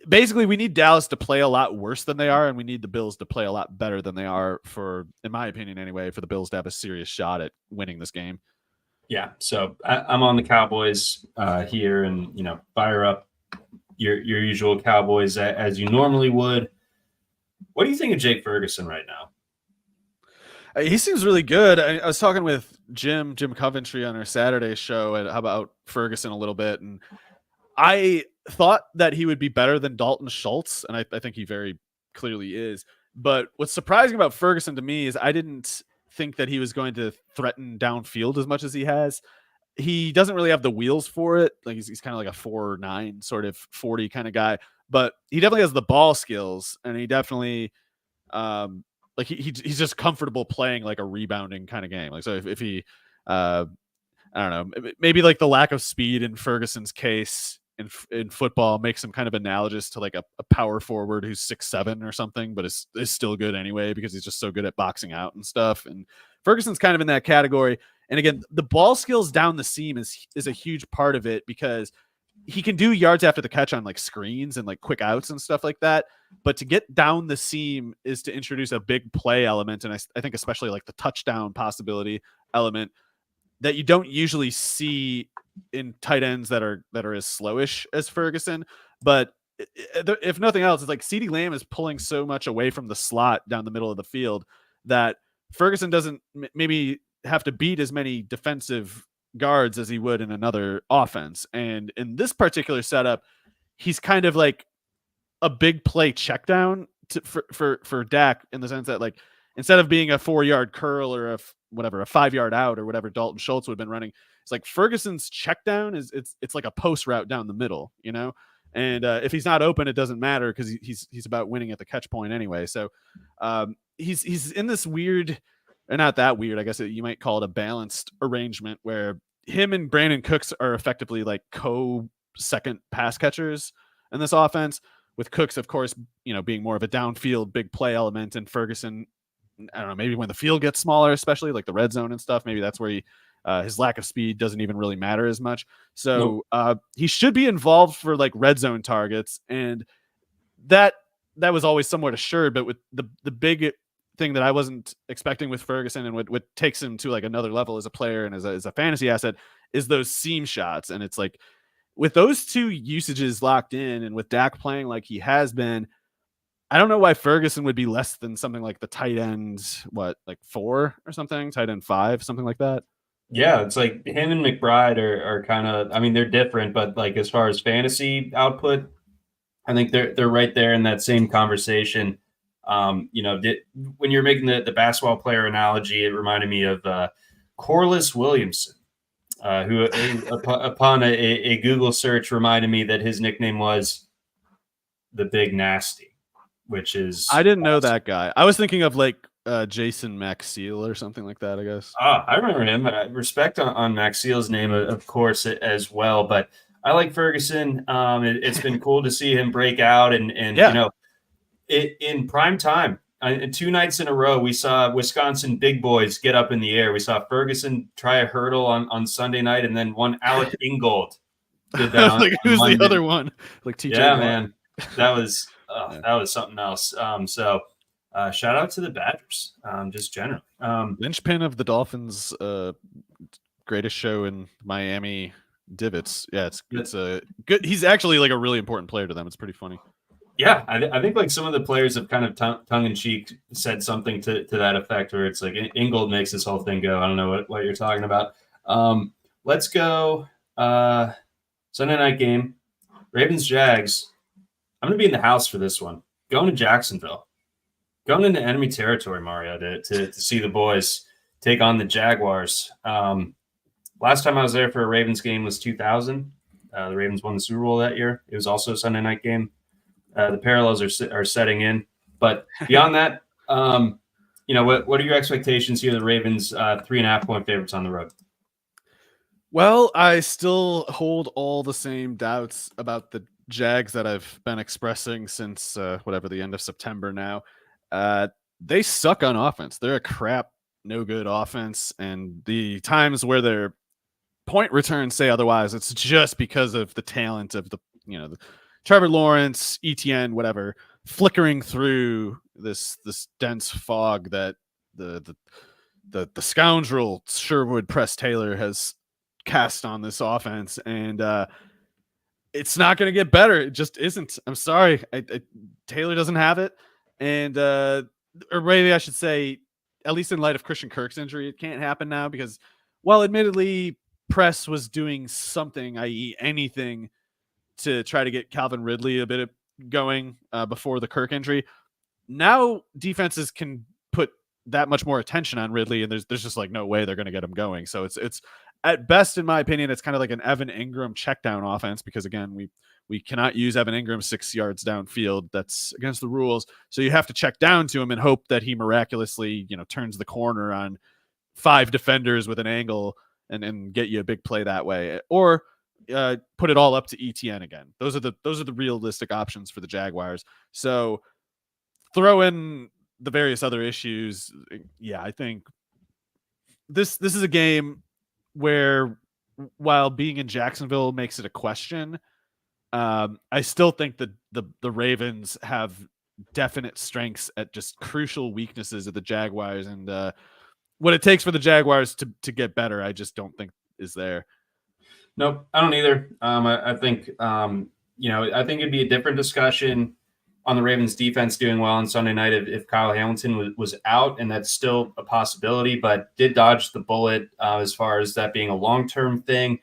basically, we need Dallas to play a lot worse than they are, and we need the Bills to play a lot better than they are in my opinion anyway, for the Bills to have a serious shot at winning this game. Yeah, so I'm on the Cowboys here, and fire up your usual Cowboys as you normally would. What do you think of Jake Ferguson right now? He seems really good. I was talking with Jim Coventry on our Saturday show about Ferguson a little bit, and I thought that he would be better than Dalton Schultz, and I think he very clearly is. But what's surprising about Ferguson to me is I didn't think that he was going to threaten downfield as much as he has. He doesn't really have the wheels for it. Like he's kind of like a 4.9 sort of 40 kind of guy, but he definitely has the ball skills, and he definitely he's just comfortable playing like a rebounding kind of game. Like, so if he I don't know, maybe like the lack of speed in Ferguson's case in football makes him kind of analogous to like a power forward who's 6'7" or something, but is still good anyway because he's just so good at boxing out and stuff. And Ferguson's kind of in that category. And again, the ball skills down the seam is a huge part of it, because he can do yards after the catch on like screens and like quick outs and stuff like that. But to get down the seam is to introduce a big play element. And I think especially like the touchdown possibility element that you don't usually see in tight ends that are as slowish as Ferguson. But if nothing else, it's like CeeDee Lamb is pulling so much away from the slot down the middle of the field that Ferguson doesn't maybe have to beat as many defensive guards as he would in another offense. And in this particular setup, he's kind of like a big play check down for Dak, in the sense that like instead of being a 4-yard curl or a 5-yard out or whatever Dalton Schultz would have been running, it's like Ferguson's check down it's like a post route down the middle, and if he's not open, it doesn't matter because he's about winning at the catch point anyway. So he's in this weird, or not that weird, I guess you might call it a balanced arrangement, where him and Brandon Cooks are effectively like co-second pass catchers in this offense, with Cooks, of course, being more of a downfield big play element, and Ferguson, I don't know, maybe when the field gets smaller, especially like the red zone and stuff, maybe that's where his lack of speed doesn't even really matter as much. So he should be involved for like red zone targets, and that was always somewhat assured. But with the big thing that I wasn't expecting with Ferguson, and what takes him to like another level as a player and as a fantasy asset, is those seam shots. And it's like with those two usages locked in, and with Dak playing like he has been, I don't know why Ferguson would be less than something like the tight end, like 4 or something, tight end 5, something like that. Yeah, it's like him and McBride are kind of, I mean, they're different, but like as far as fantasy output, I think they're right there in that same conversation. When you're making the basketball player analogy, it reminded me of Corliss Williamson, who upon a Google search reminded me that his nickname was the Big Nasty, which is I didn't know that guy. I was thinking of like Jason Maxiel or something like that, I guess. I remember him. I respect on Maxiel's name, of course, as well. But I like Ferguson. It's been cool to see him break out, and yeah. In prime time. 2 nights in a row, we saw Wisconsin big boys get up in the air. We saw Ferguson try a hurdle on Sunday night, and then one Alec Ingold did that on, like on who's Monday. the other one? Like TJ. Yeah, Watt. man, that was Yeah. that was something else. So shout out to the Badgers, just generally. Linchpin of the Dolphins, greatest show in Miami divots. Yeah, it's a good. He's actually like a really important player to them. It's pretty funny. Yeah, I think like some of the players have kind of tongue in cheek said something to that effect, where it's like Ingold makes this whole thing go. I don't know what you're talking about. Let's go Sunday night game, Ravens Jags. I'm gonna be in the house for this one. Going to Jacksonville, going into enemy territory, Mario, to see the boys take on the Jaguars. Last time I was there for a Ravens game was 2000. The Ravens won the Super Bowl that year. It was also a Sunday night game. The parallels are setting in, but beyond that, what are your expectations here? The Ravens 3.5-point favorites on the road. Well, I still hold all the same doubts about the Jags that I've been expressing since the end of September now. They suck on offense. They're a crap, no good offense, and the times where their point returns say otherwise, it's just because of the talent of the Trevor Lawrence, ETN, whatever, flickering through this dense fog that the scoundrel Sherwood Press Taylor has cast on this offense, and it's not going to get better. It just isn't. I'm sorry, Taylor doesn't have it, and or maybe I should say, at least in light of Christian Kirk's injury, it can't happen now because, well, admittedly, Press was doing something, i.e., anything, to try to get Calvin Ridley a bit going before the Kirk injury. Now defenses can put that much more attention on Ridley, and there's just like no way they're going to get him going. So it's at best, in my opinion, it's kind of like an Evan Ingram check down offense because, again, we cannot use Evan Ingram 6 yards downfield. That's against the rules. So you have to check down to him and hope that he miraculously turns the corner on 5 defenders with an angle and get you a big play that way, or put it all up to ETN again. Those are the realistic options for the Jaguars. So throw in the various other issues. Yeah, I think this is a game where, while being in Jacksonville makes it a question, I still think that the Ravens have definite strengths at just crucial weaknesses of the Jaguars, and what it takes for the Jaguars to get better, I just don't think is there. Nope, I don't either. I think I think it'd be a different discussion on the Ravens defense doing well on Sunday night if Kyle Hamilton was out, and that's still a possibility, but did dodge the bullet as far as that being a long-term thing.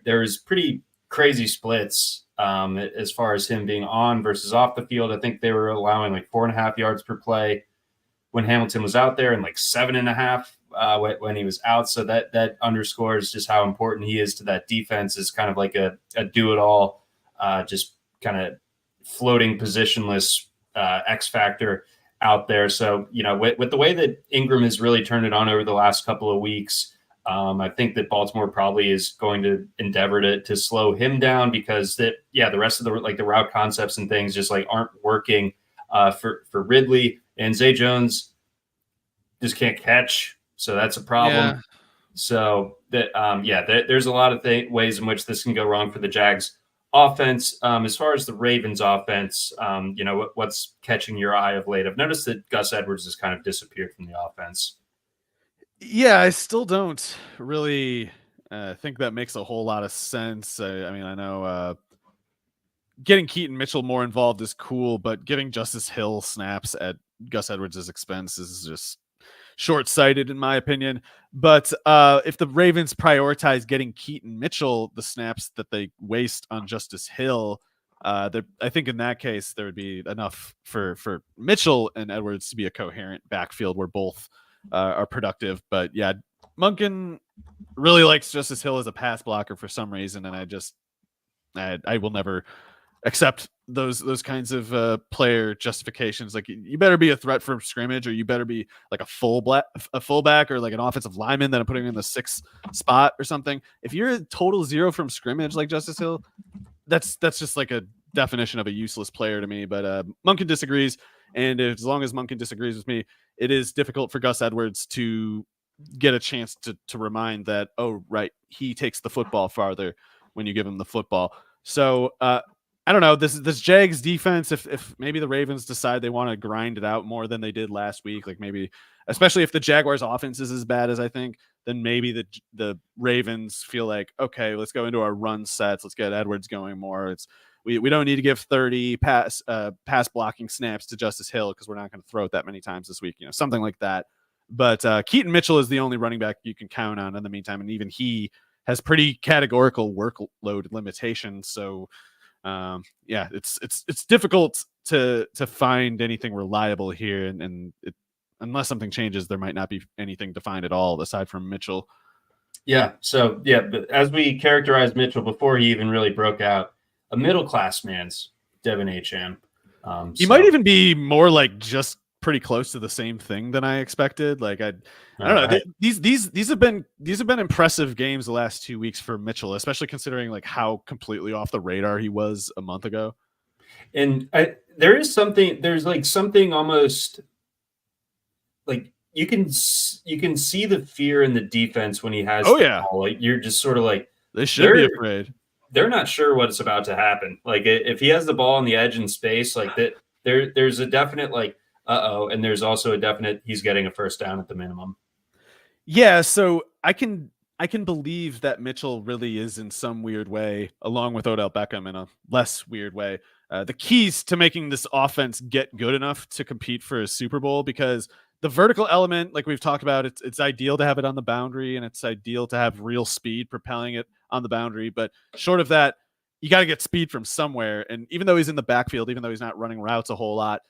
There's pretty crazy splits as far as him being on versus off the field. I think they were allowing like 4.5 yards per play when Hamilton was out there, and like 7.5 when he was out. So that underscores just how important he is to that defense, is kind of like a do-it-all, just kind of floating positionless X factor out there. So, with the way that Ingram has really turned it on over the last couple of weeks, I think that Baltimore probably is going to endeavor to slow him down, because the rest of the route concepts and things just like aren't working for Ridley, and Zay Jones just can't catch. So that's a problem. Yeah. So that there's a lot of ways in which this can go wrong for the Jags offense. As far as the Ravens offense, what's catching your eye of late? I've noticed that Gus Edwards has kind of disappeared from the offense. Yeah, I still don't really think that makes a whole lot of sense. I mean, I know getting Keaton Mitchell more involved is cool, but giving Justice Hill snaps at Gus Edwards' expense is just short-sighted, in my opinion. But if the Ravens prioritize getting Keaton Mitchell the snaps that they waste on Justice Hill, I think in that case there would be enough for Mitchell and Edwards to be a coherent backfield where both are productive. But yeah, Monken really likes Justice Hill as a pass blocker for some reason, and I will never accept those kinds of player justifications. Like, you better be a threat from scrimmage, or you better be like a fullback or like an offensive lineman that I'm putting in the 6th spot or something. If you're a total 0 from scrimmage like Justice Hill, that's just like a definition of a useless player to me. But Monken disagrees, and as long as Monken disagrees with me, it is difficult for Gus Edwards to get a chance to remind that, oh right, he takes the football farther when you give him the football. So I don't know, this Jags defense, if maybe the Ravens decide they want to grind it out more than they did last week, like maybe especially if the Jaguars offense is as bad as I think, then maybe the Ravens feel like, okay, let's go into our run sets, let's get Edwards going more. We don't need to give 30 pass blocking snaps to Justice Hill because we're not going to throw it that many times this week, something like that. But Keaton Mitchell is the only running back you can count on in the meantime, and even he has pretty categorical workload limitations. So it's difficult to find anything reliable here, and unless something changes, there might not be anything defined at all aside from Mitchell. Yeah. So but as we characterized Mitchell before he even really broke out, a middle class man's Devin Acham. He might even be more like just pretty close to the same thing than I expected. Like I don't know. Right. These have been impressive games the last 2 weeks for Mitchell, especially considering like how completely off the radar he was a month ago. And there's something almost like you can see the fear in the defense when he has the ball. Like you're just sort of like they should be afraid. They're not sure what's about to happen. Like if he has the ball on the edge in space, like that, there's a definite like and there's also a definite he's getting a first down at the minimum. Yeah, so I can believe that Mitchell really is in some weird way, along with Odell Beckham in a less weird way, the keys to making this offense get good enough to compete for a Super Bowl, because the vertical element, like we've talked about, it's ideal to have it on the boundary, and it's ideal to have real speed propelling it on the boundary. But short of that, you got to get speed from somewhere. And even though he's in the backfield, even though he's not running routes a whole lot,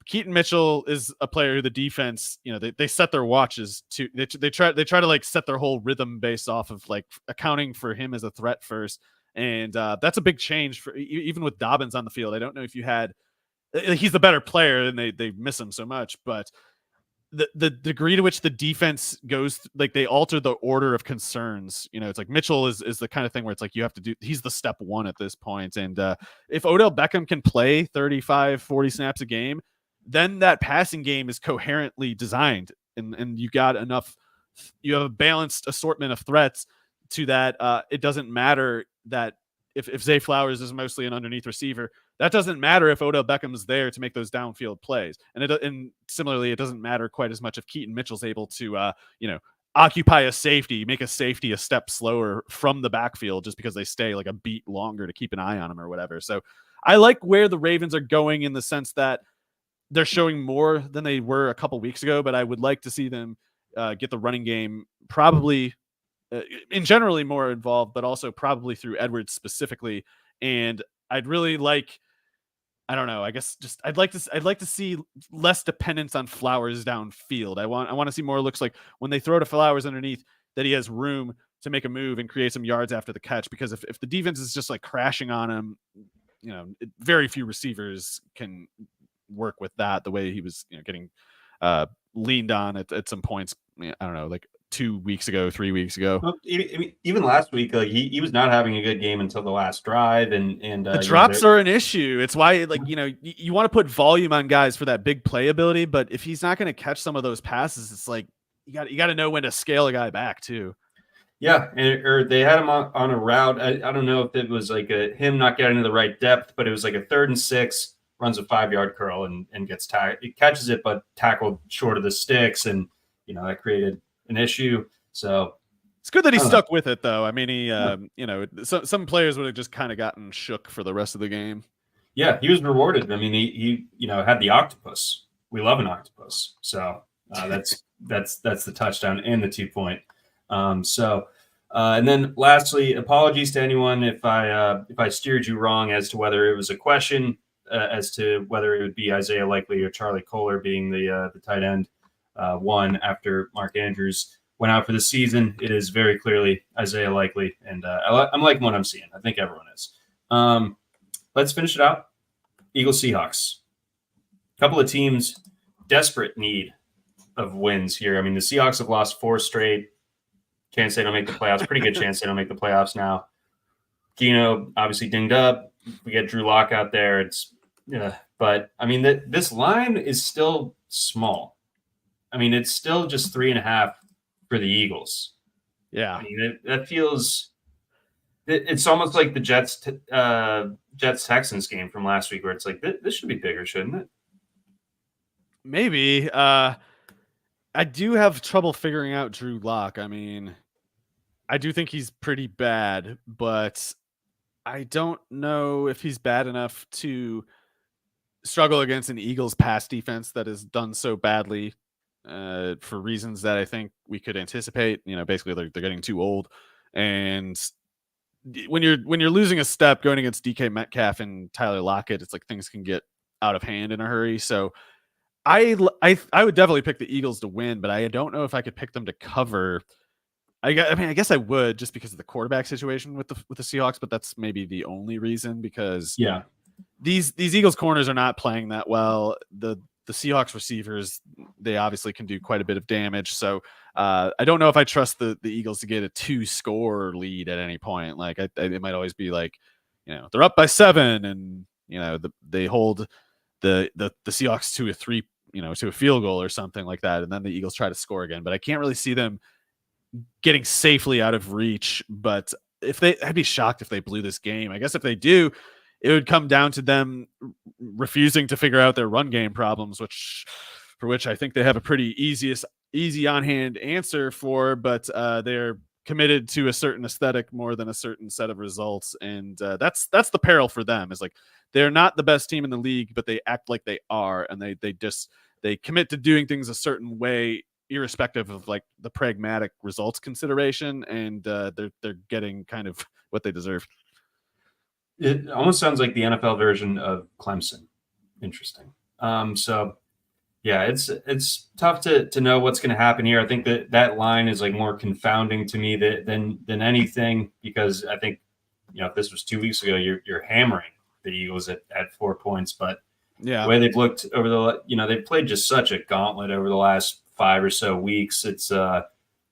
Keaton Mitchell is a player who the defense, they set their watches to. They try to like set their whole rhythm based off of like accounting for him as a threat first, and that's a big change for even with Dobbins on the field. I don't know if you had. He's the better player, and they miss him so much, but the degree to which the defense goes, like they alter the order of concerns. It's like Mitchell is the kind of thing where it's like you have to do. He's the step one at this point, and if Odell Beckham can play 35, 40 snaps a game, then that passing game is coherently designed, and you got enough. You have a balanced assortment of threats to that. It doesn't matter that if Zay Flowers is mostly an underneath receiver, that doesn't matter if Odell Beckham's there to make those downfield plays. And similarly, it doesn't matter quite as much if Keaton Mitchell's able to, occupy a safety, make a safety a step slower from the backfield just because they stay like a beat longer to keep an eye on him or whatever. So I like where the Ravens are going in the sense that they're showing more than they were a couple weeks ago, but I would like to see them get the running game probably in generally more involved, but also probably through Edwards specifically. And I'd really like, I don't know, I guess just I'd like to see less dependence on Flowers downfield. I want to see more looks like when they throw to Flowers underneath that he has room to make a move and create some yards after the catch, because if the defense is just like crashing on him, very few receivers can work with that the way he was getting leaned on at some points. I don't know, like 2 weeks ago, 3 weeks ago. Well, even last week, like he was not having a good game until the last drive, and the drops are an issue. It's why you want to put volume on guys for that big playability, but if he's not going to catch some of those passes, it's like you got to know when to scale a guy back too. Yeah, or they had him on a route. I don't know if it was like him not getting to the right depth, but it was like a 3rd and 6. Runs a 5-yard curl and gets it catches it, but tackled short of the sticks, and that created an issue. So it's good that he stuck with it, though. I mean, he, some players would have just kind of gotten shook for the rest of the game. Yeah, he was rewarded. I mean, he had the octopus. We love an octopus, so that's the touchdown and the 2-point. And then lastly, apologies to anyone if I steered you wrong as to whether it was a question. As to whether it would be Isaiah Likely or Charlie Kohler being the tight end one after Mark Andrews went out for the season. It is very clearly Isaiah Likely, and I'm liking what I'm seeing. I think everyone is. Let's finish it out. Eagles Seahawks. A couple of teams desperate need of wins here. I mean, the Seahawks have lost 4 straight. Can't say they don't make the playoffs. Pretty good chance they don't make the playoffs now. Geno obviously dinged up. We get Drew Lock out there. But I mean this line is still small. I mean, it's still just 3.5 for the Eagles. Yeah, I mean, that feels It's almost like the Jets Texans game from last week, where it's like this should be bigger, shouldn't it? Maybe. I do have trouble figuring out Drew Lock. I mean, I do think he's pretty bad, but I don't know if he's bad enough to struggle against an Eagles pass defense that has done so badly for reasons that I think we could anticipate. Basically they're getting too old, and when you're losing a step going against DK Metcalf and Tyler Lockett, it's like things can get out of hand in a hurry. So I would definitely pick the Eagles to win, but I don't know if I could pick them to cover. I guess I would, just because of the quarterback situation with the Seahawks, but that's maybe the only reason, because these Eagles corners are not playing that well. The Seahawks receivers, they obviously can do quite a bit of damage. So I don't know if I trust the Eagles to get a 2-score lead at any point. Like it might always be like, they're up by 7 and they hold the Seahawks to a 3, to a field goal or something like that, and then the Eagles try to score again. But I can't really see them getting safely out of reach. But I'd be shocked if they blew this game. I guess if they do, it would come down to them refusing to figure out their run game problems, for which I think they have a pretty easy on hand answer for. But they're committed to a certain aesthetic more than a certain set of results, and that's the peril for them. Is like, they're not the best team in the league, but they act like they are, and they commit to doing things a certain way, irrespective of like the pragmatic results consideration, and they're getting kind of what they deserve. It almost sounds like the NFL version of Clemson. Interesting. So yeah, it's tough to know what's going to happen here. I think that line is like more confounding to me than anything, because I think, if this was 2 weeks ago, you're hammering the Eagles at 4 points, but the way they've looked over they've played just such a gauntlet over the last 5 or so weeks. It's a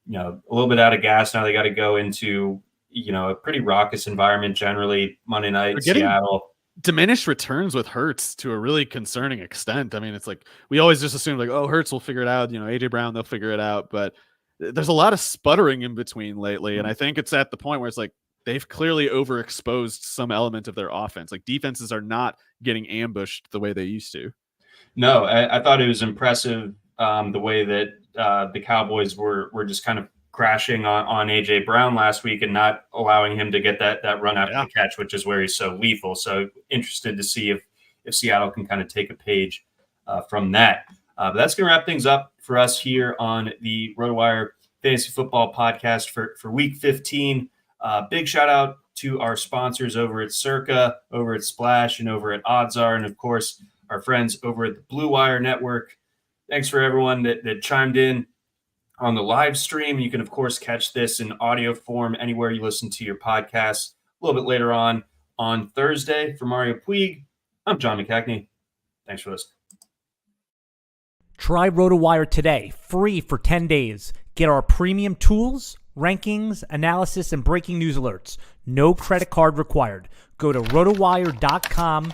little bit out of gas now. They got to go into a pretty raucous environment generally. Monday night, Seattle. Diminished returns with Hurts to a really concerning extent. I mean, it's like we always just assume like, oh, Hurts will figure it out. AJ Brown, they'll figure it out. But there's a lot of sputtering in between lately, and I think it's at the point where it's like they've clearly overexposed some element of their offense. Like, defenses are not getting ambushed the way they used to. No, I thought it was impressive the way that the Cowboys were just kind of crashing on AJ Brown last week and not allowing him to get that run after the catch, which is where he's so lethal. So interested to see if Seattle can kind of take a page from that. But that's going to wrap things up for us here on the RotoWire Fantasy Football Podcast for Week 15. Big shout out to our sponsors over at Circa, over at Splash, and over at OddsR, and of course our friends over at the Blue Wire Network. Thanks for everyone that chimed in on the live stream. You can, of course, catch this in audio form anywhere you listen to your podcasts a little bit later on Thursday. For Mario Puig, I'm John McKechnie. Thanks for listening. Try RotoWire today, free for 10 days. Get our premium tools, rankings, analysis, and breaking news alerts. No credit card required. Go to rotowire.com